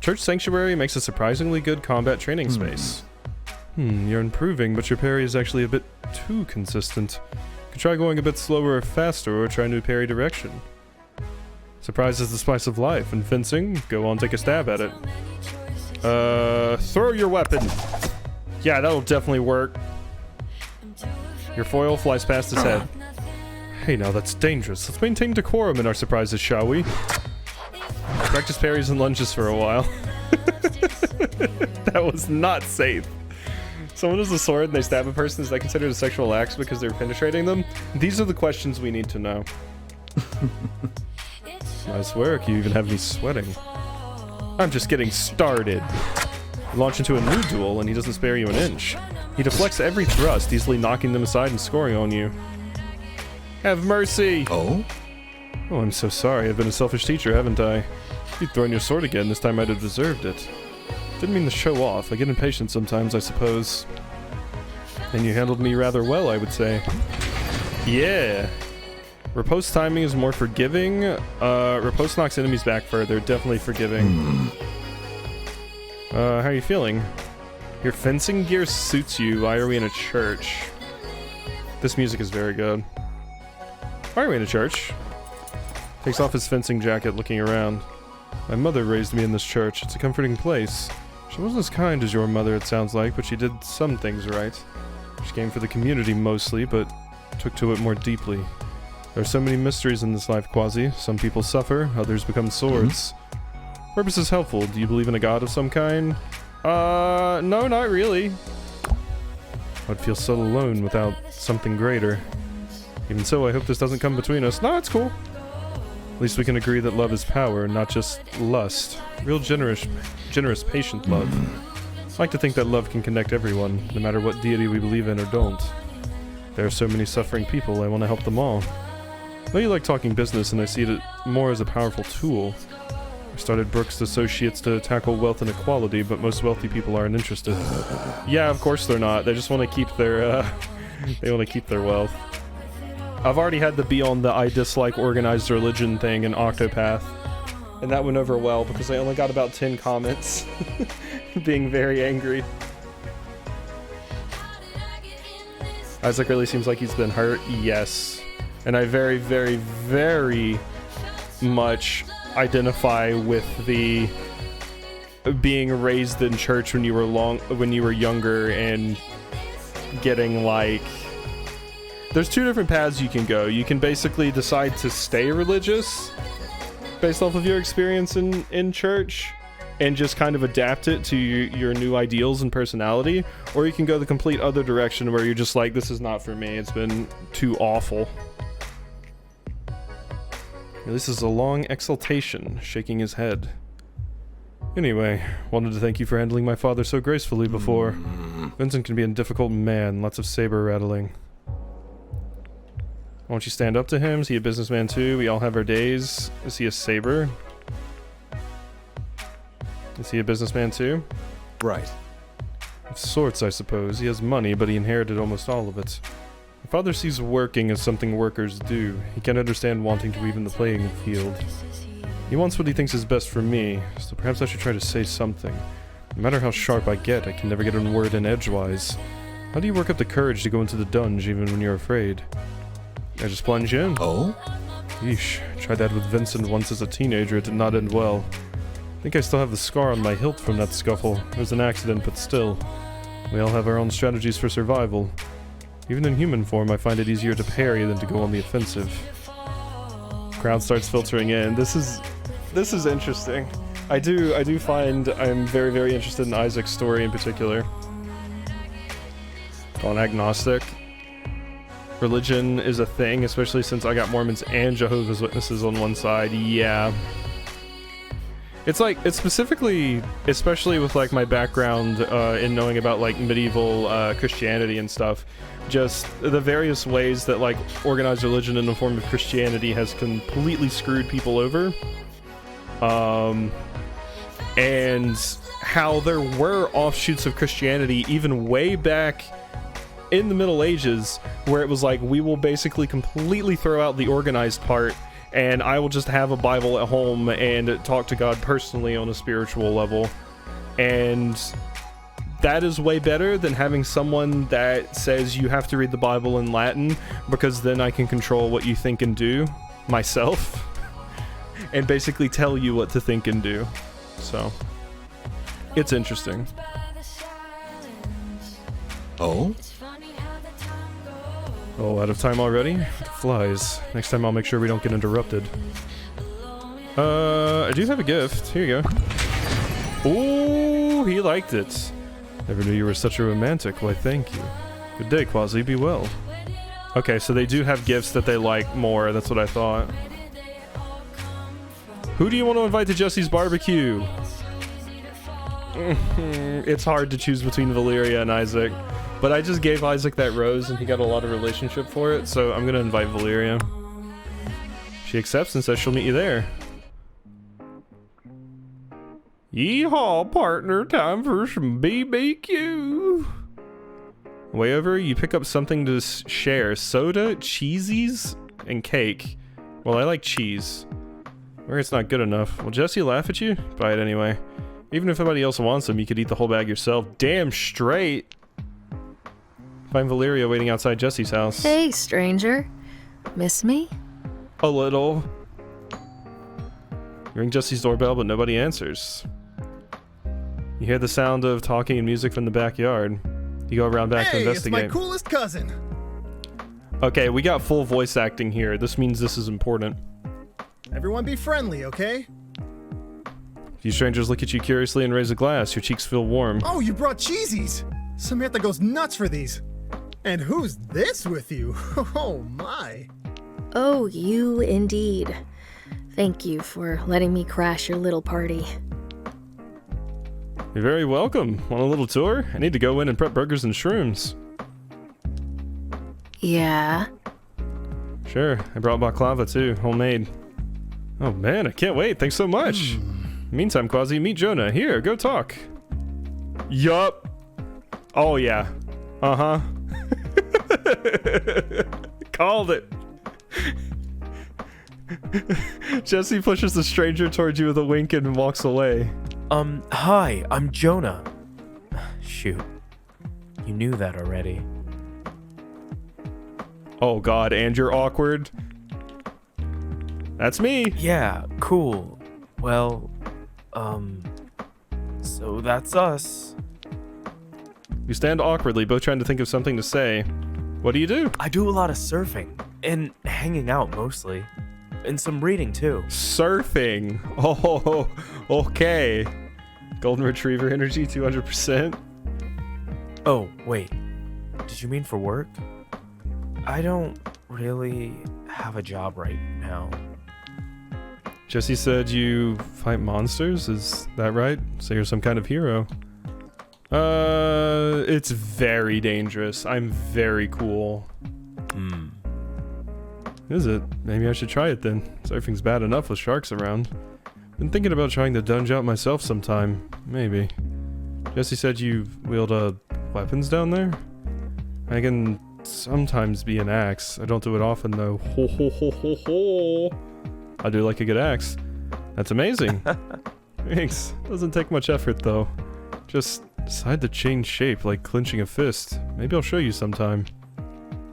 Church Sanctuary makes a surprisingly good combat training space. You're improving, but your parry is actually a bit too consistent. Could try going a bit slower or faster, or try a new parry direction. Surprise is the spice of life, and fencing, go on, take a stab at it. Throw your weapon. Yeah, that'll definitely work. Your foil flies past his head. Hey, now that's dangerous. Let's maintain decorum in our surprises, shall we? Practice parries and lunges for a while. That was not safe. Someone has a sword and they stab a person. Is that considered a sexual act because they're penetrating them? These are the questions we need to know. Nice work. You even have me sweating. I'm just getting started. You launch into a new duel and he doesn't spare you an inch. He deflects every thrust, easily knocking them aside and scoring on you. Have mercy! Oh? Oh, I'm so sorry. I've been a selfish teacher, haven't I? If you'd thrown your sword again, this time I'd have deserved it. Didn't mean to show off. I get impatient sometimes, I suppose. And you handled me rather well, I would say. Yeah! Riposte timing is more forgiving. Riposte knocks enemies back further. Definitely forgiving. How are you feeling? Your fencing gear suits you. Why are we in a church? This music is very good. Why are we in a church? Takes off his fencing jacket, looking around. My mother raised me in this church. It's a comforting place. She wasn't as kind as your mother, it sounds like, but she did some things right. She came for the community mostly, but took to it more deeply. There are so many mysteries in this life, Quasi. Some people suffer, others become swords. Purpose is helpful. Do you believe in a god of some kind? No, not really. I'd feel so alone without something greater. Even so, I hope this doesn't come between us. No, it's cool. At least we can agree that love is power, not just lust. Real generous, patient love. I like to think that love can connect everyone, no matter what deity we believe in or don't. There are so many suffering people, I want to help them all. I know you like talking business, and I see it more as a powerful tool. I started Brooks Associates to tackle wealth inequality, but most wealthy people aren't interested. Yeah, of course they're not. They just want to keep their, they want to keep their wealth. I've already had to be on the I dislike organized religion thing in Octopath, and that went over well because I only got about 10 comments being very angry. Isaac really seems like he's been hurt. Yes. And I very, very, very much identify with the being raised in church when you were younger and getting like... There's two different paths you can go. You can basically decide to stay religious based off of your experience in church and just kind of adapt it to your new ideals and personality, or you can go the complete other direction where you're just like, this is not for me, it's been too awful. This is a long exultation, shaking his head. Anyway, wanted to thank you for handling my father so gracefully before. Vincent can be a difficult man, lots of saber rattling. Why don't you stand up to him? Is he a businessman too? We all have our days. Is he a saber? Is he a businessman too? Right. Of sorts, I suppose. He has money, but he inherited almost all of it. My father sees working as something workers do. He can't understand wanting to even the playing field. He wants what he thinks is best for me, so perhaps I should try to say something. No matter how sharp I get, I can never get a word in edgewise. How do you work up the courage to go into the dungeon even when you're afraid? I just plunge in. Oh? Yeesh, tried that with Vincent once as a teenager, it did not end well. I think I still have the scar on my hilt from that scuffle. It was an accident, but still. We all have our own strategies for survival. Even in human form, I find it easier to parry than to go on the offensive. Crowd starts filtering in. This is interesting. I do find I'm very, very interested in Isaac's story in particular. Gone agnostic. Religion is a thing, especially since I got Mormons and Jehovah's Witnesses on one side. Yeah. It's like, it's specifically, especially with like my background in knowing about like medieval Christianity and stuff, just the various ways that like organized religion in the form of Christianity has completely screwed people over. And how there were offshoots of Christianity even way back in the Middle Ages, where it was like, we will basically completely throw out the organized part, and I will just have a Bible at home and talk to God personally on a spiritual level. And that is way better than having someone that says you have to read the Bible in Latin, because then I can control what you think and do myself and basically tell you what to think and do. So it's interesting. Oh? Oh, out of time already? It flies. Next time I'll make sure we don't get interrupted. I do have a gift. Here you go. Ooh, he liked it. Never knew you were such a romantic. Why, thank you. Good day, Quasi. Be well. Okay, so they do have gifts that they like more. That's what I thought. Who do you want to invite to Jesse's barbecue? It's hard to choose between Valeria and Isaac. But I just gave Isaac that rose and he got a lot of relationship for it, so I'm gonna invite Valeria. She accepts and says she'll meet you there. Yeehaw, partner, time for some BBQ. Way over, you pick up something to share. Soda, cheesies, and cake. Well, I like cheese. Or it's not good enough. Will Jesse laugh at you? Buy it anyway. Even if somebody else wants them, you could eat the whole bag yourself. Damn straight. Find Valeria waiting outside Jesse's house. Hey, stranger. Miss me? A little. You ring Jesse's doorbell, but nobody answers. You hear the sound of talking and music from the backyard. You go around back to investigate. It's my coolest cousin. Okay, we got full voice acting here. This means this is important. Everyone be friendly, okay? A few strangers look at you curiously and raise a glass. Your cheeks feel warm. Oh, you brought cheesies! Samantha goes nuts for these. And who's this with you? Oh my. Oh, you indeed. Thank you for letting me crash your little party. You're very welcome. Want a little tour? I need to go in and prep burgers and shrooms. Yeah? Sure, I brought baklava too, homemade. Oh man, I can't wait. Thanks so much. Meantime, Quasi, meet Jonah. Here, go talk. Yup. Oh yeah. Uh-huh. Called it. Jesse pushes the stranger towards you with a wink and walks away. Hi, I'm Jonah. Shoot. You knew that already. Oh god, and you're awkward. That's me. Yeah, cool. Well, so that's us. You stand awkwardly, both trying to think of something to say. What do you do? I do a lot of surfing, and hanging out mostly. And some reading too. Surfing. Oh, okay. Golden Retriever energy, 200%. Oh, wait. Did you mean for work? I don't really have a job right now. Jesse said you fight monsters, is that right? So you're some kind of hero. It's very dangerous. I'm very cool. Is it? Maybe I should try it then. Surfing's bad enough with sharks around. Been thinking about trying to dunge out myself sometime. Maybe. Jesse said you wield weapons down there? I can sometimes be an axe. I don't do it often though. Ho ho ho ho ho. I do like a good axe. That's amazing. Thanks. Doesn't take much effort though. Just decide to change shape like clenching a fist. Maybe I'll show you sometime.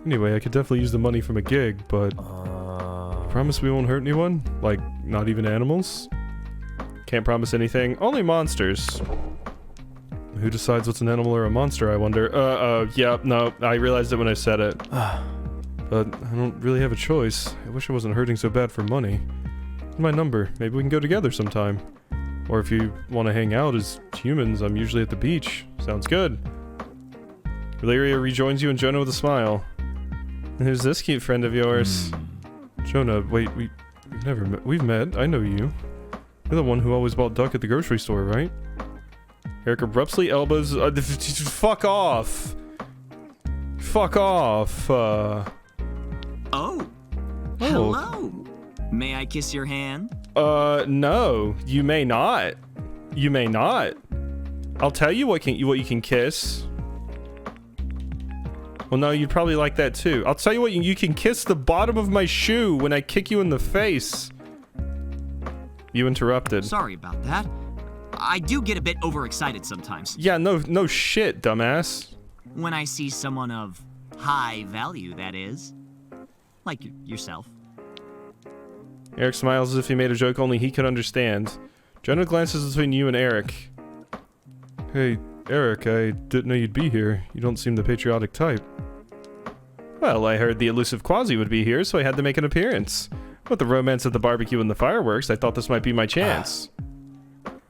Anyway, I could definitely use the money from a gig, but promise we won't hurt anyone? Like, not even animals? Can't promise anything. Only monsters. Who decides what's an animal or a monster, I wonder? Yeah, no, I realized it when I said it. But I don't really have a choice. I wish I wasn't hurting so bad for money. Here's my number. Maybe we can go together sometime. Or if you want to hang out as humans, I'm usually at the beach. Sounds good. Valeria rejoins you and Jonah with a smile. And who's this cute friend of yours? Jonah, wait, we've never met. We've met. I know you. You're the one who always bought duck at the grocery store, right? Eric abruptly elbows. Fuck off. Fuck off. Oh. Hello. May I kiss your hand? No. You may not. You may not. I'll tell you what you can kiss. Well, no, you'd probably like that too. I'll tell you what, you can kiss the bottom of my shoe when I kick you in the face. You interrupted. Sorry about that. I do get a bit overexcited sometimes. Yeah, no shit, dumbass. When I see someone of high value, that is. Like yourself. Eric smiles as if he made a joke only he could understand. Jonah glances between you and Eric. Hey, Eric, I didn't know you'd be here. You don't seem the patriotic type. Well, I heard the elusive Quasi would be here, so I had to make an appearance. With the romance of the barbecue and the fireworks, I thought this might be my chance.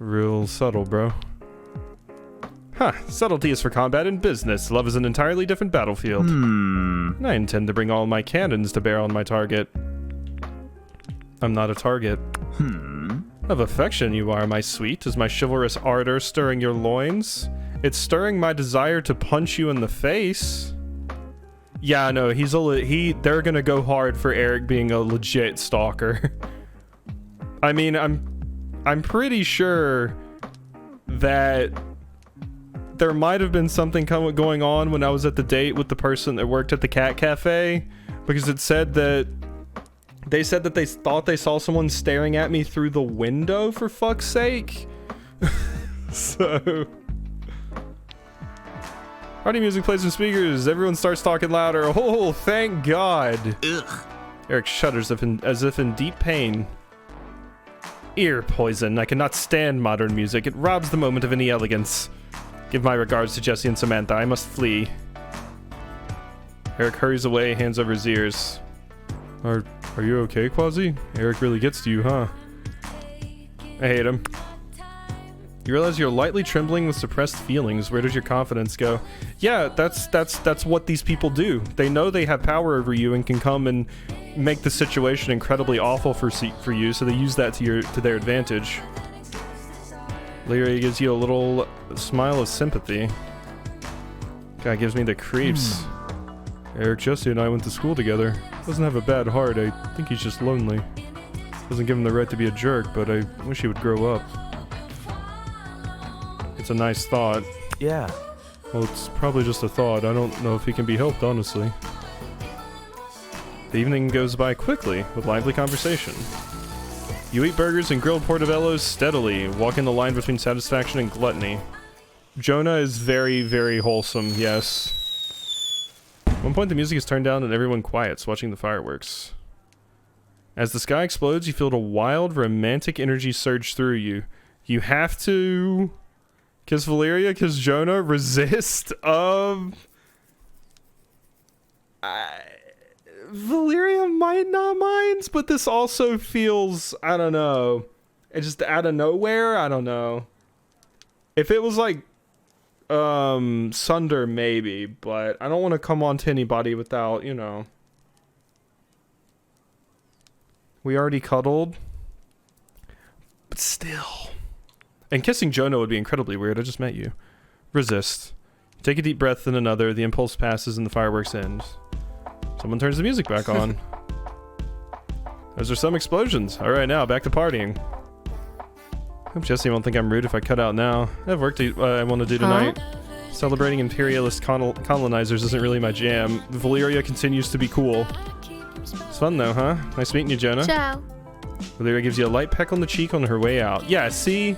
Real subtle, bro. Huh, subtlety is for combat and business. Love is an entirely different battlefield. And I intend to bring all my cannons to bear on my target. I'm not a target. Of affection you are, my sweet. Is my chivalrous ardor stirring your loins? It's stirring my desire to punch you in the face. Yeah, no, they're gonna go hard for Eric being a legit stalker. I mean, I'm pretty sure that there might have been something going on when I was at the date with the person that worked at the cat cafe, because it said that they thought they saw someone staring at me through the window, for fuck's sake. So party music plays in speakers. Everyone starts talking louder. Oh, thank God. Ugh. Eric shudders as if in deep pain. Ear poison. I cannot stand modern music. It robs the moment of any elegance. Give my regards to Jesse and Samantha. I must flee. Eric hurries away, hands over his ears. Are you okay, Quasi? Eric really gets to you, huh? I hate him. You realize you're lightly trembling with suppressed feelings. Where does your confidence go? Yeah, that's what these people do. They know they have power over you and can come and make the situation incredibly awful for you, so they use that to their advantage. Lyria gives you a little smile of sympathy. Guy gives me the creeps. Eric, Jesse, and I went to school together. Doesn't have a bad heart. I think he's just lonely. Doesn't give him the right to be a jerk, but I wish he would grow up. It's a nice thought. Yeah. Well, it's probably just a thought. I don't know if he can be helped, honestly. The evening goes by quickly, with lively conversation. You eat burgers and grilled portobellos steadily, walking the line between satisfaction and gluttony. Jonah is very, very wholesome, yes. At one point the music is turned down and everyone quiets, watching the fireworks. As the sky explodes, you feel a wild, romantic energy surge through you. You have to kiss Valeria, kiss Jonah, resist. Valeria might not mind, but this also feels, I don't know. It's just out of nowhere, I don't know. If it was like Sunder, maybe, but I don't want to come on to anybody without, you know. We already cuddled. But still. And kissing Jonah would be incredibly weird. I just met you. Resist. Take a deep breath, then another. The impulse passes and the fireworks end. Someone turns the music back on. Those are some explosions. Alright, now back to partying. Hope Jesse won't think I'm rude if I cut out now. I have work I want to do tonight. Celebrating imperialist colonizers isn't really my jam. Valeria continues to be cool. It's fun though, huh? Nice meeting you, Jonah. Ciao. Valeria gives you a light peck on the cheek on her way out. Yeah, see?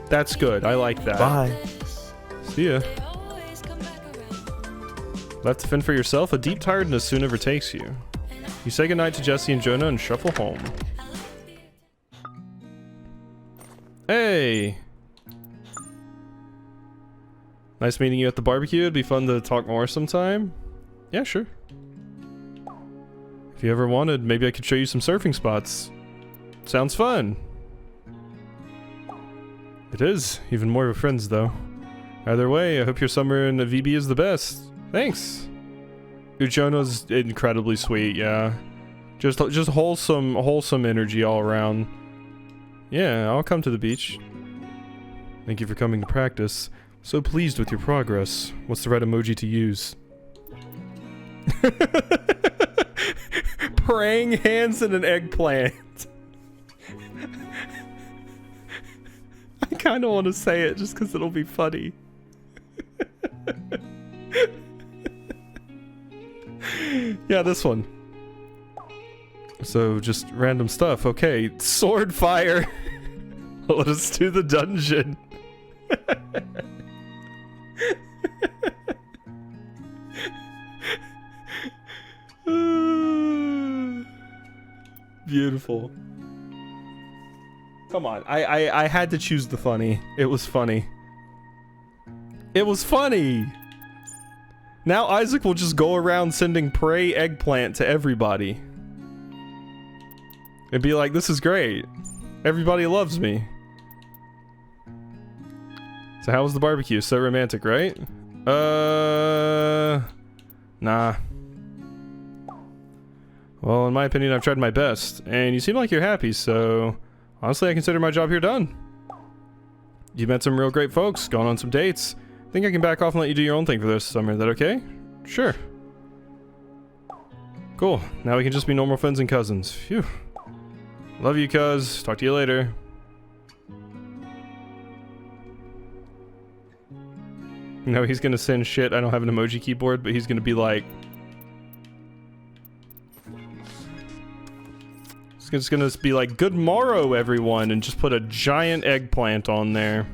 That's good. I like that. Bye. See ya. Left to fend for yourself, a deep tiredness soon overtakes you. You say goodnight to Jesse and Jonah and shuffle home. Hey! Nice meeting you at the barbecue. It'd be fun to talk more sometime. Yeah, sure. If you ever wanted, maybe I could show you some surfing spots. Sounds fun. It is. Even more of friends, though. Either way, I hope your summer in the VB is the best. Thanks. Jonah's incredibly sweet, yeah. Just wholesome energy all around. Yeah, I'll come to the beach. Thank you for coming to practice. So pleased with your progress. What's the right emoji to use? Praying hands and an eggplant. I kind of want to say it just because it'll be funny. Yeah, this one. So, just random stuff. Okay, sword fire. Let us do the dungeon. Beautiful. Come on, I had to choose the funny. It was funny. It was funny! Now Isaac will just go around sending prey eggplant to everybody. And be like, this is great. Everybody loves me. So how was the barbecue? So romantic, right? Nah. Well, in my opinion, I've tried my best. And you seem like you're happy, so... honestly, I consider my job here done. You met some real great folks, gone on some dates. Think I can back off and let you do your own thing for this summer. Is that okay? Sure. Cool. Now we can just be normal friends and cousins. Phew. Love you, cuz. Talk to you later. No, he's gonna send shit. I don't have an emoji keyboard, but he's gonna be like... he's just gonna be like, good morrow, everyone, and just put a giant eggplant on there.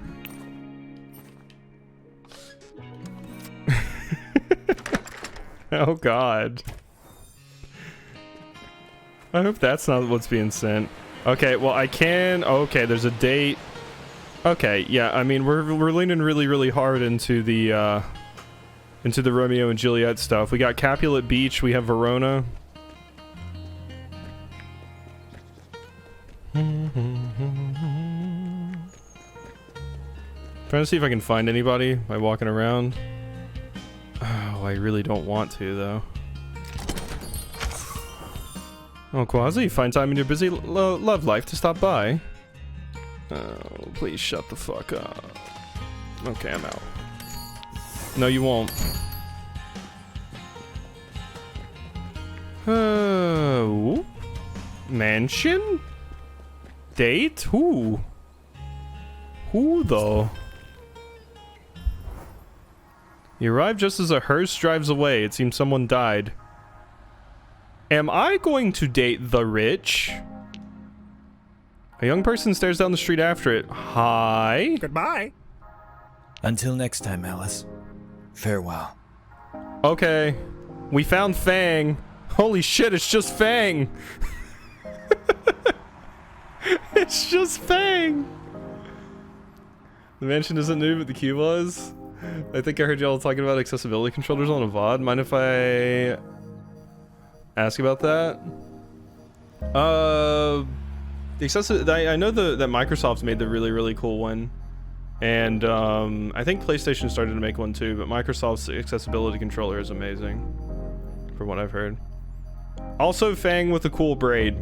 Oh god. I hope that's not what's being sent. Okay, well I can... okay, there's a date. Okay, yeah, I mean, we're leaning really hard into the Romeo and Juliet stuff. We got Capulet Beach, we have Verona. Trying to see if I can find anybody by walking around. Oh, I really don't want to, though. Oh, Quasi, find time in your busy love life to stop by. Oh, please shut the fuck up. Okay, I'm out. No, you won't. Mansion? Date? Who? Who, though? You arrive just as a hearse drives away. It seems someone died. Am I going to date the rich? A young person stares down the street after it. Hi. Goodbye. Until next time, Alice. Farewell. Okay. We found Fang. Holy shit, it's just Fang. It's just Fang. The mansion isn't new, but the queue was. I think I heard y'all talking about accessibility controllers on a VOD. Mind if I ask about that? I know that Microsoft's made the really cool one, and I think PlayStation started to make one too. But Microsoft's accessibility controller is amazing, from what I've heard. Also, Fang with a cool braid.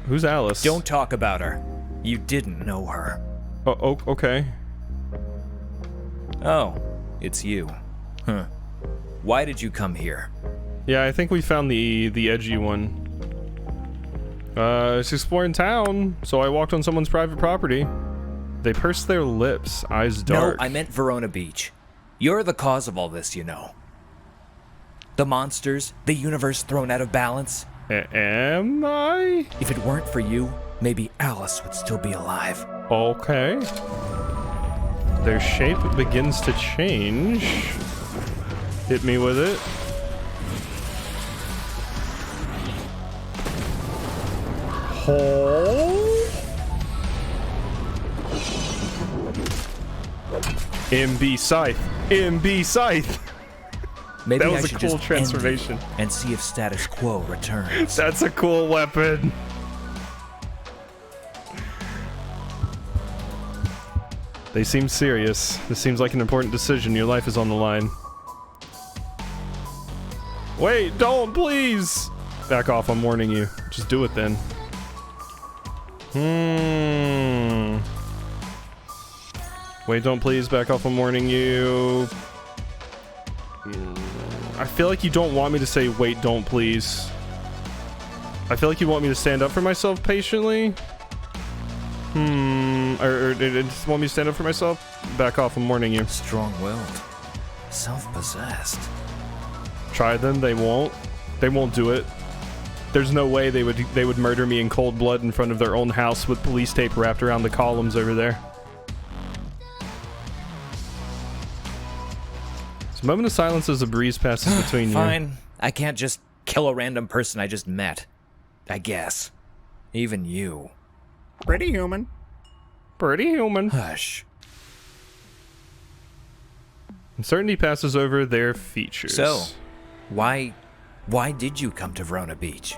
Who's Alice? Don't talk about her. You didn't know her. Oh, okay. Oh, it's you. Huh. Why did you come here? Yeah, I think we found the edgy one. It's exploring town, so I walked on someone's private property. They pursed their lips, eyes dark. No, I meant Verona Beach. You're the cause of all this, you know. The monsters, the universe thrown out of balance. Am I? If it weren't for you, maybe Alice would still be alive. Okay. Their shape begins to change. Hit me with it. Oh. MB Scythe. MB Scythe. Maybe that I was a should cool just transformation. end it and see if status quo returns. That's a cool weapon. They seem serious. This seems like an important decision. Your life is on the line. Wait, don't, please! Back off, I'm warning you. Just do it then. Wait, don't, please. Back off, I'm warning you. I feel like you don't want me to say, wait, don't, please. I feel like you want me to stand up for myself patiently. Or just want me to stand up for myself? Back off, I'm warning you. Strong-willed. Self-possessed. Try them, they won't. They won't do it. There's no way they would murder me in cold blood in front of their own house with police tape wrapped around the columns over there. It's a moment of silence as a breeze passes between you. Fine. I can't just kill a random person I just met. I guess. Even you. Pretty human. Pretty human. Hush. Uncertainty passes over their features. So, why did you come to Verona Beach?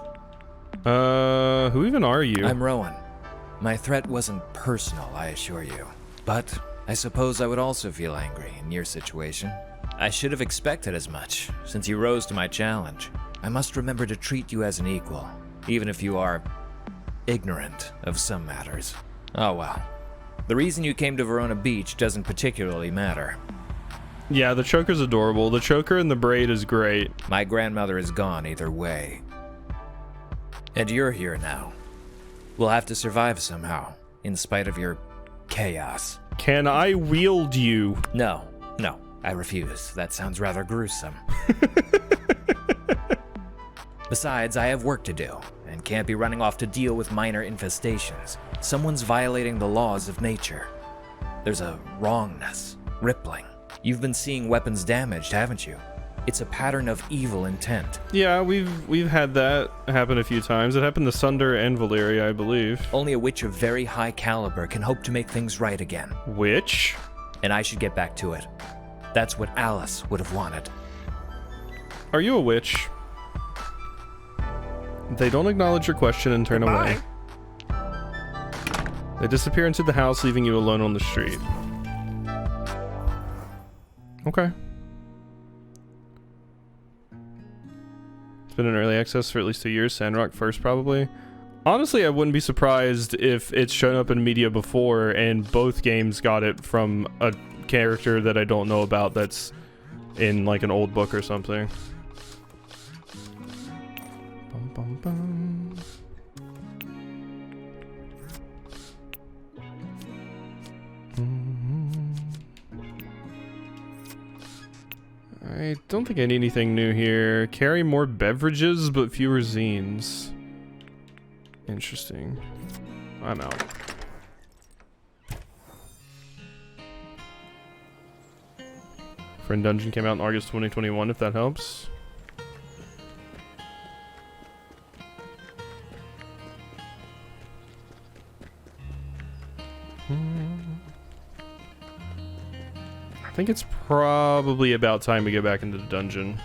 Who even are you? I'm Rowan. My threat wasn't personal, I assure you. But I suppose I would also feel angry in your situation. I should have expected as much, since you rose to my challenge. I must remember to treat you as an equal, even if you are ignorant of some matters. Oh well. The reason you came to Verona Beach doesn't particularly matter. Yeah, the choker's adorable. The choker and the braid is great. My grandmother is gone either way. And you're here now. We'll have to survive somehow, in spite of your chaos. Can I wield you? No, I refuse. That sounds rather gruesome. Besides, I have work to do, and can't be running off to deal with minor infestations. Someone's violating the laws of nature. There's a wrongness, rippling. You've been seeing weapons damaged, haven't you? It's a pattern of evil intent. Yeah, we've had that happen a few times. It happened to Sunder and Valeria, I believe. Only a witch of very high caliber can hope to make things right again. Witch? And I should get back to it. That's what Alice would have wanted. Are you a witch? They don't acknowledge your question and turn away. They disappear into the house, leaving you alone on the street. Okay. It's been in early access for at least 2 years. Sandrock first, probably. Honestly, I wouldn't be surprised if it's shown up in media before and both games got it from a character that I don't know about that's in like an old book or something. Bum, bum, bum. I don't think I need anything new here. Carry more beverages, but fewer zines. Interesting. I'm out. Friend Dungeon came out in August 2021, if that helps. I think it's probably about time to get back into the dungeon.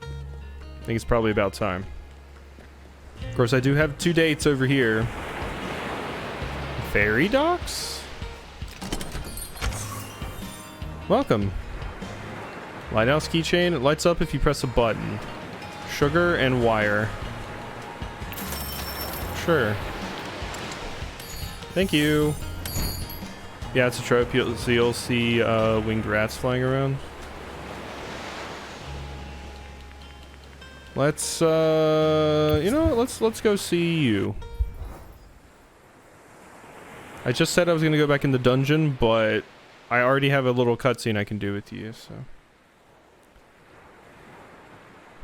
I think it's probably about time. Of course, I do have 2 dates over here. Ferry docks? Welcome. Lighthouse keychain. It lights up if you press a button. Sugar and wire. Sure. Thank you. Yeah, it's a trope. You'll see winged rats flying around. Let's you know what? Let's go see you. I just said I was gonna go back in the dungeon, but I already have a little cutscene I can do with you, so.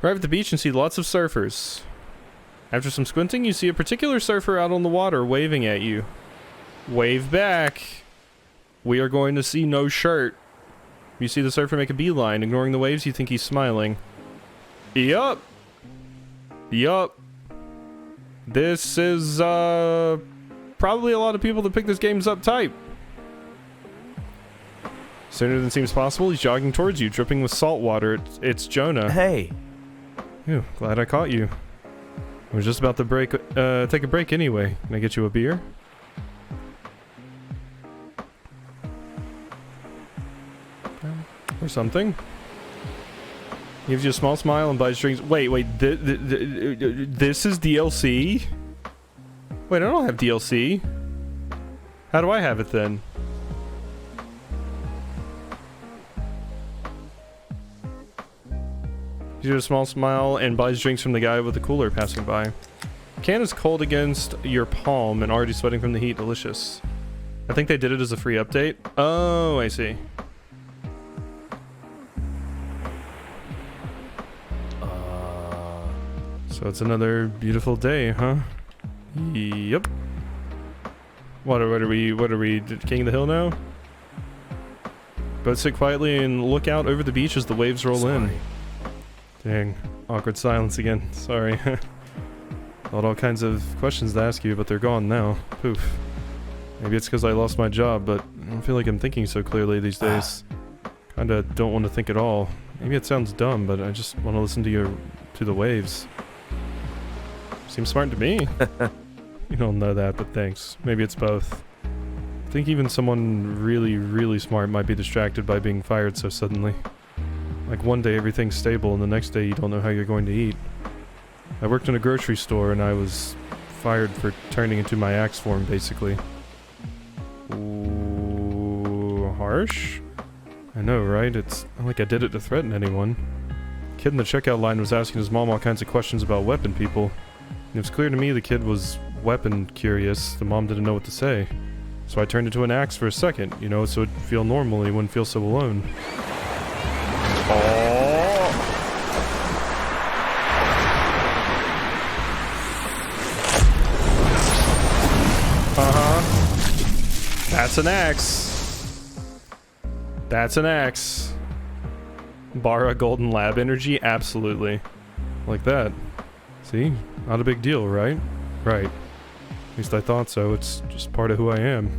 Arrive at the beach and see lots of surfers. After some squinting, you see a particular surfer out on the water waving at you. Wave back. We are going to see no shirt. You see the surfer make a beeline, ignoring the waves. You think he's smiling. Yup. Yup. This is probably a lot of people that pick this game's uptight. Sooner than seems possible, he's jogging towards you, dripping with salt water. It's Jonah. Hey. Ew, glad I caught you. I was just about to take a break anyway. Can I get you a beer? Or something. Gives you a small smile and buys drinks. Wait, this is DLC? Wait, I don't have DLC. How do I have it then? Gives you a small smile and buys drinks from the guy with the cooler passing by. Can is cold against your palm and already sweating from the heat. Delicious. I think they did it as a free update. Oh, I see. So it's another beautiful day, huh? Yep. What are we King of the Hill now? Both sit quietly and look out over the beach as the waves roll in. Dang, awkward silence again. Sorry. Got all kinds of questions to ask you, but they're gone now. Poof. Maybe it's because I lost my job, but I don't feel like I'm thinking so clearly these days. Kinda don't want to think at all. Maybe it sounds dumb, but I just want to listen to the waves. Seems smart to me. You don't know that, but thanks. Maybe it's both. I think even someone really, really smart might be distracted by being fired so suddenly. Like one day everything's stable and the next day you don't know how you're going to eat. I worked in a grocery store and I was fired for turning into my axe form, basically. Ooh, harsh? I know, right? It's not like I did it to threaten anyone. The kid in the checkout line was asking his mom all kinds of questions about weapon people. And it was clear to me the kid was weapon curious. The mom didn't know what to say. So I turned into an axe for a second, you know, so it'd feel normal and he wouldn't feel so alone. Oh. Uh-huh. That's an axe. That's an axe. Borrow a golden lab energy? Absolutely. Like that. See? Not a big deal, right? Right. At least I thought so. It's just part of who I am.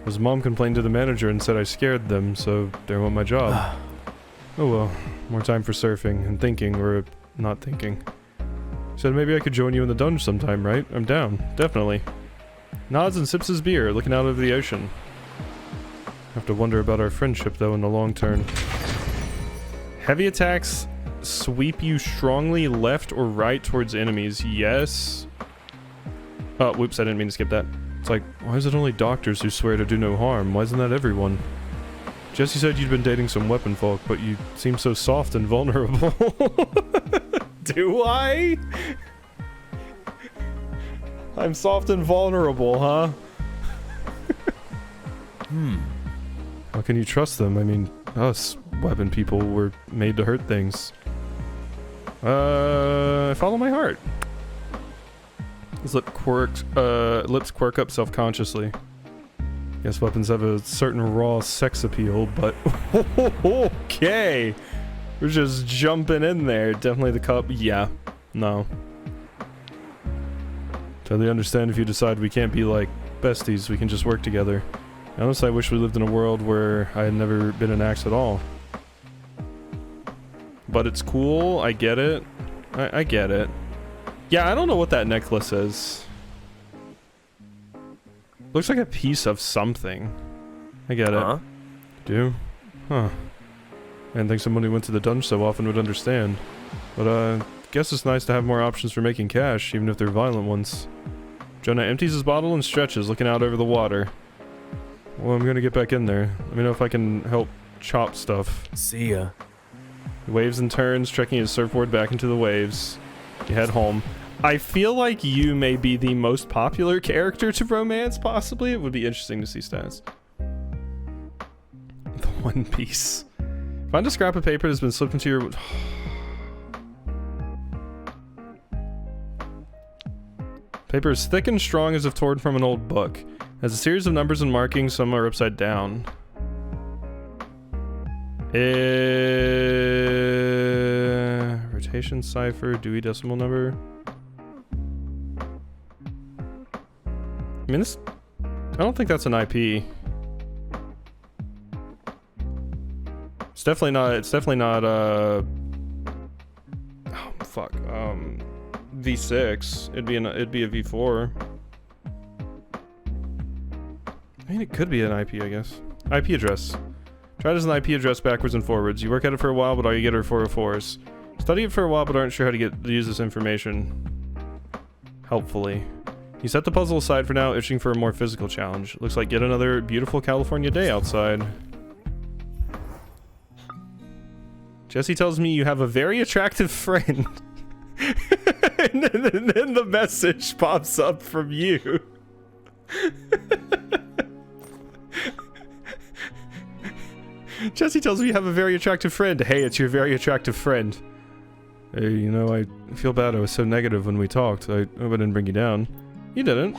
His mom complained to the manager and said I scared them, so there went my job. Oh well. More time for surfing and thinking, or not thinking. Said maybe I could join you in the dungeon sometime, right? I'm down. Definitely. Nods and sips his beer, looking out over the ocean. Have to wonder about our friendship, though, in the long term. Heavy attacks sweep you strongly left or right towards enemies. Yes. Oh, whoops, I didn't mean to skip that. It's like, why is it only doctors who swear to do no harm? Why isn't that everyone? Jesse said you'd been dating some weapon folk, but you seem so soft and vulnerable. Do I? I'm soft and vulnerable, huh? How can you trust them? I mean, us weapon people were made to hurt things. Follow my heart. His lips quirk up self-consciously. Guess weapons have a certain raw sex appeal, but okay. We're just jumping in there. Definitely the cup. Yeah. No. Totally understand if you decide we can't be like besties, we can just work together. Honestly, I wish we lived in a world where I had never been an axe at all. But it's cool, I get it. I get it. Yeah, I don't know what that necklace is. Looks like a piece of something. I get it. Do? Huh. I didn't think someone who went to the dungeon so often would understand. But, guess it's nice to have more options for making cash, even if they're violent ones. Jonah empties his bottle and stretches, looking out over the water. Well, I'm gonna get back in there. Let me know if I can help chop stuff. See ya. He waves and turns, trekking his surfboard back into the waves. You head home. I feel like you may be the most popular character to romance, possibly. It would be interesting to see stats. The One Piece. Find a scrap of paper that's been slipped into your... Paper is thick and strong as if torn from an old book. Has a series of numbers and markings, some are upside down. Rotation cipher, Dewey Decimal Number. I mean, this... I don't think that's an IP. It's definitely not, oh, fuck, V6. It'd be a V4. I mean, it could be an IP, I guess. IP address. Try it as an IP address backwards and forwards. You work at it for a while, but all you get are 404s. Study it for a while, but aren't sure how to use this information helpfully. You set the puzzle aside for now, itching for a more physical challenge. Looks like yet another beautiful California day outside. Jesse tells me you have a very attractive friend. and then the message pops up from you. Jesse tells me you have a very attractive friend. Hey, it's your very attractive friend. Hey, you know, I feel bad I was so negative when we talked. I hope I didn't bring you down. You didn't.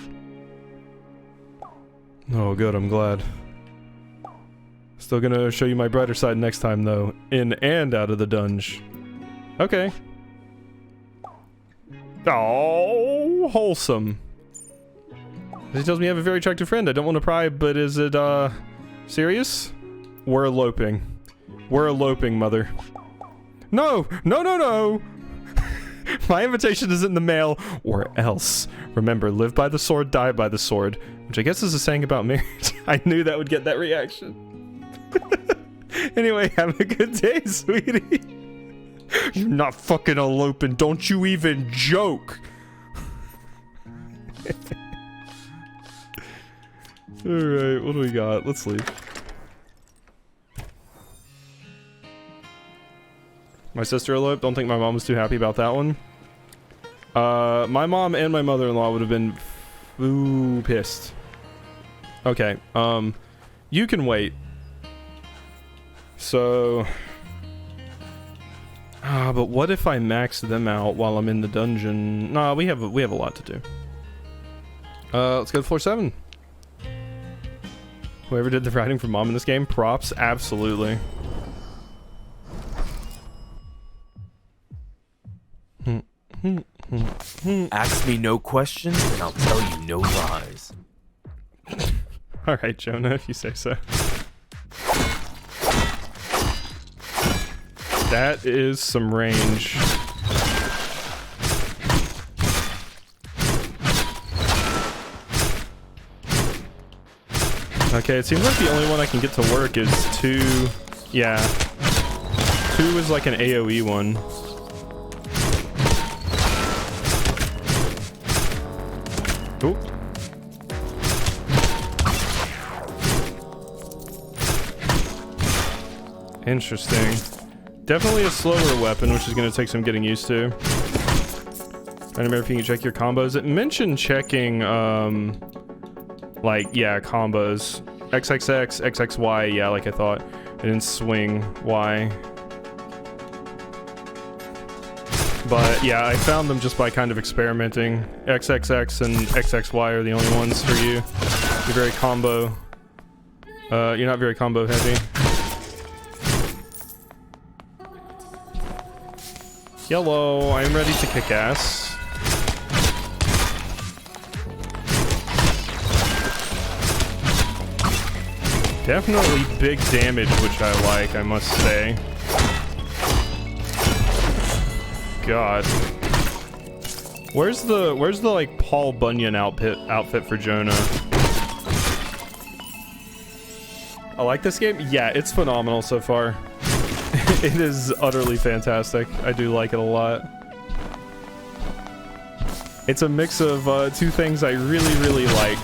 Oh, good, I'm glad. Still gonna show you my brighter side next time, though. In and out of the dungeon. Okay. Oh, wholesome. He tells me you have a very attractive friend. I don't want to pry, but is it, serious? We're eloping. We're eloping, mother. No! No, no, no! My invitation is in the mail, or else. Remember, live by the sword, die by the sword. Which I guess is a saying about marriage. I knew that would get that reaction. Anyway, have a good day, sweetie. You're not fucking eloping. Don't you even joke. Alright, what do we got? Let's leave. My sister eloped. Don't think my mom was too happy about that one. My mom and my mother-in-law would have been pissed. Okay, you can wait. So... but what if I max them out while I'm in the dungeon? Nah, we have a lot to do. Let's go to floor 7. Whoever did the writing for Mom in this game, props, absolutely. Ask me no questions, and I'll tell you no lies. Alright, Jonah, if you say so. That is some range. Okay, it seems like the only one I can get to work is 2. Yeah. 2 is like an AoE one. Oop. Interesting. Definitely a slower weapon, which is going to take some getting used to. I don't remember if you can check your combos. It mentioned checking, like, yeah, combos. XXX, XXY, yeah, like I thought. And then swing Y. But, yeah, I found them just by kind of experimenting. XXX and XXY are the only ones for you. You're very combo. You're not very combo heavy. Yellow, I'm ready to kick ass. Definitely big damage, which I like, I must say. God. Where's the like Paul Bunyan outfit for Jonah? I like this game. Yeah, it's phenomenal so far. It is utterly fantastic. I do like it a lot. It's a mix of 2 things I really, really like.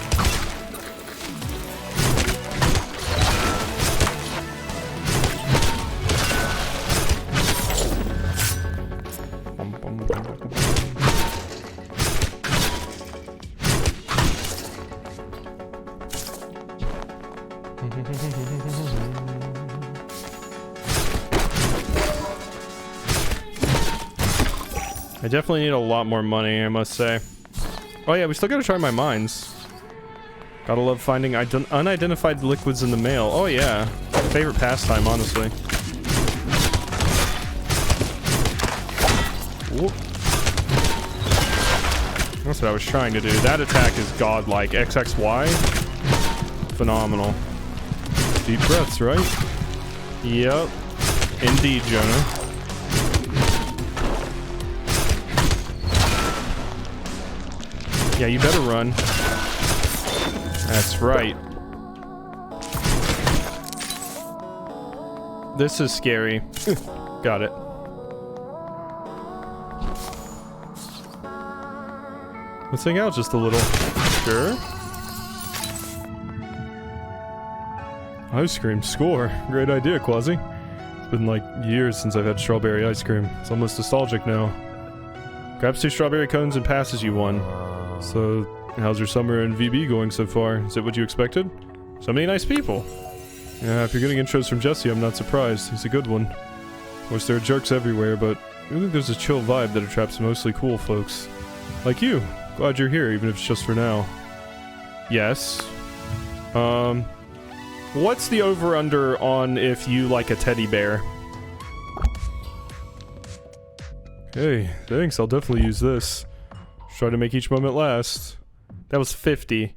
I definitely need a lot more money, I must say. Oh yeah, we still gotta try my mines. Gotta love finding unidentified liquids in the mail. Oh yeah. Favorite pastime, honestly. Whoop. That's what I was trying to do. That attack is godlike. XXY. Phenomenal. Deep breaths, right? Yep. Indeed, Jonah. Yeah, you better run. That's right. This is scary. Got it. Let's hang out just a little. Sure. Ice cream, score. Great idea, Quasi. It's been like years since I've had strawberry ice cream. It's almost nostalgic now. Grabs 2 strawberry cones and passes you one. So, how's your summer in VB going so far? Is it what you expected? So many nice people. Yeah, if you're getting intros from Jesse, I'm not surprised. He's a good one. Of course, there are jerks everywhere, but I think there's a chill vibe that attracts mostly cool folks. Like you. Glad you're here, even if it's just for now. Yes. What's the over-under on if you like a teddy bear? Okay, thanks. I'll definitely use this. Try to make each moment last. That was 50.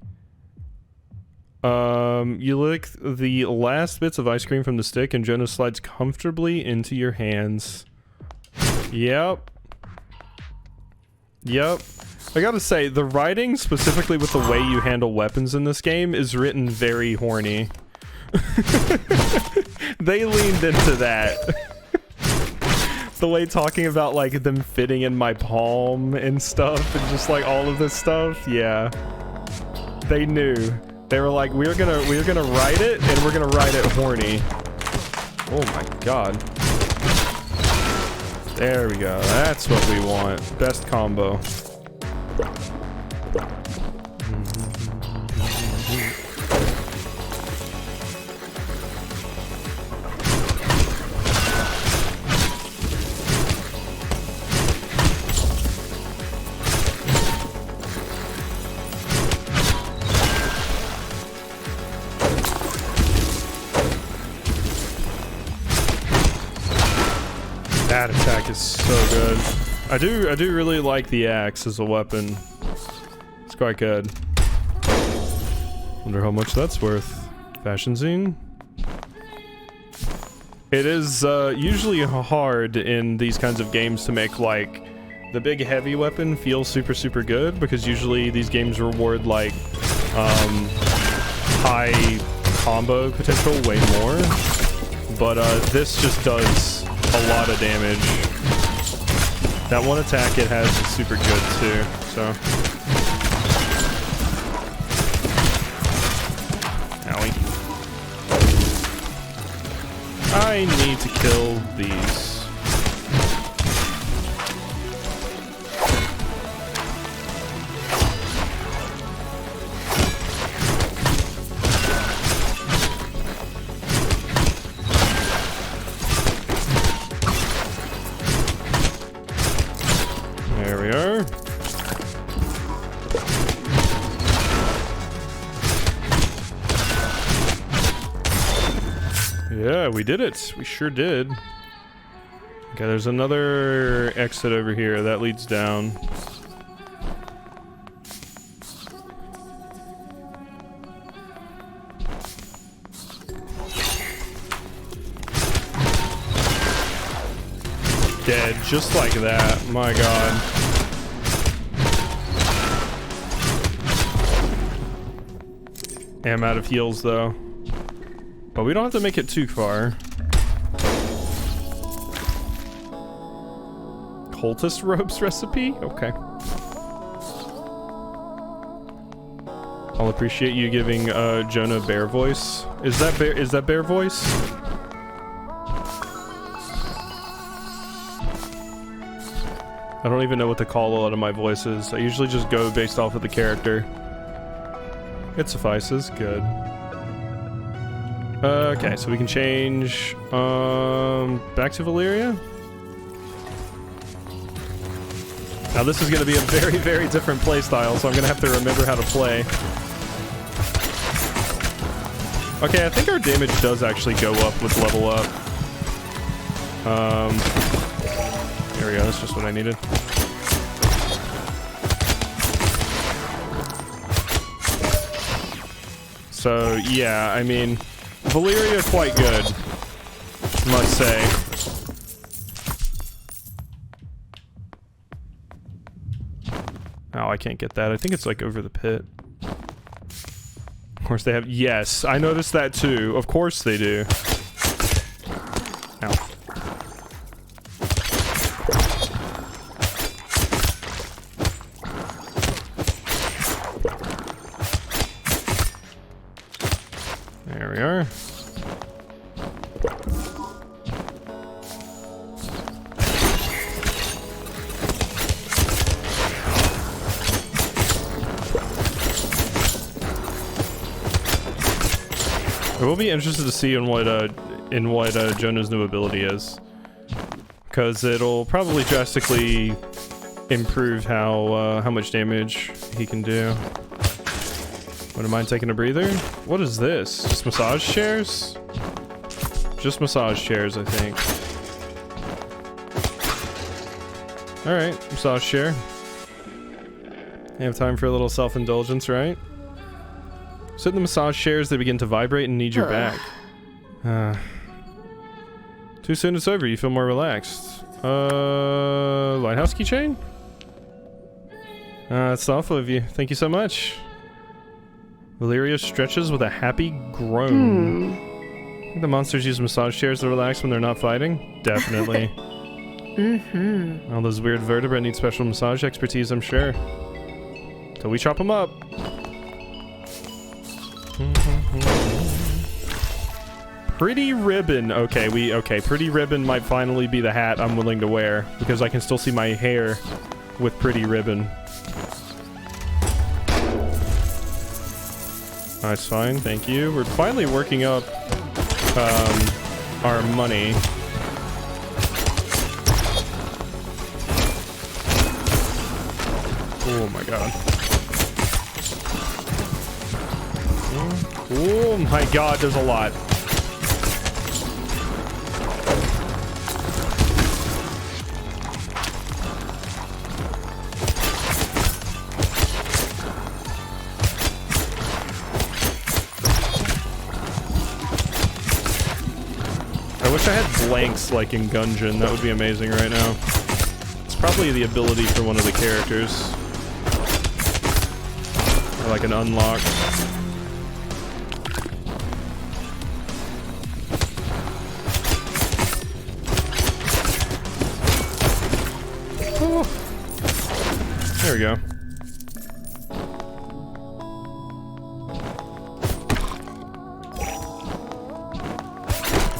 You lick the last bits of ice cream from the stick and Jonah slides comfortably into your hands. Yep. Yep. I gotta say, the writing, specifically with the way you handle weapons in this game, is written very horny. They leaned into that. The way talking about like them fitting in my palm and stuff and just like all of this stuff, yeah. They knew. They were like, we're gonna write it and we're gonna write it horny. Oh my god. There we go. That's what we want. Best combo. That attack is so good. I do really like the axe as a weapon. It's quite good. Wonder how much that's worth. Fashion zine? It is usually hard in these kinds of games to make like the big heavy weapon feel super good, because usually these games reward like high combo potential way more, but this just does a lot of damage. That one attack it has is super good too, so. Owie. I need to kill these. There we are. Yeah, we did it. We sure did. Okay, there's another exit over here that leads down. Dead, just like that. My god. I'm out of heals though. But we don't have to make it too far. Cultist robes recipe? Okay. I'll appreciate you giving Jonah bear voice. Is that bear voice? I don't even know what to call a lot of my voices. I usually just go based off of the character. It suffices. Good. Okay, so we can change back to Valeria. Now this is going to be a very, very different playstyle, so I'm going to have to remember how to play. Okay, I think our damage does actually go up with level up. There we go, that's just what I needed. So, yeah, I mean, Valeria quite good, must say. Oh, I can't get that. I think it's like over the pit. Of course they have, yes, I noticed that too. Of course they do. Ow. There we are. I will be interested to see in what Jonah's new ability is, because it'll probably drastically improve how much damage he can do. Wouldn't mind taking a breather. What is this? Just massage chairs? Just massage chairs, I think. All right, massage chair. You have time for a little self-indulgence, right? Sit in the massage chairs, they begin to vibrate and need your back. Too soon it's over, you feel more relaxed. Lighthouse keychain? That's thoughtful of you. Thank you so much. Valeria stretches with a happy groan. Think the monsters use massage chairs to relax when they're not fighting? Definitely. All those weird vertebrae need special massage expertise, I'm sure. Till we chop them up. Pretty ribbon. Okay, pretty ribbon might finally be the hat I'm willing to wear, because I can still see my hair with pretty ribbon. That's fine, thank you. We're finally working up our money. Oh my god. Oh my god, there's a lot. I wish I had blanks like in Gungeon. That would be amazing right now. It's probably the ability for one of the characters. Or like an unlock. There we go.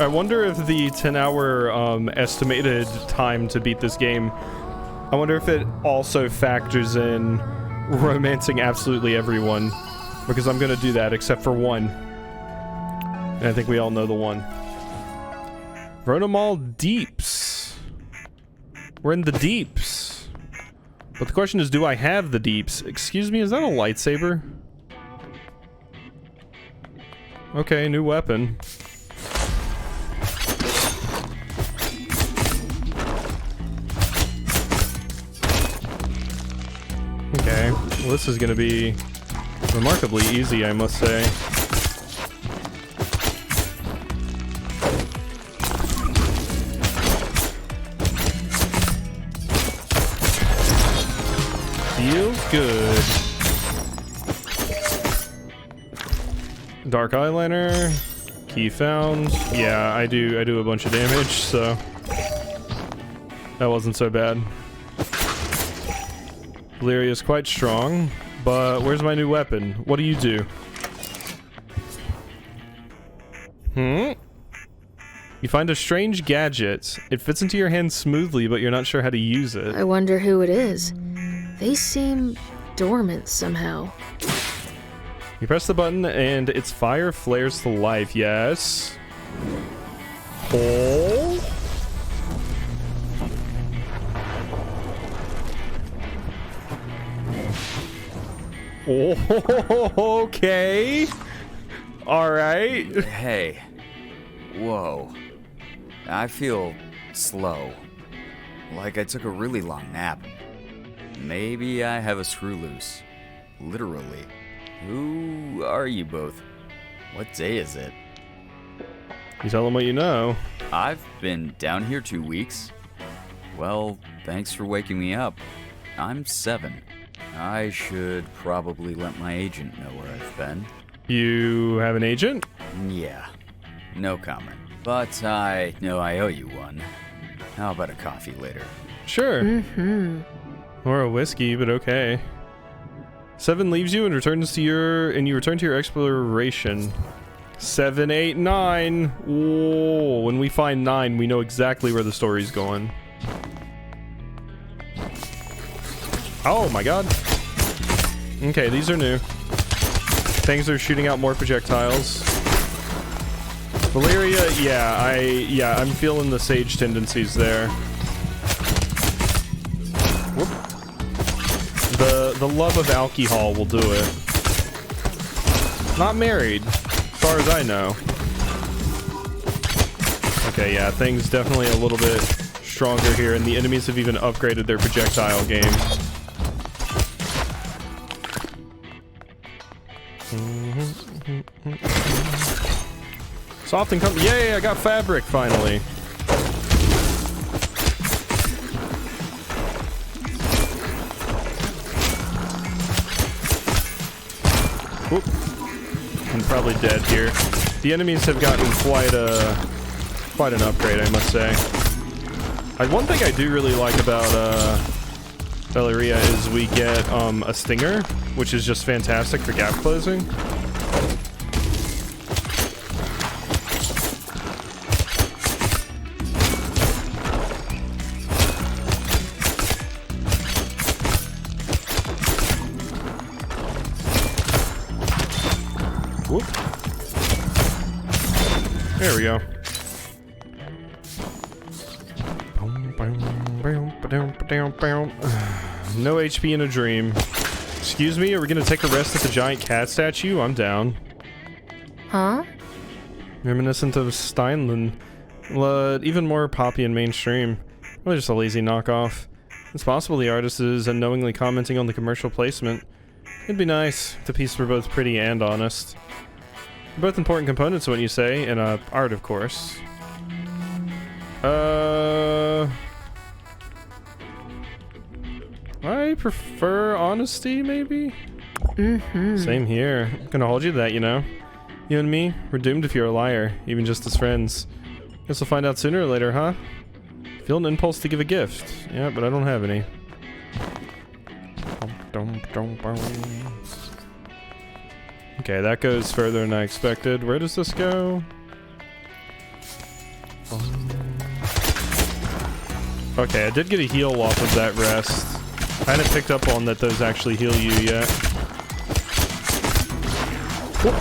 I wonder if the 10-hour estimated time to beat this game, I wonder if it also factors in romancing absolutely everyone, because I'm gonna do that except for one. And I think we all know the one. Rotomal Deeps. We're in the deeps. But the question is, do I have the deeps? Excuse me, is that a lightsaber? Okay, new weapon. Okay, well, this is gonna be remarkably easy, I must say. Feels good. Dark eyeliner, key found. Yeah, I do a bunch of damage, so that wasn't so bad. Valeria is quite strong, but where's my new weapon? What do you do? You find a strange gadget. It fits into your hand smoothly, but you're not sure how to use it. I wonder who it is. They seem dormant somehow. You press the button and its fire flares to life. Yes. Oh. Oh, okay. All right. Hey. Whoa. I feel slow. Like I took a really long nap. Maybe I have a screw loose. Literally. Who are you both? What day is it? You tell them what you know. I've been down here 2 weeks. Well, thanks for waking me up. I'm 7. I should probably let my agent know where I've been. You have an agent? Yeah. No comment. But I know I owe you one. How about a coffee later? Sure. Or a whiskey, but okay. 7 leaves you and returns to you return to your exploration. 7, 8, 9. Whoa. When we find 9, we know exactly where the story's going. Oh my god. Okay, these are new. Things are shooting out more projectiles. Valeria, yeah, I'm feeling the sage tendencies there. Whoop. The love of alcohol will do it. Not married, as far as I know. Okay, yeah, things definitely a little bit stronger here, and the enemies have even upgraded their projectile game. Soft and comfy. Yay, I got fabric finally. Whoop. I'm probably dead here. The enemies have gotten quite an upgrade, I must say. One thing I do really like about Valeria is we get a stinger, which is just fantastic for gap closing. Whoop. There we go. No HP in a dream. Excuse me, are we gonna take a rest at the giant cat statue? I'm down. Huh? Reminiscent of Steinlen. Even more poppy and mainstream. Really just a lazy knockoff. It's possible the artist is unknowingly commenting on the commercial placement. It'd be nice if the pieces were both pretty and honest. They're both important components, wouldn't you say? In art, of course. I prefer honesty, maybe? Same here. I'm gonna hold you to that, you know? You and me, we're doomed if you're a liar, even just as friends. Guess we'll find out sooner or later, huh? Feel an impulse to give a gift. Yeah, but I don't have any. Okay, that goes further than I expected. Where does this go? Okay, I did get a heal off of that rest. I hadn't picked up on that those actually heal you yet. Whoop.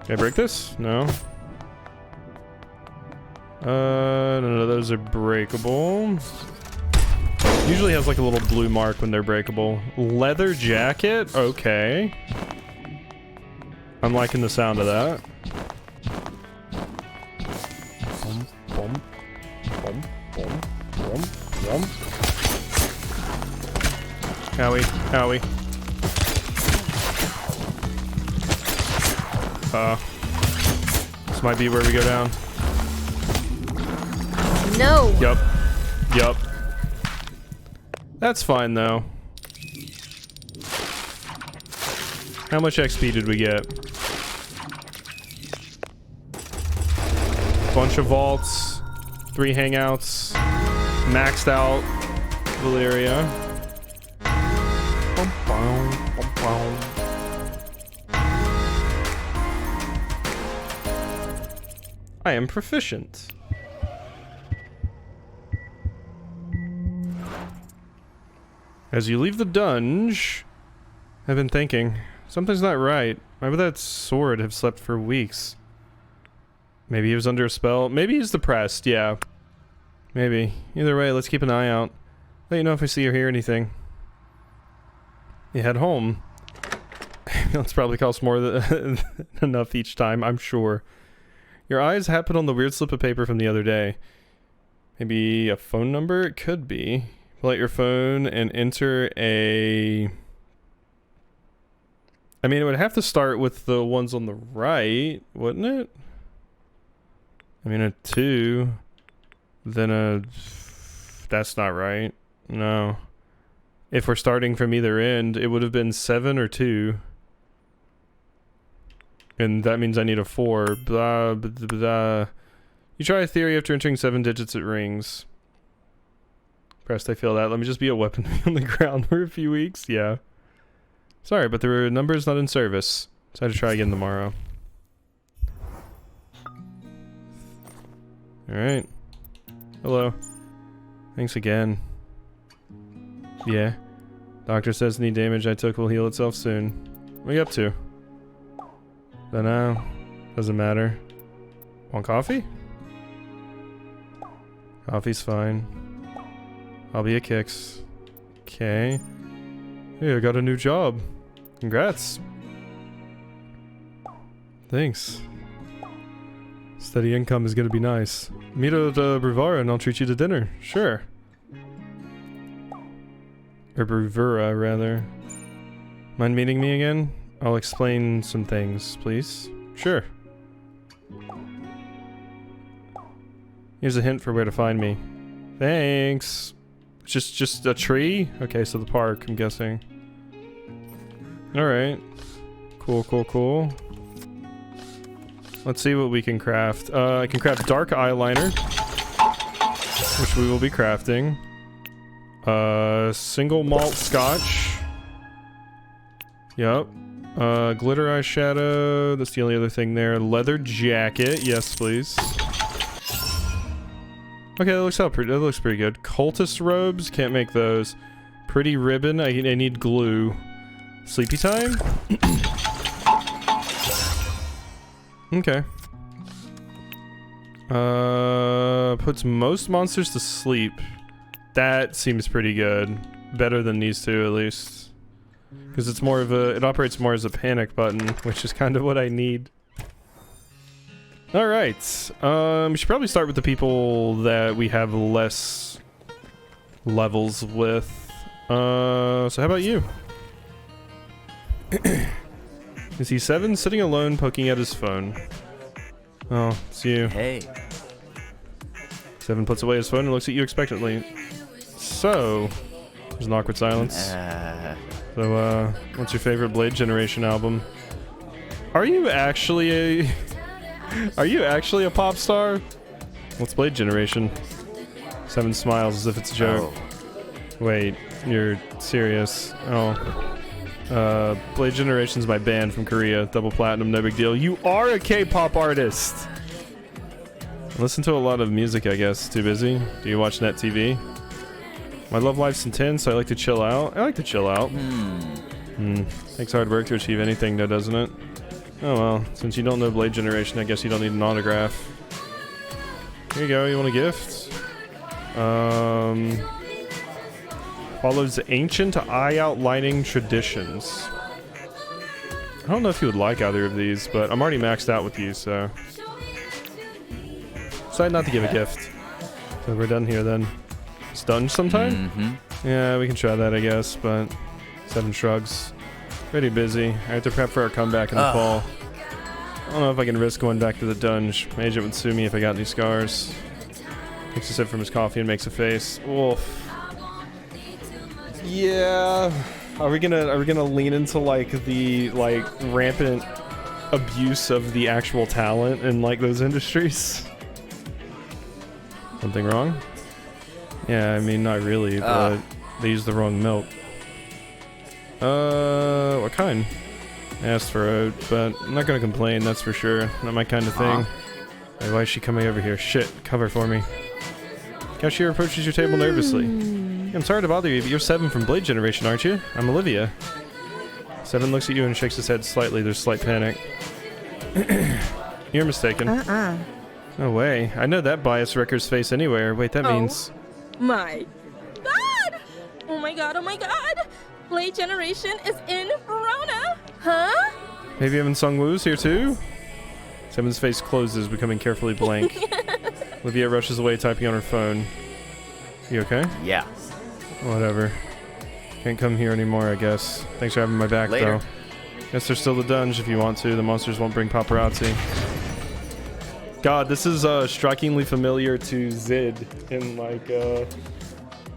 Can I break this? No. No, those are breakable. Usually has like a little blue mark when they're breakable. Leather jacket? Okay. I'm liking the sound of that. Howie, Howie. This might be where we go down. No. Yup. Yup. That's fine though. How much XP did we get? Bunch of vaults, 3 hangouts, maxed out Valeria. I am proficient. As you leave the dungeon, I've been thinking, something's not right. Why would that sword have slept for weeks? Maybe he was under a spell. Maybe he's depressed, yeah. Maybe. Either way, let's keep an eye out. Let you know if I see or hear anything. You head home. Ambulance probably costs more than enough each time, I'm sure. Your eyes happen on the weird slip of paper from the other day. Maybe a phone number? It could be. Pull out your phone and enter a... I mean, it would have to start with the ones on the right, wouldn't it? I mean, a 2. Then a... That's not right. No. If we're starting from either end, it would have been 7 or 2. And that means I need a 4. Blah, blah, blah, blah. You try a theory after entering 7 digits, it rings. Pressed, I feel that. Let me just be a weapon on the ground for a few weeks. Yeah. Sorry, but the number is not in service. So I had to try again tomorrow. Alright. Hello. Thanks again. Yeah. Doctor says any damage I took will heal itself soon. What are you up to? Dunno. Doesn't matter. Want coffee? Coffee's fine. I'll be at Kix. Okay. Hey, I got a new job. Congrats. Thanks. Steady income is gonna be nice. Meet at Bruvara and I'll treat you to dinner. Sure. Or Bruvura, rather. Mind meeting me again? I'll explain some things, please. Sure. Here's a hint for where to find me. Thanks. Just a tree? Okay, so the park, I'm guessing. Alright. Cool, cool, cool. Let's see what we can craft. I can craft dark eyeliner, which we will be crafting. Single malt scotch. Yup. Glitter eyeshadow. That's the only other thing there. Leather jacket. Yes, please. Okay, that looks pretty good. Cultist robes. Can't make those. Pretty ribbon. I need glue. Sleepy time? Okay. Puts most monsters to sleep. That seems pretty good. Better than these two, at least. Because it's more of a... It operates more as a panic button, which is kind of what I need. Alright. We should probably start with the people that we have less levels with. So how about you? Is he 7? Sitting alone, poking at his phone. Oh, it's you. Hey. 7 puts away his phone and looks at you expectantly. So, there's an awkward silence. So, what's your favorite Blade Generation album? Are you actually a... Are you actually a pop star? What's Blade Generation? 7 smiles as if it's a joke. Wait, you're serious? Oh. Blade Generation's my band from Korea. Double platinum, no big deal. You are a K-pop artist! I listen to a lot of music, I guess. Too busy? Do you watch Net TV? My love life's intense, so I like to chill out. I like to chill out. Takes hard work to achieve anything, though, doesn't it? Oh well, since you don't know Blade Generation, I guess you don't need an autograph. Here you go, you want a gift? Follows ancient eye outlining traditions. I don't know if you would like either of these, but I'm already maxed out with you, so... Decided not to give a gift. So we're done here then. It's done sometime? Yeah, we can try that, I guess, but... 7 shrugs. Pretty busy. I have to prep for our comeback in the fall. I don't know if I can risk going back to the dungeon. Agent would sue me if I got any scars. Takes a sip from his coffee and makes a face. Oof. Yeah. Are we gonna lean into like the rampant abuse of the actual talent in like those industries? Something wrong? Yeah, I mean not really, but they use the wrong milk. What kind? I asked for oat, but I'm not gonna complain, that's for sure. Not my kind of thing. Hey, why is she coming over here? Shit, cover for me. Cashier approaches your table nervously. I'm sorry to bother you, but you're 7 from Blade Generation, aren't you? I'm Olivia. 7 looks at you and shakes his head slightly. There's slight panic. You're mistaken. No way. I know that bias wrecker's face anywhere. Wait, that means... My God! Oh my God, oh my God! Blade Generation is in Verona! Huh? Maybe Evan Sungwoo's here too? 7's face closes, becoming carefully blank. Olivia rushes away, typing on her phone. You okay? Yeah. Whatever. Can't come here anymore, I guess. Thanks for having my back, Later. though. Guess there's still the dungeon if you want to. The monsters won't bring paparazzi. God, this is strikingly familiar to Zid in like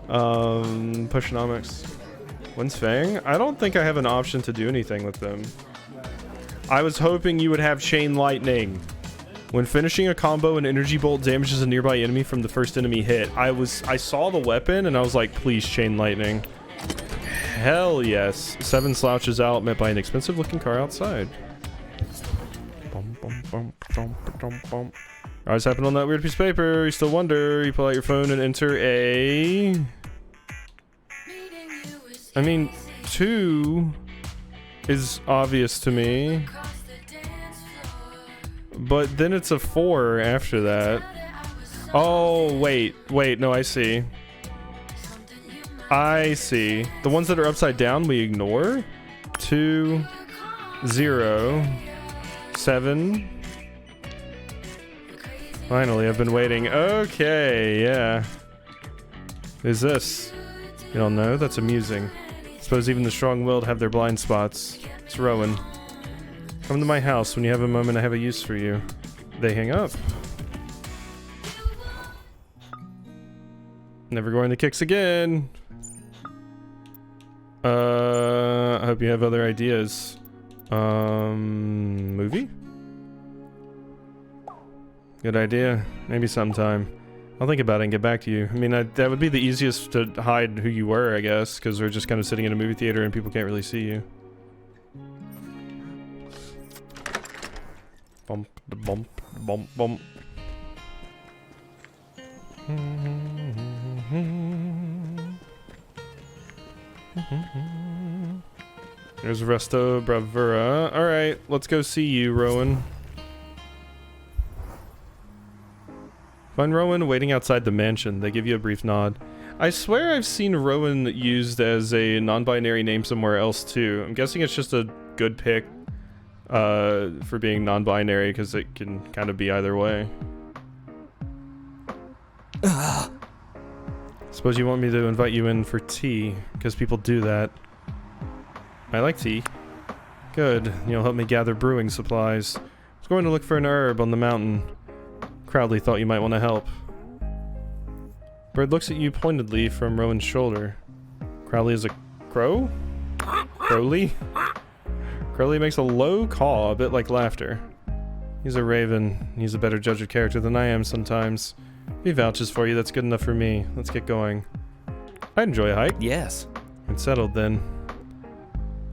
Pushonomics. When's Fang? I don't think I have an option to do anything with them. I was hoping you would have Chain Lightning. When finishing a combo, an energy bolt damages a nearby enemy from the first enemy hit. I saw the weapon and I was like, please Chain Lightning. Hell yes. 7 slouches out, met by an expensive looking car outside. Eyes happen on that weird piece of paper. You still wonder. You pull out your phone and enter a... I mean, 2 is obvious to me. But then it's a 4 after that. Oh, wait, no, I see. The ones that are upside down we ignore. 2, 0, 7. Finally, I've been waiting. Okay, yeah. Who's this? You don't know? That's amusing. Suppose even the strong-willed have their blind spots. It's Rowan. Come to my house when you have a moment. I have a use for you. They hang up. Never going to Kicks again. I hope you have other ideas. Movie? Good idea. Maybe sometime. I'll think about it and get back to you. I mean, that would be the easiest to hide who you were, I guess, because we're just kind of sitting in a movie theater and people can't really see you. Bump, bump, bump, bump. There's Resto Bravura. Alright, let's go see you, Rowan. Find Rowan waiting outside the mansion. They give you a brief nod. I swear I've seen Rowan used as a non-binary name somewhere else too. I'm guessing it's just a good pick for being non-binary because it can kind of be either way. Suppose you want me to invite you in for tea, because people do that. I like tea. Good, you'll help me gather brewing supplies. I was going to look for an herb on the mountain. Crowley thought you might want to help. Bird looks at you pointedly from Rowan's shoulder. Crowley is a crow? Crowley? Crowley makes a low caw, a bit like laughter. He's a raven. He's a better judge of character than I am sometimes. If he vouches for you, that's good enough for me. Let's get going. I'd enjoy a hike. Yes. It's settled then.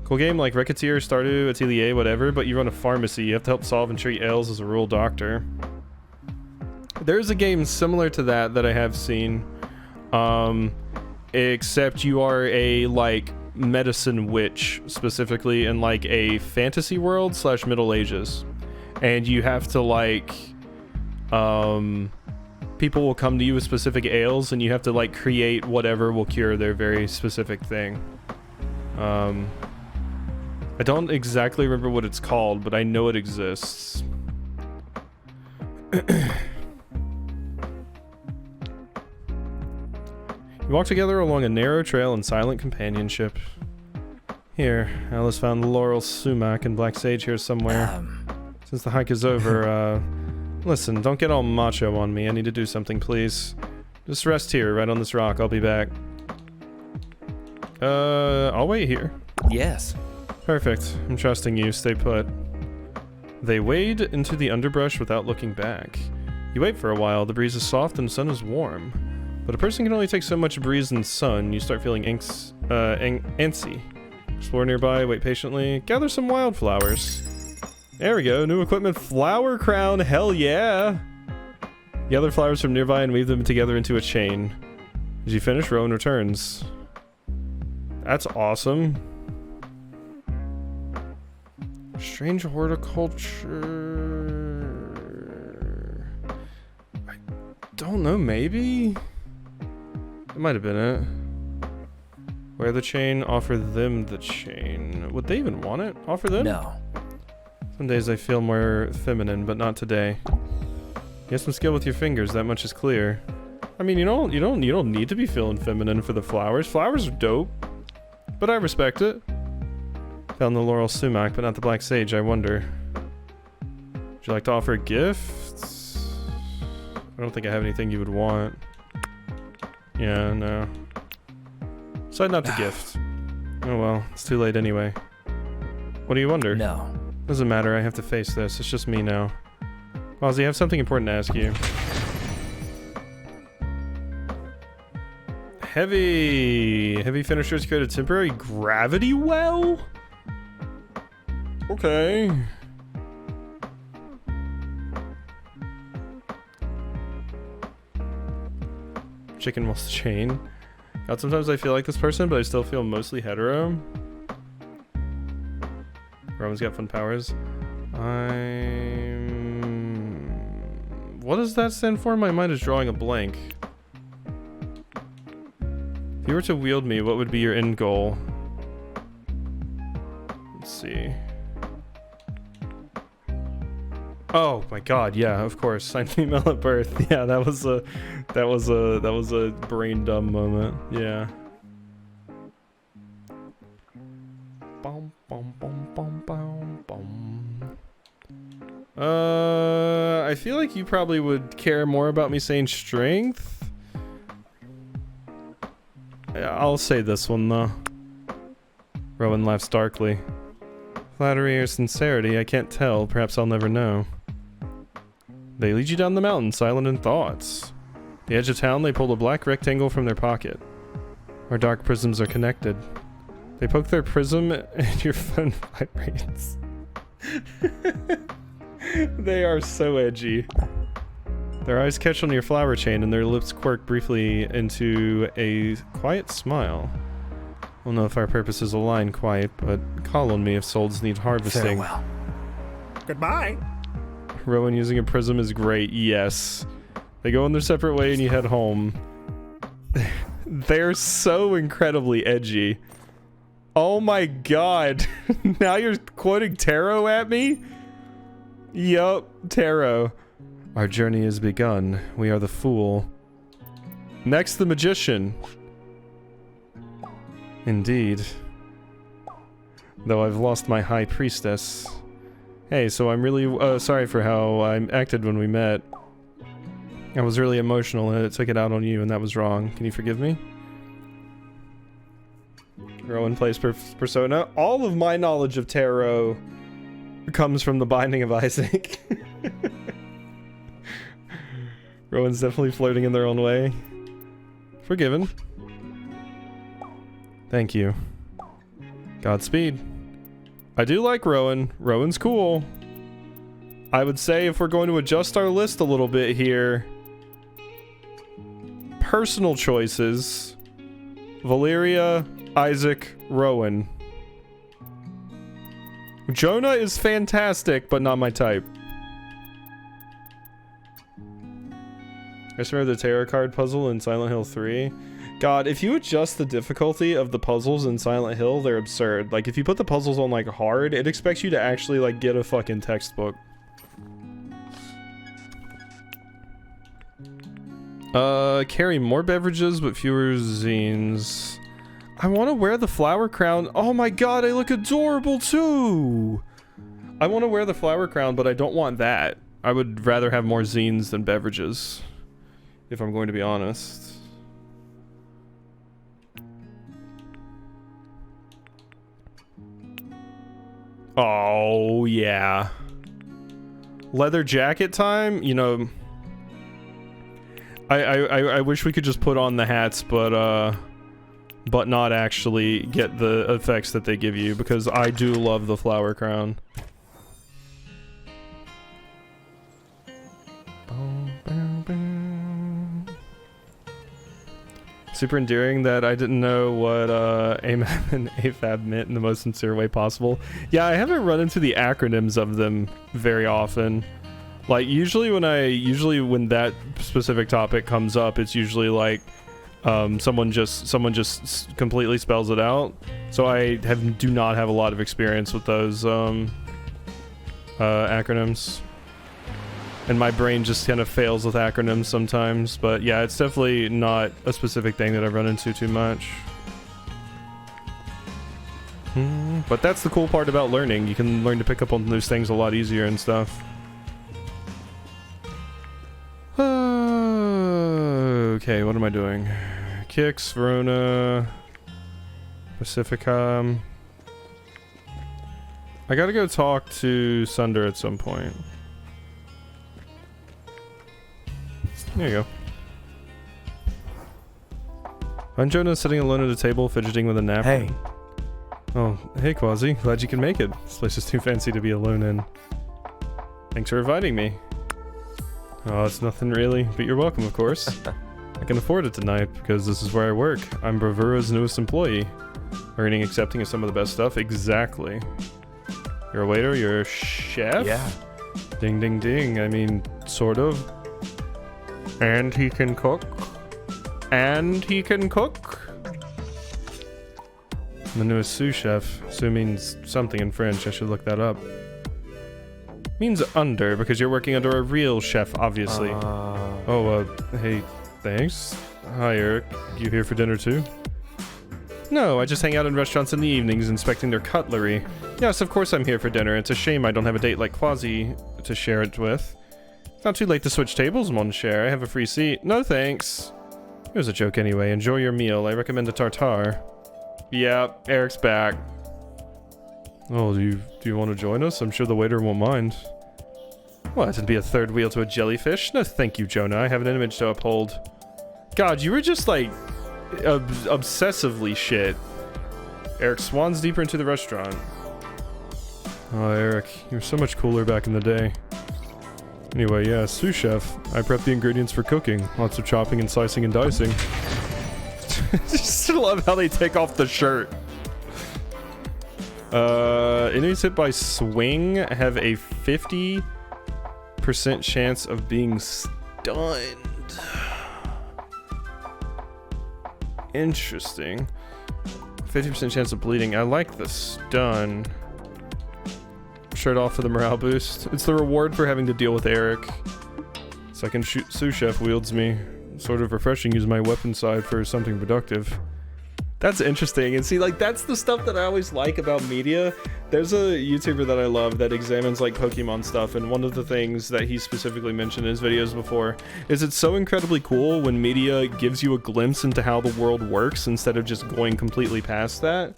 Cool game like Racketeer, Stardew, Atelier, whatever, but you run a pharmacy. You have to help solve and treat ails as a rural doctor. There's a game similar to that I have seen. Except you are a, like, medicine witch, specifically in, like, a fantasy world / Middle Ages. And you have to, like, people will come to you with specific ails, and you have to, like, create whatever will cure their very specific thing. I don't exactly remember what it's called, but I know it exists. You walk together along a narrow trail in silent companionship. Here, Alice found the laurel sumac and black sage here somewhere. Since the hike is over, listen, don't get all macho on me. I need to do something, please. Just rest here, right on this rock. I'll be back. I'll wait here. Yes. Perfect. I'm trusting you. Stay put. They wade into the underbrush without looking back. You wait for a while. The breeze is soft and the sun is warm. But a person can only take so much breeze and sun. You start feeling antsy. Explore nearby, wait patiently. Gather some wildflowers. There we go. New equipment. Flower crown. Hell yeah. Gather flowers from nearby and weave them together into a chain. As you finish, Rowan returns. That's awesome. Strange horticulture. I don't know, maybe? It might have been it. Wear the chain, offer them the chain. Would they even want it? Offer them? No. Some days I feel more feminine, but not today. You have some skill with your fingers, that much is clear. I mean, you don't need to be feeling feminine for the flowers. Flowers are dope, but I respect it. Found the laurel sumac, but not the black sage, I wonder. Would you like to offer a gift? I don't think I have anything you would want. Yeah, no. Decide not to gift. Oh well, it's too late anyway. What do you wonder? No. Doesn't matter, I have to face this. It's just me now. Ozzy, I have something important to ask you. Heavy finishers create a temporary gravity well? Okay. Chicken wants the chain. God, sometimes I feel like this person, but I still feel mostly hetero. Roman's got fun powers. What does that stand for? My mind is drawing a blank. If you were to wield me, what would be your end goal? Let's see. Oh my god, yeah, of course. I'm female at birth. Yeah, that was a brain dumb moment. Yeah. Bum, bum, bum, bum, bum, bum. I feel like you probably would care more about me saying strength. I'll say this one though. Rowan laughs darkly. Flattery or sincerity, I can't tell. Perhaps I'll never know. They lead you down the mountain, silent in thoughts. The edge of town, they pull a black rectangle from their pocket. Our dark prisms are connected. They poke their prism and your phone vibrates. They are so edgy. Their eyes catch on your flower chain and their lips quirk briefly into a quiet smile. I don't know if our purposes align quite, but call on me if souls need harvesting. Farewell. Goodbye. Rowan using a prism is great, yes. They go in their separate way and you head home. They're so incredibly edgy. Oh my god. Now you're quoting tarot at me? Yup, tarot. Our journey has begun. We are the fool. Next, the magician. Indeed. Though I've lost my high priestess. Hey, so I'm really sorry for how I acted when we met. I was really emotional and it took it out on you and that was wrong. Can you forgive me? Rowan plays Persona. All of my knowledge of tarot comes from The Binding of Isaac. Rowan's definitely flirting in their own way. Forgiven. Thank you. Godspeed. I do like Rowan. Rowan's cool. I would say if we're going to adjust our list a little bit here, personal choices: Valeria, Isaac, Rowan. Jonah is fantastic, but not my type. I just remember the tarot card puzzle in Silent Hill 3. God, if you adjust the difficulty of the puzzles in Silent Hill, they're absurd. Like, if you put the puzzles on, like, hard, it expects you to actually, like, get a fucking textbook. Carry more beverages, but fewer zines. I want to wear the flower crown. Oh my god, I look adorable, too! I want to wear the flower crown, but I don't want that. I would rather have more zines than beverages, if I'm going to be honest. Oh, yeah. Leather jacket time? You know, I wish we could just put on the hats, but not actually get the effects that they give you, because I do love the flower crown. Super endearing that I didn't know what AMAB and AFAB meant in the most sincere way possible. Yeah, I haven't run into the acronyms of them very often. Like, usually when that specific topic comes up, it's usually like someone just completely spells it out. So I do not have a lot of experience with those acronyms. And my brain just kind of fails with acronyms sometimes. But yeah, it's definitely not a specific thing that I've run into too much. But that's the cool part about learning. You can learn to pick up on those things a lot easier and stuff. Okay, what am I doing? Kicks, Verona, Pacificum. I gotta go talk to Sunder at some point. There you go. I'm Jonah sitting alone at a table, fidgeting with a napkin. Hey. Oh, hey Quasi. Glad you can make it. This place is too fancy to be alone in. Thanks for inviting me. Oh, it's nothing really, but you're welcome, of course. I can afford it tonight, because this is where I work. I'm Bravura's newest employee. Earning, accepting is some of the best stuff. Exactly. You're a waiter? You're a chef? Yeah. Ding, ding, ding. I mean, sort of. And he can cook. And he can cook. I'm the newest sous chef. Sous means something in French. I should look that up. Means under, because you're working under a real chef, obviously. Hey, thanks. Hi, Eric. You here for dinner too? No, I just hang out in restaurants in the evenings inspecting their cutlery. Yes, of course I'm here for dinner. It's a shame I don't have a date like Quasi to share it with. It's not too late to switch tables, mon cher. I have a free seat. No thanks. It was a joke anyway. Enjoy your meal. I recommend a tartare. Yeah, Eric's back. Oh, do you want to join us? I'm sure the waiter won't mind. What, to be a third wheel to a jellyfish? No thank you, Jonah. I have an image to uphold. God, you were just like obsessively shit. Eric swans deeper into the restaurant. Oh, Eric, you were so much cooler back in the day. Anyway, yeah, sous chef. I prep the ingredients for cooking. Lots of chopping and slicing and dicing. Just love how they take off the shirt. Enemies hit by swing have a 50% chance of being stunned. Interesting. 50% chance of bleeding. I like the stun. Shirt off for the morale boost. It's the reward for having to deal with Eric. Second sous chef wields me. Sort of refreshing. Use my weapon side for something productive. That's interesting. And see, like, that's the stuff that I always like about media. There's a YouTuber that I love that examines like Pokemon stuff, and one of the things that he specifically mentioned in his videos before is it's so incredibly cool when media gives you a glimpse into how the world works instead of just going completely past that.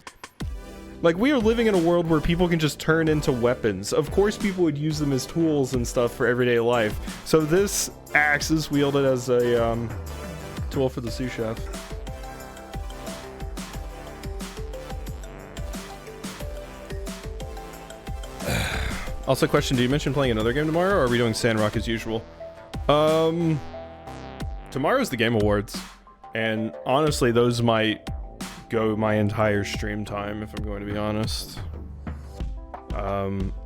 Like, we are living in a world where people can just turn into weapons. Of course people would use them as tools and stuff for everyday life. So this axe is wielded as a tool for the sous chef. Also, question, do you mention playing another game tomorrow, or are we doing Sandrock as usual? Tomorrow's the Game Awards, and honestly, those might go my entire stream time, if I'm going to be honest.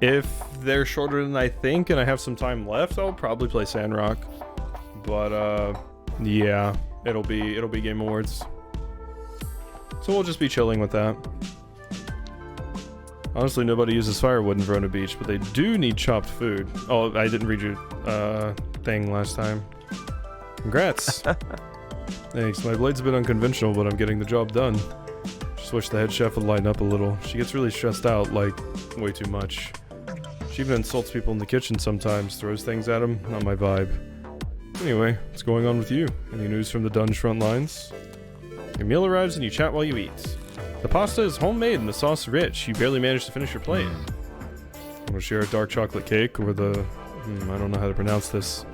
If they're shorter than I think, and I have some time left, I'll probably play Sandrock. But, yeah, it'll be Game Awards. So we'll just be chilling with that. Honestly, nobody uses firewood in Verona Beach, but they do need chopped food. Oh, I didn't read your thing last time. Congrats. Thanks. My blade's a bit unconventional, but I'm getting the job done. Just wish the head chef would lighten up a little. She gets really stressed out, like, way too much. She even insults people in the kitchen sometimes, throws things at them. Not my vibe. Anyway, what's going on with you? Any news from the Dunge front lines? Your meal arrives and you chat while you eat. The pasta is homemade and the sauce rich. You barely managed to finish your plate. Want to share a dark chocolate cake or the... I don't know how to pronounce this.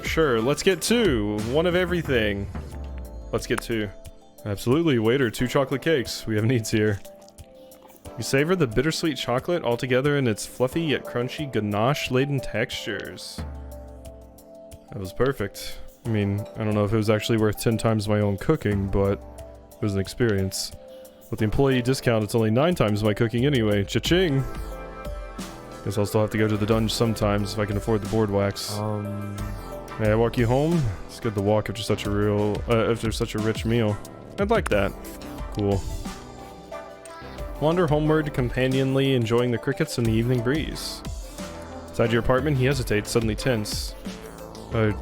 Sure, let's get two. One of everything. Let's get two. Absolutely, waiter, 2 chocolate cakes. We have needs here. You savor the bittersweet chocolate altogether in its fluffy yet crunchy ganache-laden textures. That was perfect. I mean, I don't know if it was actually worth 10 times my own cooking, but it was an experience. With the employee discount, it's only 9 times my cooking anyway. Cha-ching! Guess I'll still have to go to the dungeon sometimes if I can afford the board wax. May I walk you home? It's good to walk after such a rich meal. I'd like that. Cool. Wander homeward, companionly enjoying the crickets and the evening breeze. Inside your apartment, he hesitates, suddenly tense. I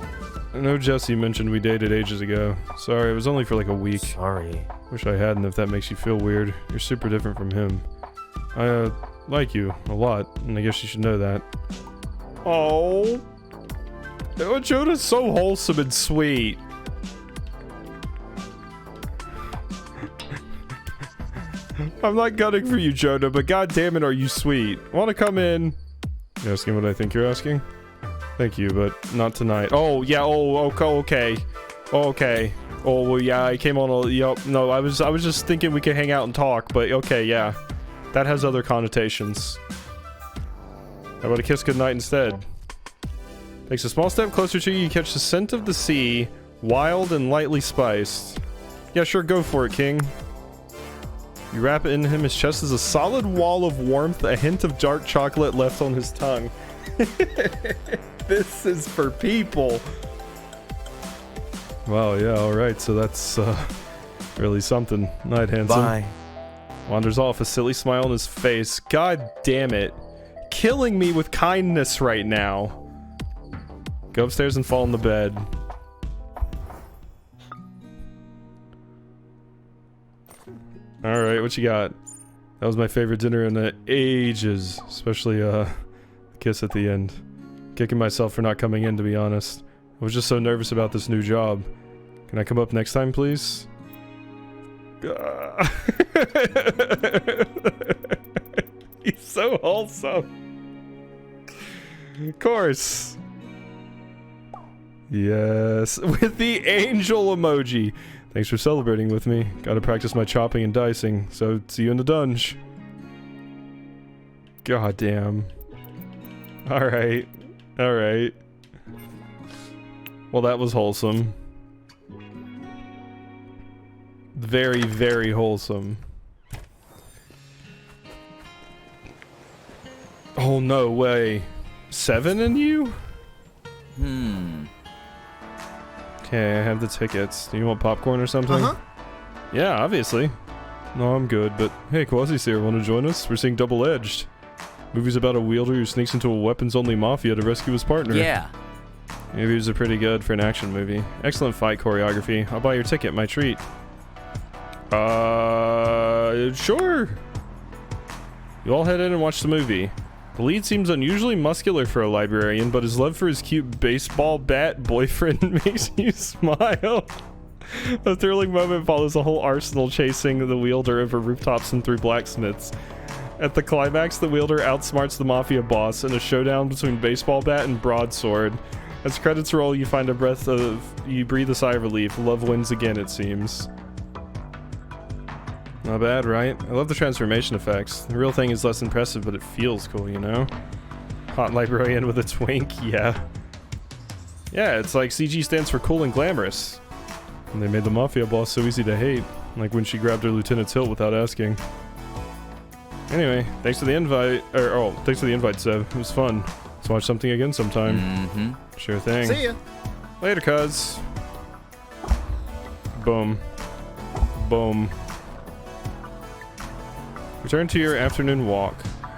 know Jesse mentioned we dated ages ago. Sorry, it was only for like a week. Sorry. Wish I hadn't if that makes you feel weird. You're super different from him. I, like you a lot, and I guess you should know that. Oh, Jonah's so wholesome and sweet. I'm not gunning for you, Jonah, but goddammit, are you sweet. Wanna come in? You asking what I think you're asking? Thank you, but not tonight. Oh, yeah, okay. Okay. Oh, well, yeah, I came on a... Yep, no, I was just thinking we could hang out and talk, but okay, yeah. That has other connotations. How about a kiss goodnight instead? Takes a small step closer to you, you catch the scent of the sea, wild and lightly spiced. Yeah, sure, go for it, King. You wrap it in him, his chest is a solid wall of warmth, a hint of dark chocolate left on his tongue. This is for people. Wow, yeah, alright, so that's really something. Night, handsome. Bye. Wanders off, a silly smile on his face. God damn it. Killing me with kindness right now. Go upstairs and fall in the bed. Alright, what you got? That was my favorite dinner in the ages. Especially, the kiss at the end. Kicking myself for not coming in, to be honest. I was just so nervous about this new job. Can I come up next time, please? He's so wholesome. Of course. Yes, with the angel emoji. Thanks for celebrating with me. Gotta practice my chopping and dicing, so see you in the dunge. God damn. Alright. Alright. Well, that was wholesome. Very, very wholesome. Oh, no way. 7 in you? Okay, I have the tickets. Do you want popcorn or something? Uh-huh. Yeah, obviously. No, I'm good, but hey, Quasi's here. Want to join us? We're seeing Double Edged. Movie's about a wielder who sneaks into a weapons-only mafia to rescue his partner. Yeah. Movies are pretty good for an action movie. Excellent fight choreography. I'll buy your ticket, my treat. Sure. You all head in and watch the movie. The lead seems unusually muscular for a librarian, but his love for his cute baseball bat boyfriend makes you smile. A thrilling moment follows a whole arsenal chasing the wielder over rooftops and through blacksmiths. At the climax, the wielder outsmarts the mafia boss in a showdown between baseball bat and broadsword. As credits roll, you breathe a sigh of relief. Love wins again, it seems. Not bad, right? I love the transformation effects. The real thing is less impressive, but it feels cool, you know? Hot librarian with a twink, yeah. Yeah, it's like CG stands for cool and glamorous. And they made the mafia boss so easy to hate. Like when she grabbed her lieutenant's hilt without asking. Anyway, thanks for the invite. Thanks for the invite, Seb. It was fun. Let's watch something again sometime. Mm-hmm. Sure thing. See ya. Later, cuz. Boom. Boom. Return to your afternoon walk.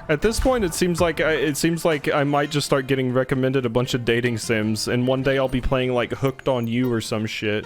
At this point, it seems like I might just start getting recommended a bunch of dating sims, and one day I'll be playing like Hooked on You or some shit.